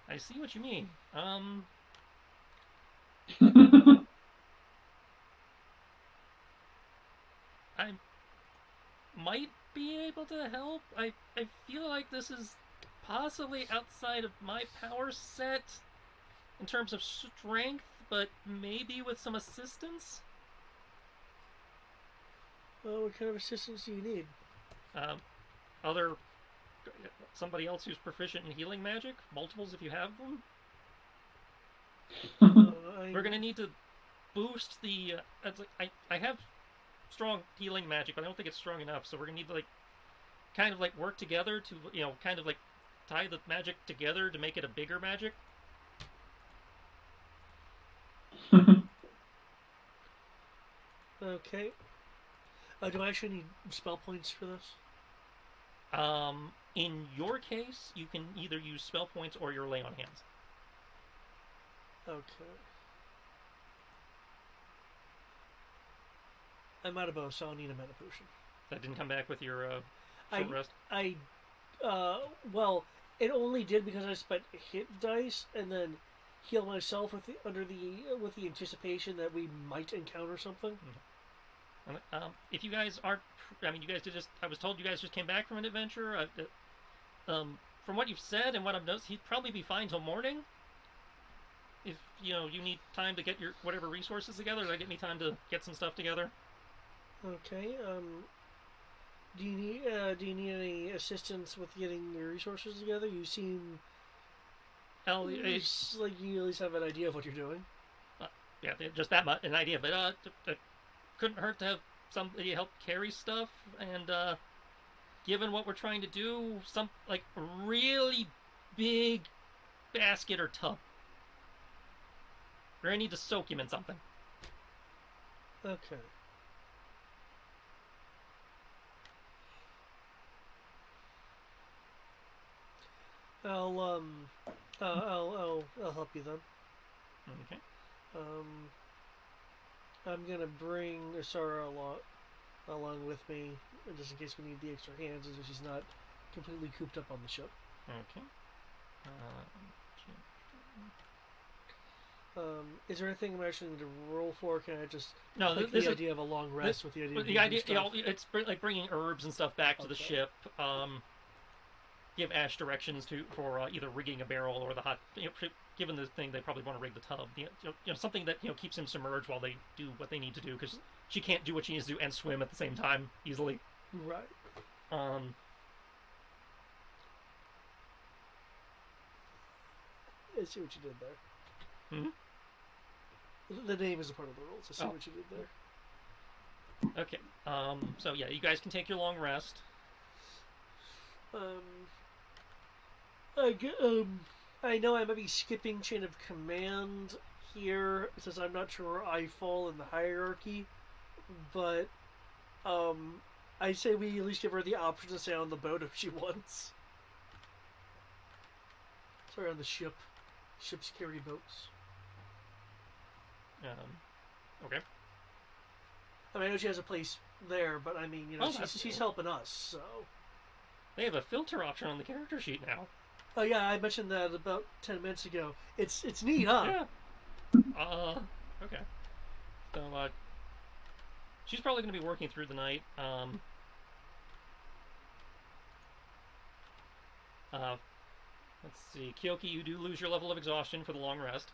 I see what you mean. I might be able to help. I feel like this is possibly outside of my power set in terms of strength, but maybe with some assistance. Well, what kind of assistance do you need? Somebody else who's proficient in healing magic, multiples if you have them. We're gonna need to boost the. I have strong healing magic, but I don't think it's strong enough. So we're gonna need to kind of work together to kind of tie the magic together to make it a bigger magic. Okay. Do I actually need spell points for this? In your case, you can either use spell points or your lay on hands. Okay. I'm out of bow, so I'll need a mana potion. That didn't come back with your short rest? Well, it only did because I spent hit dice and then heal myself with the anticipation that we might encounter something. Mm-hmm. If you guys aren't, you guys did just. I was told you guys just came back from an adventure. From what you've said and what I've noticed, he'd probably be fine till morning. If you need time to get your whatever resources together, that get me time to get some stuff together. Okay. Do you need any assistance with getting your resources together? You seem like you at least have an idea of what you're doing. Yeah, just that much an idea, but it couldn't hurt to have somebody help carry stuff. And given what we're trying to do, some really big basket or tub. We're gonna need to soak him in something. Okay. I'll I'll help you then. Okay. I'm gonna bring Asara along with me, just in case we need the extra hands, as if she's not completely cooped up on the ship. Okay. Is there anything I'm actually need to roll for? Can I just no? click This the is idea of a long rest with the idea of the idea. stuff? It's like bringing herbs and stuff back to the Okay. ship. Give Ash directions for either rigging a barrel or the hot. Given the thing, they probably want to rig the tub. Something that keeps him submerged while they do what they need to do, because she can't do what she needs to do and swim at the same time easily. Right. I see what you did there. The name is a part of the rules. I see what you did there. Okay. So yeah, you guys can take your long rest. I know I might be skipping chain of command here, since I'm not sure where I fall in the hierarchy, but I say we at least give her the option to stay on the boat if she wants. Sorry, on the ship. Ships carry boats. Okay. I mean, I know she has a place there, but I mean, she's helping us, so. They have a filter option on the character sheet now. Oh yeah, I mentioned that about 10 minutes ago. It's neat, huh? Yeah. Okay. So, she's probably going to be working through the night. Let's see. Kyoki, you do lose your level of exhaustion for the long rest.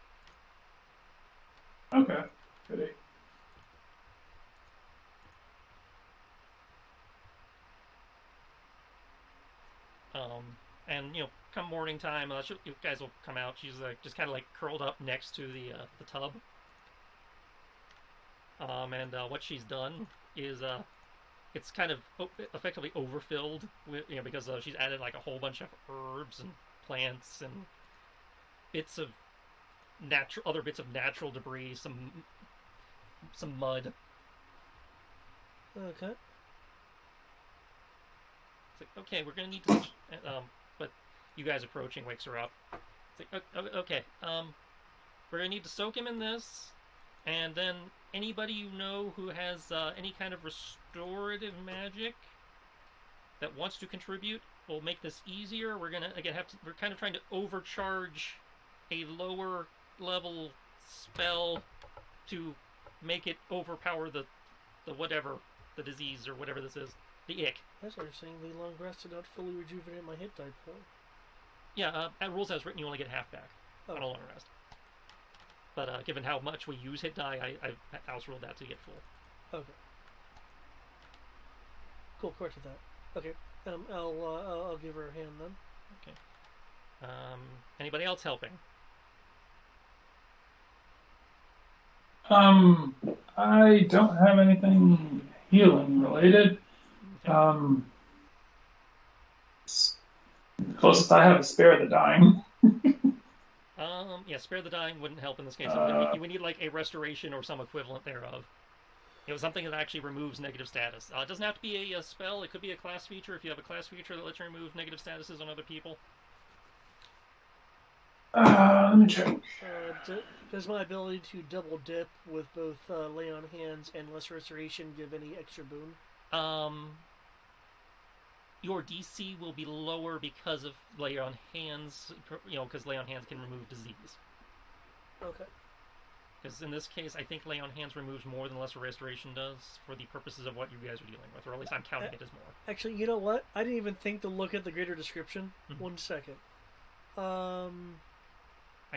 Okay. Goody. And come morning time, you guys will come out. She's just kind of like curled up next to the tub. And what she's done is it's kind of effectively overfilled with because she's added like a whole bunch of herbs and plants and bits of other bits of natural debris, some mud. Okay. It's like, okay, we're gonna need to. But you guys approaching wakes her up. It's like, okay, we're gonna need to soak him in this, and then anybody you know who has any kind of restorative magic that wants to contribute will make this easier. We're gonna again we're kind of trying to overcharge a lower level spell to make it overpower the whatever, the disease or whatever this is, the ick. That's interesting. The long rest did not fully rejuvenate my hit die pool. Yeah, at rules as written, you only get half back on a long rest. But given how much we use hit die, I house ruled that to get full. Okay. Cool. Corrected that. Okay. I'll give her a hand then. Okay. Anybody else helping? I don't have anything healing related. Okay. Closest I have is spare the dying. Yeah, spare the dying wouldn't help in this case. We need like a restoration or some equivalent thereof. Something that actually removes negative status. It doesn't have to be a spell. It could be a class feature. If you have a class feature that lets you remove negative statuses on other people. Let me check. Does my ability to double dip with both lay on hands and lesser restoration give any extra boon? Your DC will be lower because of lay on hands. Because lay on hands can remove disease. Okay. Because in this case, I think lay on hands removes more than lesser restoration does for the purposes of what you guys are dealing with, or at least I'm counting it as more. Actually, you know what? I didn't even think to look at the greater description. 1 second. I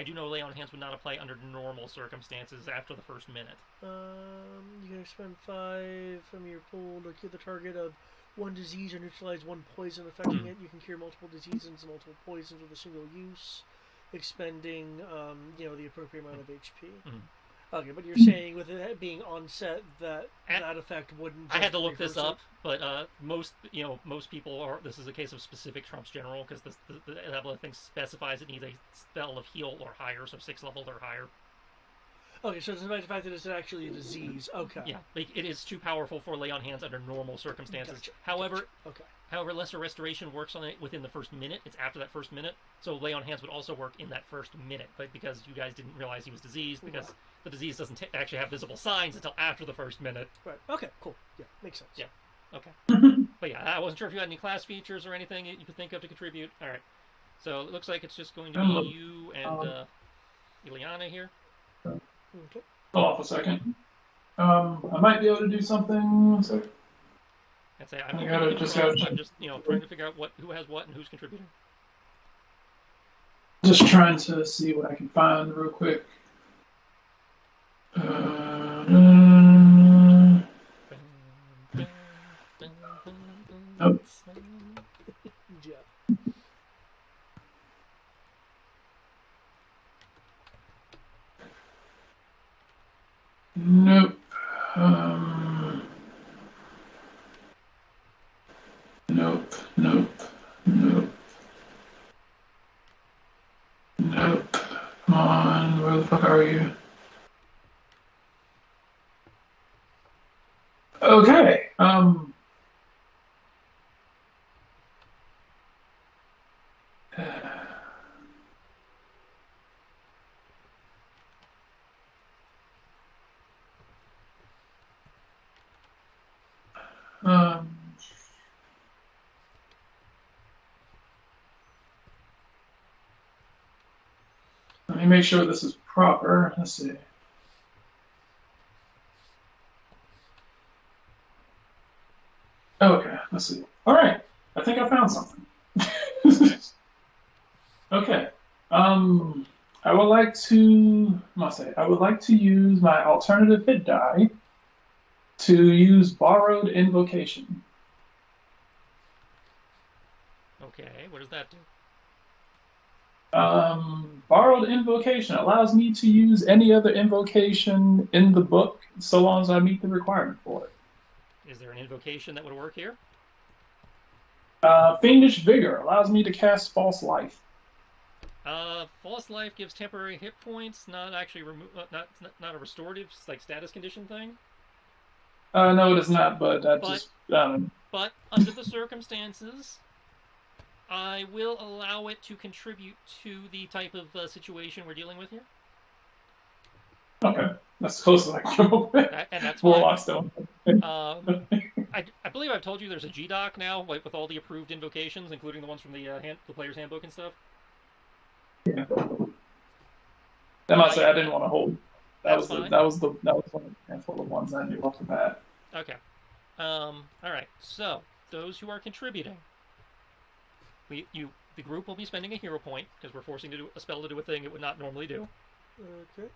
do know lay on hands would not apply under normal circumstances after the first minute. You can expend 5 from your pool to cure the target of 1 disease or neutralize 1 poison affecting it. You can cure multiple diseases and multiple poisons with a single use, expending the appropriate amount of HP. Okay, but you're saying with it being on set that effect wouldn't. I had to look this up, but most people are. This is a case of specific Trump's general because the level of thing specifies it needs a spell of heal or higher, so 6 level or higher. Okay, so despite the fact that it's actually a disease, okay. Yeah, like it is too powerful for lay on hands under normal circumstances. Gotcha. However, Okay. However, lesser restoration works on it within the first minute. It's after that first minute, so lay on hands would also work in that first minute. But because you guys didn't realize he was diseased, because the disease doesn't actually have visible signs until after the first minute. Right. Okay. Cool. Yeah, makes sense. Yeah. Okay. But yeah, I wasn't sure if you had any class features or anything you could think of to contribute. All right. So it looks like it's just going to be you and Ileana here. Okay. Hold off a second. I might be able to do something. One second. I'd say I'm just trying to figure out who has what and who's contributing. Just trying to see what I can find real quick. Nope. Nope. Nope. Nope. Nope. Nope. Come on, where the fuck are you? Okay. Let me make sure this is proper. Let's see. Okay, let's see. All right, I think I found something. Okay. I would like to. I would like to use my alternative hit die to use borrowed invocation. Okay, what does that do? Borrowed invocation allows me to use any other invocation in the book so long as I meet the requirement for it. Is there an invocation that would work here? Fiendish Vigor allows me to cast False Life. False Life gives temporary hit points, not actually not a restorative like status condition thing. No, it is not. But But under the circumstances, I will allow it to contribute to the type of situation we're dealing with here. Okay, that's as close as I can come up with. And that's Warlock still. I believe I've told you there's a G-Doc now, like with all the approved invocations, including the ones from the player's handbook and stuff. Yeah. That might say I didn't want to hold. That was one of the handful of ones I knew off the bat. Okay. All right. So those who are contributing, the group will be spending a hero point because we're forcing a spell to do a thing it would not normally do. Okay.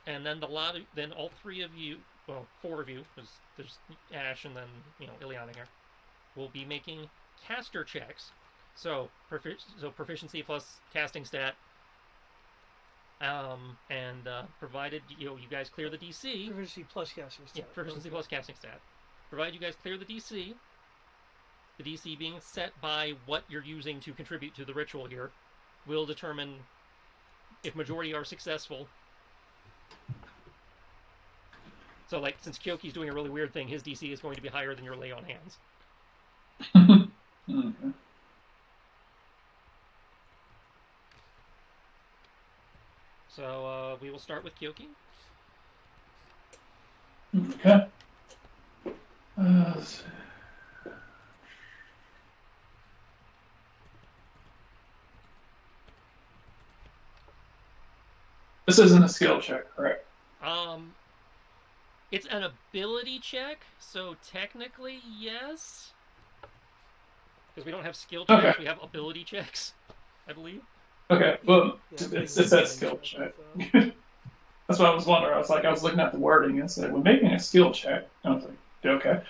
And then then all three of you, well, four of you, because there's Ash and then Ileana here, will be making caster checks. So proficiency plus casting stat. And provided you guys clear the DC. Proficiency plus casting stat. Yeah, proficiency plus casting stat. Provided you guys clear the DC. The DC being set by what you're using to contribute to the ritual here, will determine if majority are successful. So, like, since Kyoki's doing a really weird thing, his DC is going to be higher than your lay on hands. Okay. So, we will start with Kyoki. Okay. This isn't a skill check, correct? It's an ability check, so technically, yes. Because we don't have skill checks, okay. We have ability checks, I believe. Okay, well, it says skill check. That's what I was wondering. I was looking at the wording and said, we're making a skill check. I was like, okay.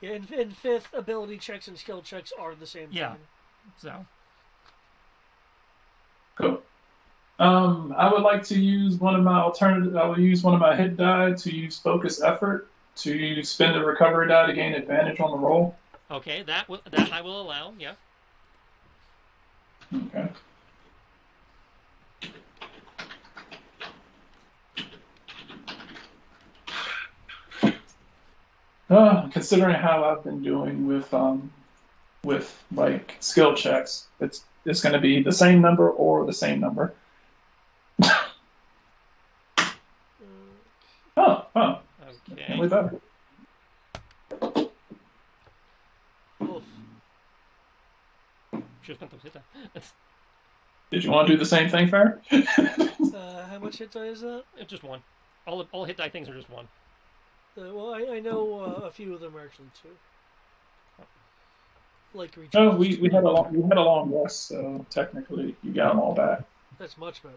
Yeah, in fifth, ability checks and skill checks are the same thing. Yeah, so. Cool. I would like to use one of my alternatives. I will use one of my hit die to use focus effort to spend a recovery die to gain advantage on the roll. Okay, that I will allow. Yeah. Okay. Considering how I've been doing with like skill checks, it's going to be the same number or the same number. Oh, Okay. Definitely better. Oof. Should have spent those hit die. Did you want to do the same thing, Fair? How much hit die is that? It's just one. All hit die things are just one. Well, I know a few of them are actually two. Like No, we had a long rest, so technically you got them all back. That's much better.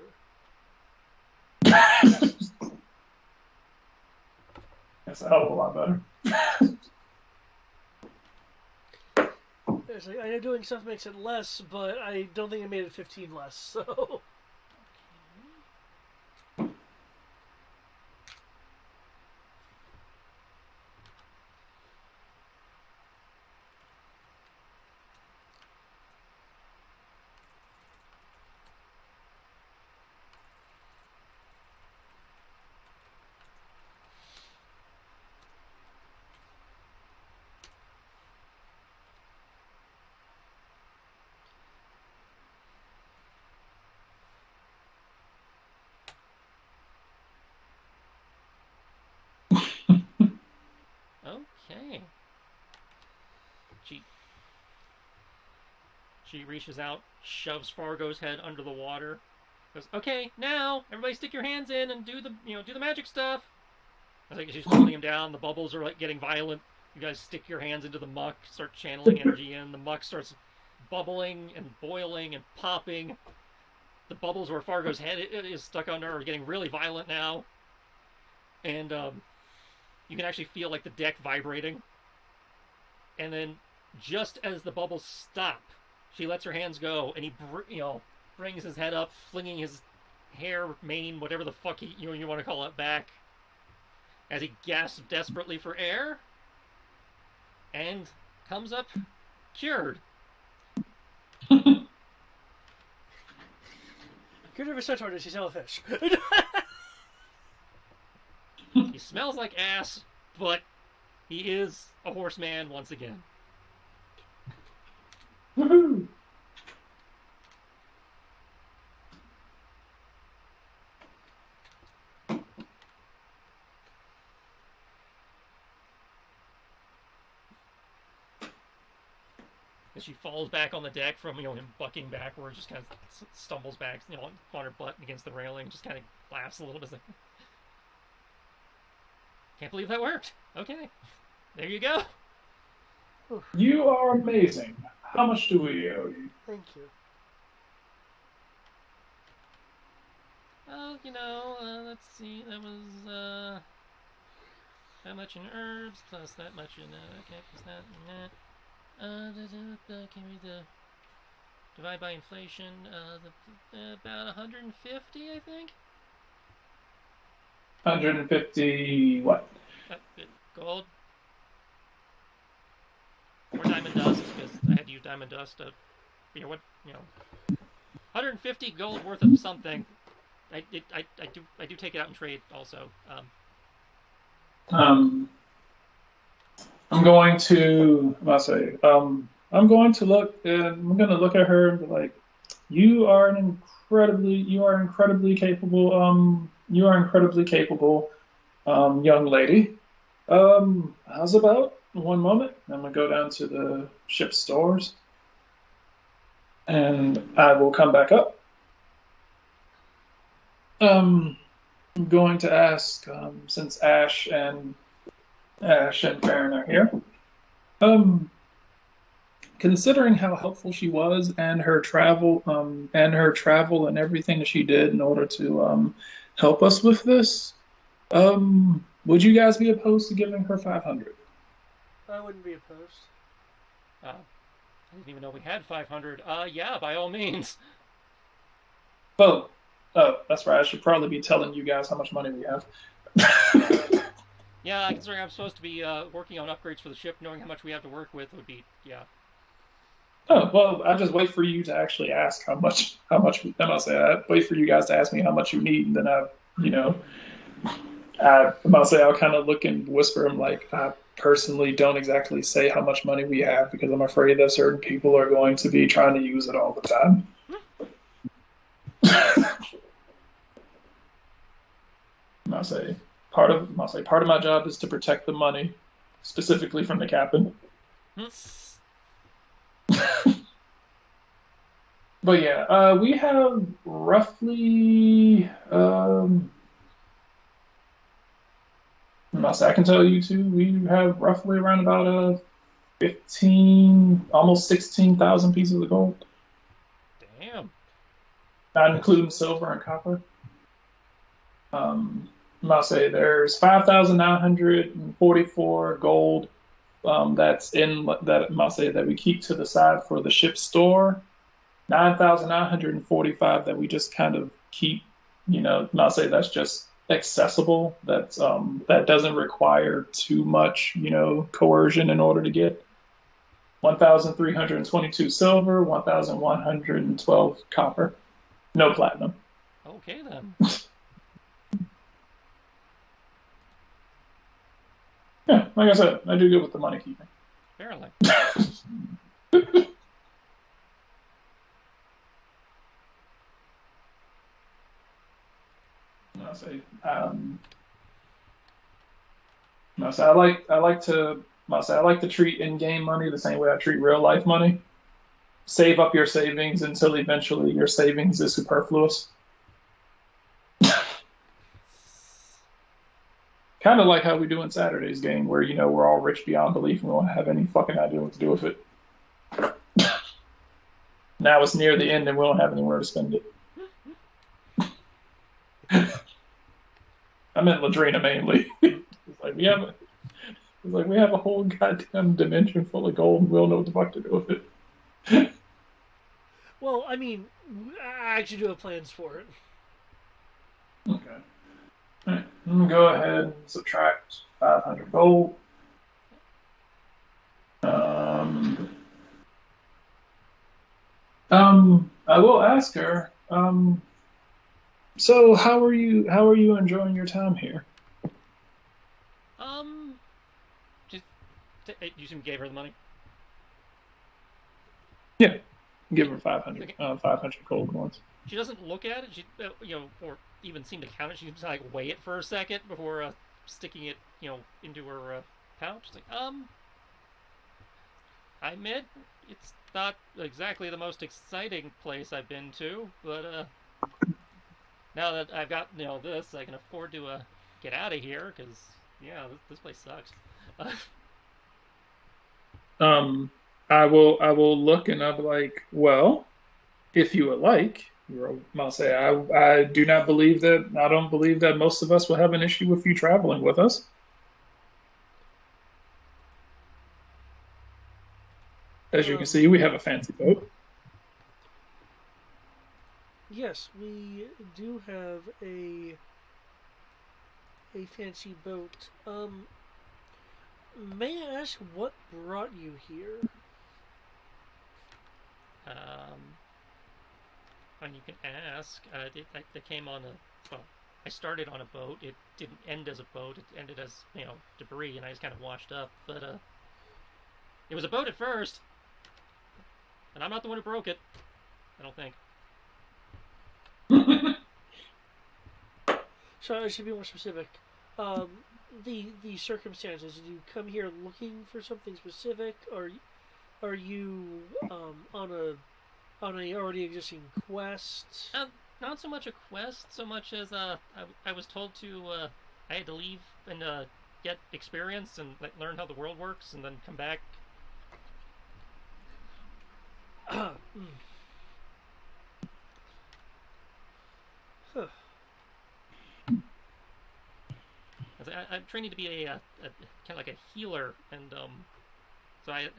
That's a hell of a lot better. I know doing stuff makes it less, but I don't think it made it 15 less, so... Okay. She reaches out, shoves Fargo's head under the water. Goes, okay, now everybody stick your hands in and do the magic stuff. I think she's holding him down. The bubbles are like getting violent. You guys stick your hands into the muck, start channeling energy in. The muck starts bubbling and boiling and popping. The bubbles where Fargo's head is stuck under are getting really violent now. And you can actually feel like the deck vibrating. And then just as the bubbles stop, she lets her hands go, and he brings his head up, flinging his hair, mane, whatever the fuck you want to call it, back, as he gasps desperately for air, and comes up cured. Cured of a centaur, does he smell a fish? He smells like ass, but he is a horseman once again. Woohoo! As she falls back on the deck from him bucking backwards, just kind of stumbles back, on her butt against the railing, just kind of laughs a little bit. Like, can't believe that worked. Okay, there you go. You are amazing. How much do we owe you? Thank you. Well, let's see. That was that much in herbs plus that much in okay, plus that and that. Can we divide by inflation? About 150, I think. 150 what? Gold. Or diamond dust, because I had to use diamond dust to, 150 gold worth of something. I do take it out in trade also. I'm going to. I'm going to look. I'm going to look at her and be like, "You are incredibly capable. You are incredibly capable, young lady. How's about one moment? I'm gonna go down to the ship's stores, and I will come back up. I'm going to ask, since Ash and Farron are here. Considering how helpful she was and her travel and everything that she did in order to help us with this, would you guys be opposed to giving her 500? I wouldn't be opposed. I didn't even know we had 500. Yeah, by all means. Oh, that's right. I should probably be telling you guys how much money we have. Yeah, considering I'm supposed to be working on upgrades for the ship, knowing how much we have to work with would be, yeah. Oh, well, I just wait for you to actually ask how much, I wait for you guys to ask me how much you need, and then I'm about to say I'll kind of look and whisper. I'm like, I personally don't exactly say how much money we have because I'm afraid that certain people are going to be trying to use it all the time. I'll say part of my job is to protect the money, specifically from the captain. But yeah, we have roughly. I can tell you too. We have roughly around about 15, almost 16,000 pieces of gold. Damn. Not including silver and copper. I'll say there's 5,944 gold that's in that I'll say that we keep to the side for the ship store. 9,945 that we just kind of keep, I'll say that's just accessible. That doesn't require too much, coercion in order to get. 1,322 silver, 1,112 copper, no platinum. Okay then. Yeah, like I said, I do good with the money keeping. Apparently. I'll say, I like to treat in-game money the same way I treat real life money. Save up your savings until eventually your savings is superfluous. Kind of like how we do in Saturday's game, where we're all rich beyond belief and we don't have any fucking idea what to do with it. Now it's near the end and we don't have anywhere to spend it. I meant Ladrina mainly. It's like we have a whole goddamn dimension full of gold and we don't know what the fuck to do with it. Well, I mean, I actually do have plans for it. Okay. Right. I'm gonna go ahead and subtract 500 gold. I will ask her. So how are you? How are you enjoying your time here? Just you gave her the money. Yeah, give her 500, 500 gold coins. She doesn't look at it. She, or even seem to count it. She seems to like weigh it for a second before sticking it, into her pouch. It's like, I admit it's not exactly the most exciting place I've been to, but now that I've got this, I can afford to get out of here because this place sucks. I will look and I'll be like, well, if you would like, I'll say I don't believe that most of us will have an issue with you traveling with us. As you can see, we have a fancy boat. Yes, we do have a fancy boat. May I ask what brought you here? And you can ask. It came on a. Well, I started on a boat. It didn't end as a boat. It ended as debris, and I just kind of washed up. But it was a boat at first, and I'm not the one who broke it. I don't think. So I should be more specific. The circumstances. Did you come here looking for something specific, or are you on a already existing quest? Not so much a quest, so much as I was told to I had to leave and get experience and learn how the world works, and then come back. Huh. I'm training to be a kind of like a healer, and so I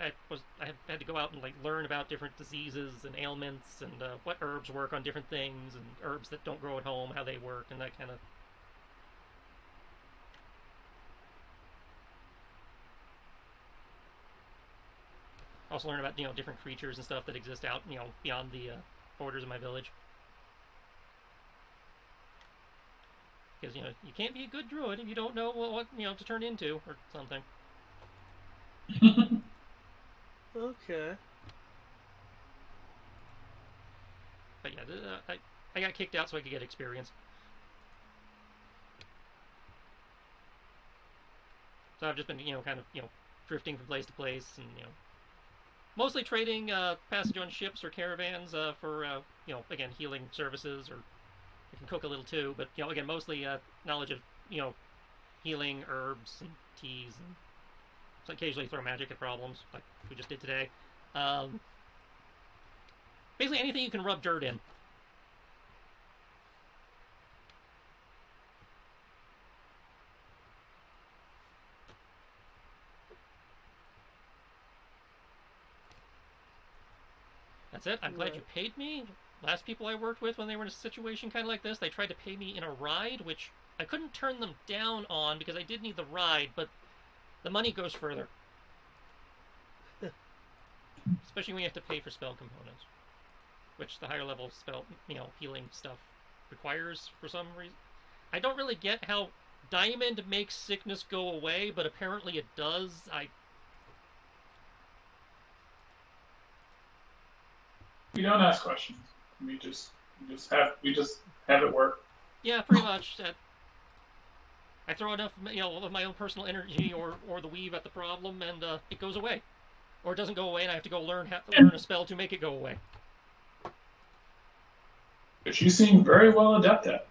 had to go out and learn about different diseases and ailments and what herbs work on different things and herbs that don't grow at home, how they work, and that kind of. Also learn about different creatures and stuff that exist out beyond the borders of my village. because you can't be a good druid if you don't know what to turn into or something. Okay. But yeah, I got kicked out so I could get experience. So I've just been kind of drifting from place to place and mostly trading passage on ships or caravans for again healing services, or you can cook a little too, but again mostly knowledge of healing herbs and teas, and so occasionally throw magic at problems like we just did today. Basically anything you can rub dirt in. That's it. I'm glad you paid me. Last people I worked with, when they were in a situation kind of like this, they tried to pay me in a ride, which I couldn't turn them down on because I did need the ride, but the money goes further. Especially when you have to pay for spell components, which the higher level spell, healing stuff requires for some reason. I don't really get how diamond makes sickness go away, but apparently it does. We don't ask questions. We just have it work. Yeah, pretty much. I throw enough, of my own personal energy or the weave at the problem, and it goes away, or it doesn't go away, and I have to go learn a spell to make it go away. Which you seem very well adept at.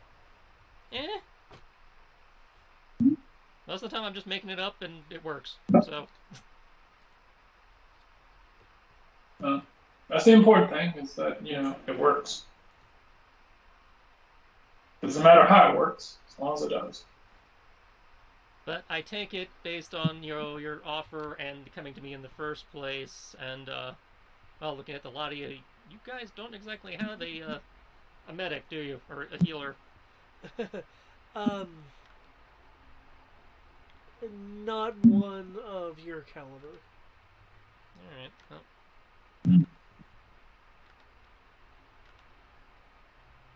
Most of the time, I'm just making it up, and it works. So. That's the important thing, is that it works. Doesn't matter how it works, as long as it does. But I take it based on your offer and coming to me in the first place, and looking at the lot of you guys don't exactly have a medic, do you, or a healer? Not one of your caliber. All right. Well.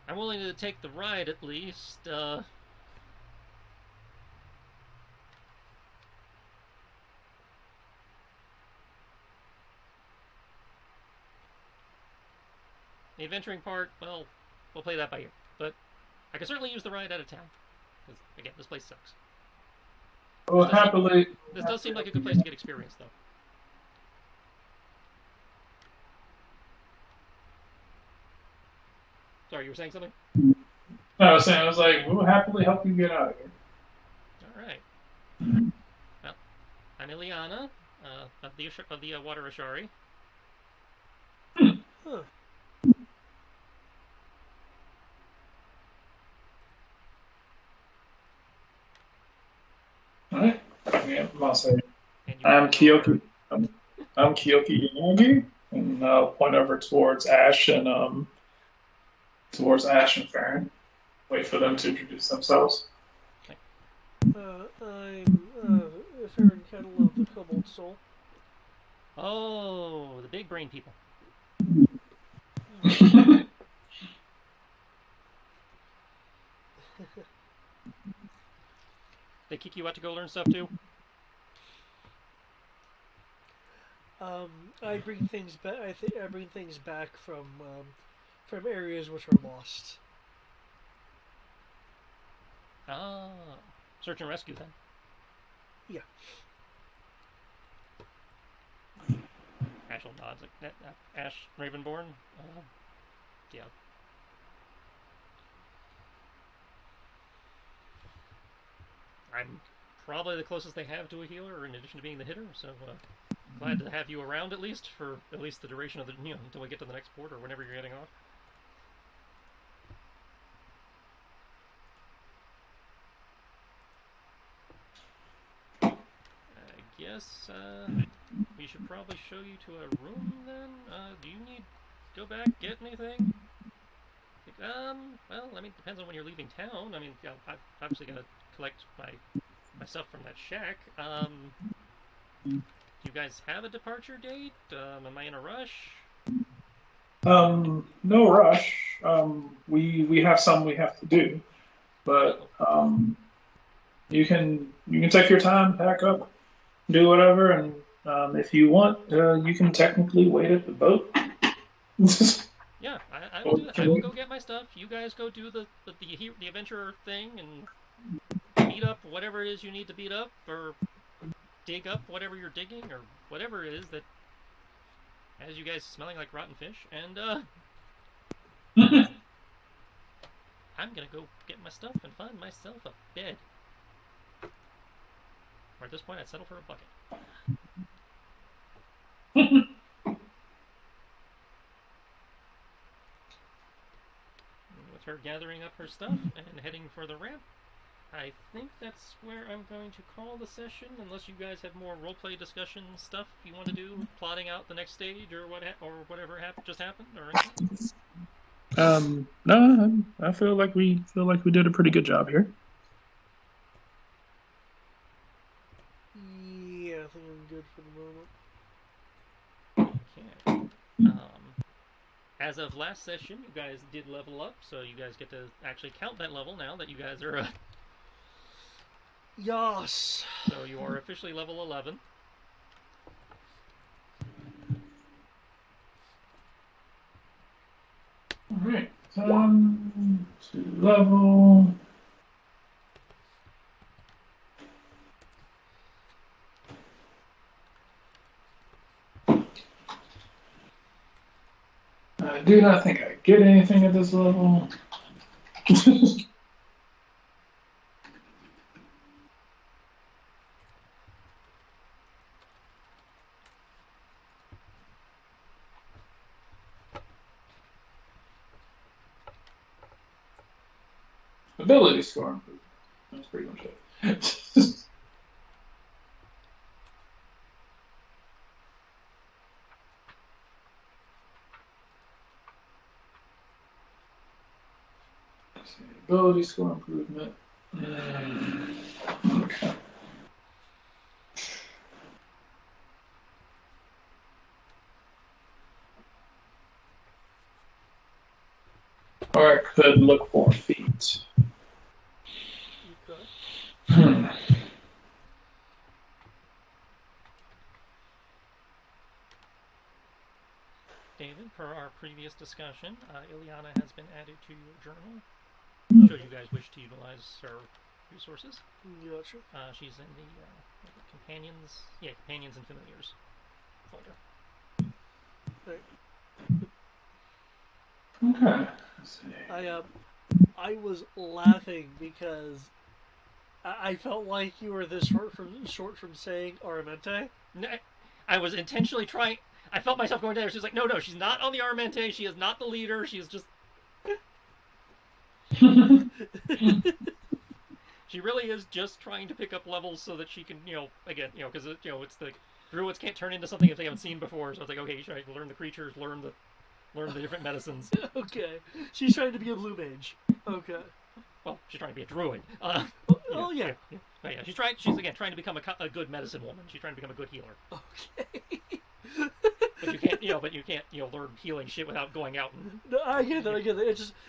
I'm willing to take the ride at least. The adventuring part, well, we'll play that by ear. But I can certainly use the ride out of town. Because, again, this place sucks. Well, happily. This does seem like a good place to get experience, though. Sorry, you were saying something? No, I was like, we'll happily help you get out of here. All right. Well, I'm Ileana, of the Water Ashari. Huh. Alright. Yeah, I'll say. I'm Kiyoki. I'm Kiyoki Yanagi, and I'll point over towards Ash and Farron. Wait for them to introduce themselves. I'm Farron Kettle of the Cobalt Soul. Oh, the big brain people. They kick you out to go learn stuff too? I bring things back. I bring things back from areas which are lost. Ah, search and rescue then. Yeah. Ashel nods. Ash Ravenborn. Yeah. I'm probably the closest they have to a healer, in addition to being the hitter. So glad to have you around at least for at least the duration of the until we get to the next port or whenever you're getting off. I guess we should probably show you to a room then. Do you need to go back, get anything? Well, I mean, depends on when you're leaving town. I mean, I'm obviously gonna collect my stuff from that shack. Do you guys have a departure date? Am I in a rush? No rush. We have some we have to do, but you can take your time, pack up, do whatever, and if you want, you can technically wait at the boat. Yeah, I will do that. I will go get my stuff. You guys go do the adventure thing and beat up whatever it is you need to beat up, or dig up whatever you're digging, or whatever it is that has you guys smelling like rotten fish. And I'm gonna go get my stuff and find myself a bed. Or at this point, I'd settle for a bucket. With her gathering up her stuff and heading for the ramp, I think that's where I'm going to call the session, unless you guys have more roleplay discussion stuff you want to do, plotting out the next stage or whatever just happened, or anything. No, I feel like we did a pretty good job here. Yeah, I think I'm good for the moment. Okay. As of last session, you guys did level up, so you guys get to actually count that level now that you guys are. Yes. So you are officially level 11. Alright, time to level. I do not think I get anything at this level. Ability score improvement. That's pretty much it. Ability score improvement. Okay. Or I could look for feet. You could. David, per our previous discussion, Ileana has been added to your journal. Should you guys wish to utilize her resources. Gotcha. She's in the companions, companions and familiars folder. Right. Okay. Let's see. I was laughing because I felt like you were this short from saying Aramente. I was intentionally trying. I felt myself going there. She's like, no, she's not on the Armente. She is not the leader. She is just. She really is just trying to pick up levels so that she can, again, because it's the druids can't turn into something if they haven't seen before. So it's like, okay, you should learn the creatures, learn the different medicines. Okay, she's trying to be a blue mage. Okay. Well, she's trying to be a druid. Yeah. She's trying to become a good medicine woman. She's trying to become a good healer. Okay. But you can't learn healing shit without going out. No, I get that.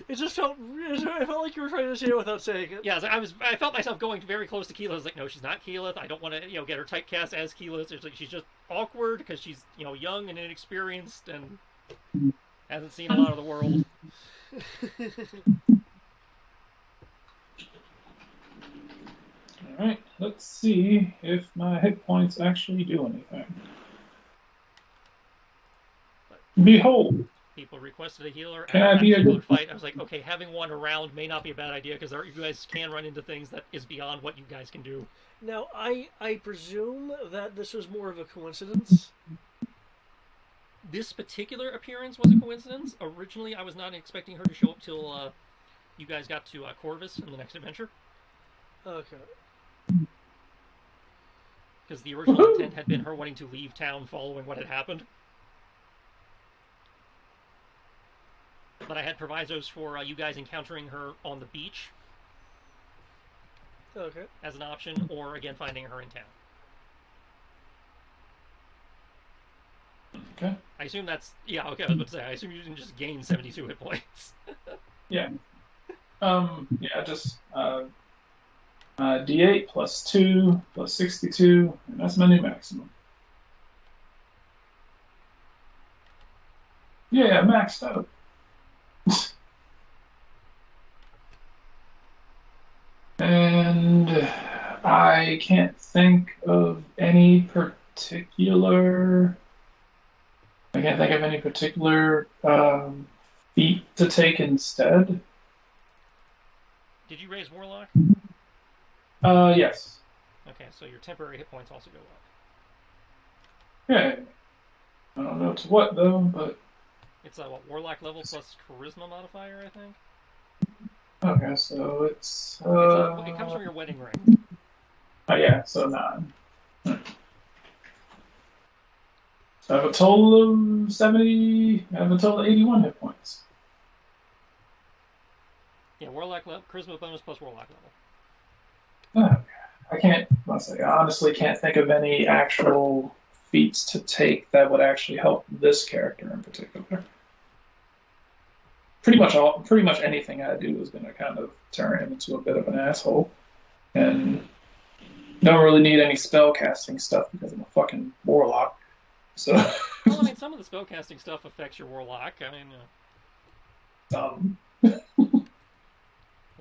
It just felt. I felt like you were trying to say it without saying it. Yeah, I felt myself going very close to Keyleth. I was like, no, she's not Keyleth. I don't want to, get her typecast as Keyleth. It's like she's just awkward because she's, young and inexperienced and hasn't seen a lot of the world. Alright, let's see if my hit points actually do anything. Behold! People requested a healer. Can I be a good fight? I was like, okay, having one around may not be a bad idea because you guys can run into things that is beyond what you guys can do. Now, I presume that this was more of a coincidence. This particular appearance was a coincidence. Originally, I was not expecting her to show up till you guys got to Corvus in the next adventure. Okay. Because the original intent had been her wanting to leave town following what had happened. But I had provisos for you guys encountering her on the beach. Okay. As an option, or again finding her in town. Okay. I assume that's... Yeah, okay, I was about to say, I assume you didn't just gain 72 hit points. Yeah. Yeah, just D8 plus 2 plus 62, and that's my new maximum. Yeah, maxed out. And I can't think of any particular. I can't think of any particular feat to take instead. Did you raise Warlock? Yes. Okay, so your temporary hit points also go up. Yeah. I don't know to what though, but it's what, Warlock level plus Charisma modifier, I think. Okay, so it's it comes from your wedding ring. Oh yeah, so 9. So I have a total of 70. I have a total of 81 hit points. Yeah, Warlock level, Charisma bonus plus Warlock level. I can't. I honestly can't think of any actual feats to take that would actually help this character in particular. Pretty much anything I do is going to kind of turn him into a bit of an asshole, and don't really need any spell casting stuff because I'm a fucking warlock. So. Well, I mean, some of the spell casting stuff affects your warlock. I mean,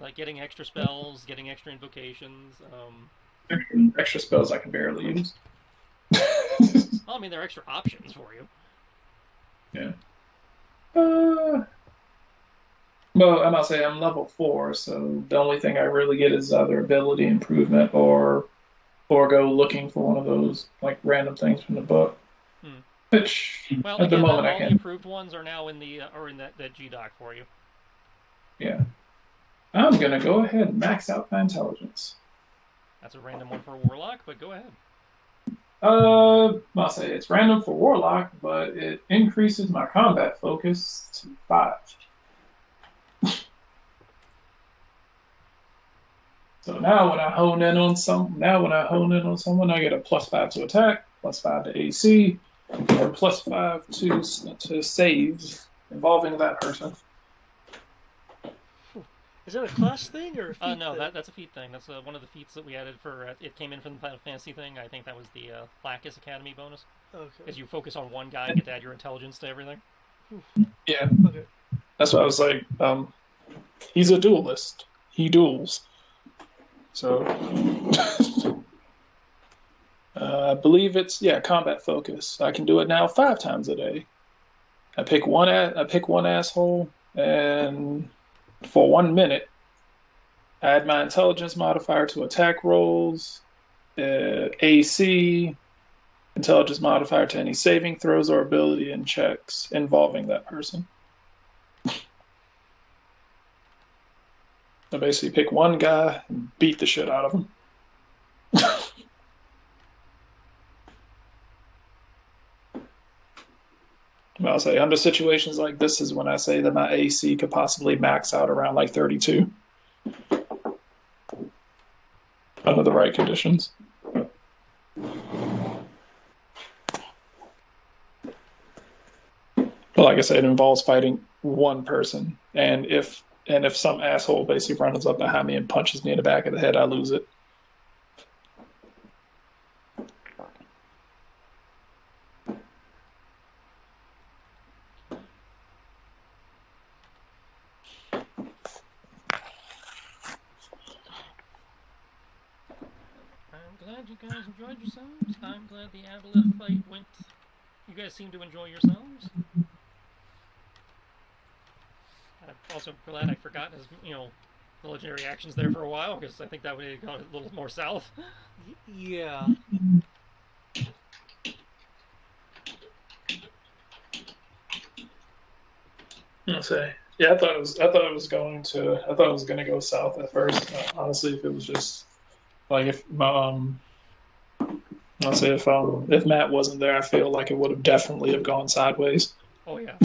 like getting extra spells, getting extra invocations. Extra spells I can barely use. Well, I mean, there are extra options for you. Yeah. Well, I must say I'm level 4, so the only thing I really get is either ability improvement or go looking for one of those like random things from the book. Which well, at again, the moment all I can. the improved ones are now in the that G doc for you. Yeah. I'm gonna go ahead and max out my intelligence. That's a random one for a warlock, but go ahead. I'll say it's random for warlock, but it increases my combat focus to 5. So now when I hone in on someone, I get a +5 to attack, +5 to AC, and +5 to saves involving that person. Is that a class thing or a feat no, thing? that's a feat thing. That's one of the feats that we added for. It came in from the Final Fantasy thing. I think that was the Lacus Academy bonus. Okay. Because you focus on one guy and get to add your intelligence to everything. Yeah. Okay. That's what I was like. He's a duelist. He duels. So I believe it's combat focus. I can do it now 5 times a day. I pick one asshole, and for 1 minute, add my intelligence modifier to attack rolls, AC, intelligence modifier to any saving throws or ability and checks involving that person. So basically, pick one guy and beat the shit out of him. I'll say under situations like this is when I say that my AC could possibly max out around like 32 under the right conditions. But like I said, it involves fighting one person, and if some asshole basically runs up behind me and punches me in the back of the head, I lose it. I'm glad you guys enjoyed yourselves. I'm glad the Aboleth fight went. You guys seem to enjoy yourselves. I'm also glad I forgot his, the legendary actions there for a while, because I think that would have gone a little more south. Yeah. I'll say. Yeah, I thought it was going to go south at first. Honestly, if it was just like I'll say if Matt wasn't there, I feel like it would have definitely have gone sideways. Oh yeah.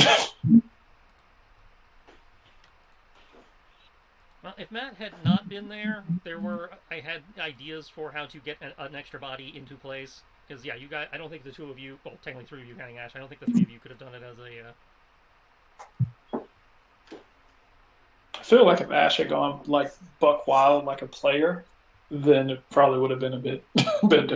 Well, if Matt had not been there, I had ideas for how to get an extra body into place. Because yeah, you guys, I don't think the two of you, well, technically 3 of you counting Ash, I don't think the 3 of you could have done it as a. feel like if Ash had gone like buck wild like a player, then it probably would have been a bit, a bit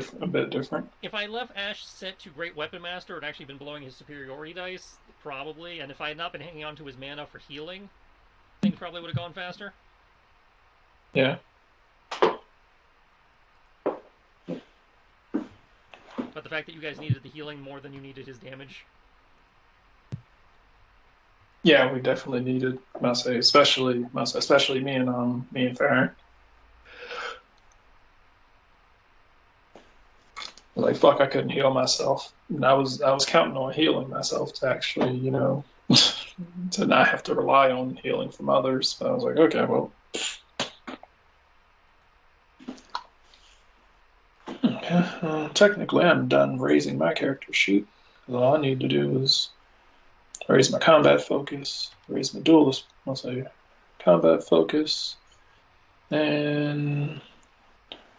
different. If I left Ash set to Great Weapon Master and actually been blowing his superiority dice, probably. And if I had not been hanging on to his mana for healing, things probably would have gone faster. Yeah. But the fact that you guys needed the healing more than you needed his damage. Yeah, we definitely needed especially me and Farron. Like fuck, I couldn't heal myself. And I was counting on healing myself to actually, to not have to rely on healing from others. But I was like, okay, well. Technically, I'm done raising my character sheet. All I need to do is raise my combat focus, raise my duelist, combat focus, and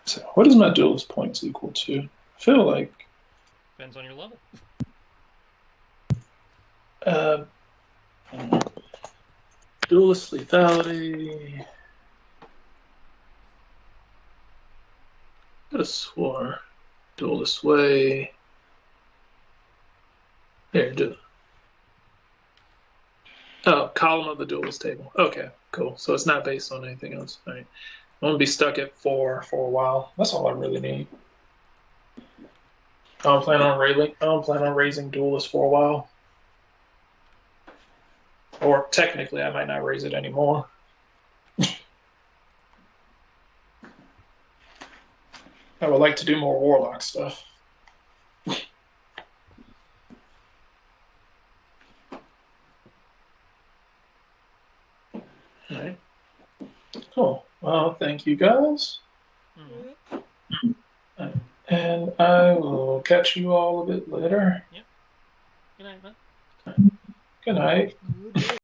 so what is my duelist points equal to? I feel like depends on your level. Duelist lethality. I could have swore duelist way. Here, do. Oh, column of the duelist table. Okay, cool. So it's not based on anything else. All right. I'm gonna be stuck at 4 for a while. That's all I really need. I don't plan on raising duelist for a while. Or technically, I might not raise it anymore. I would like to do more warlock stuff. All right. Cool. Well, thank you guys. Mm-hmm. And I will catch you all a bit later. Yep. Good night, man. Good night. Good night.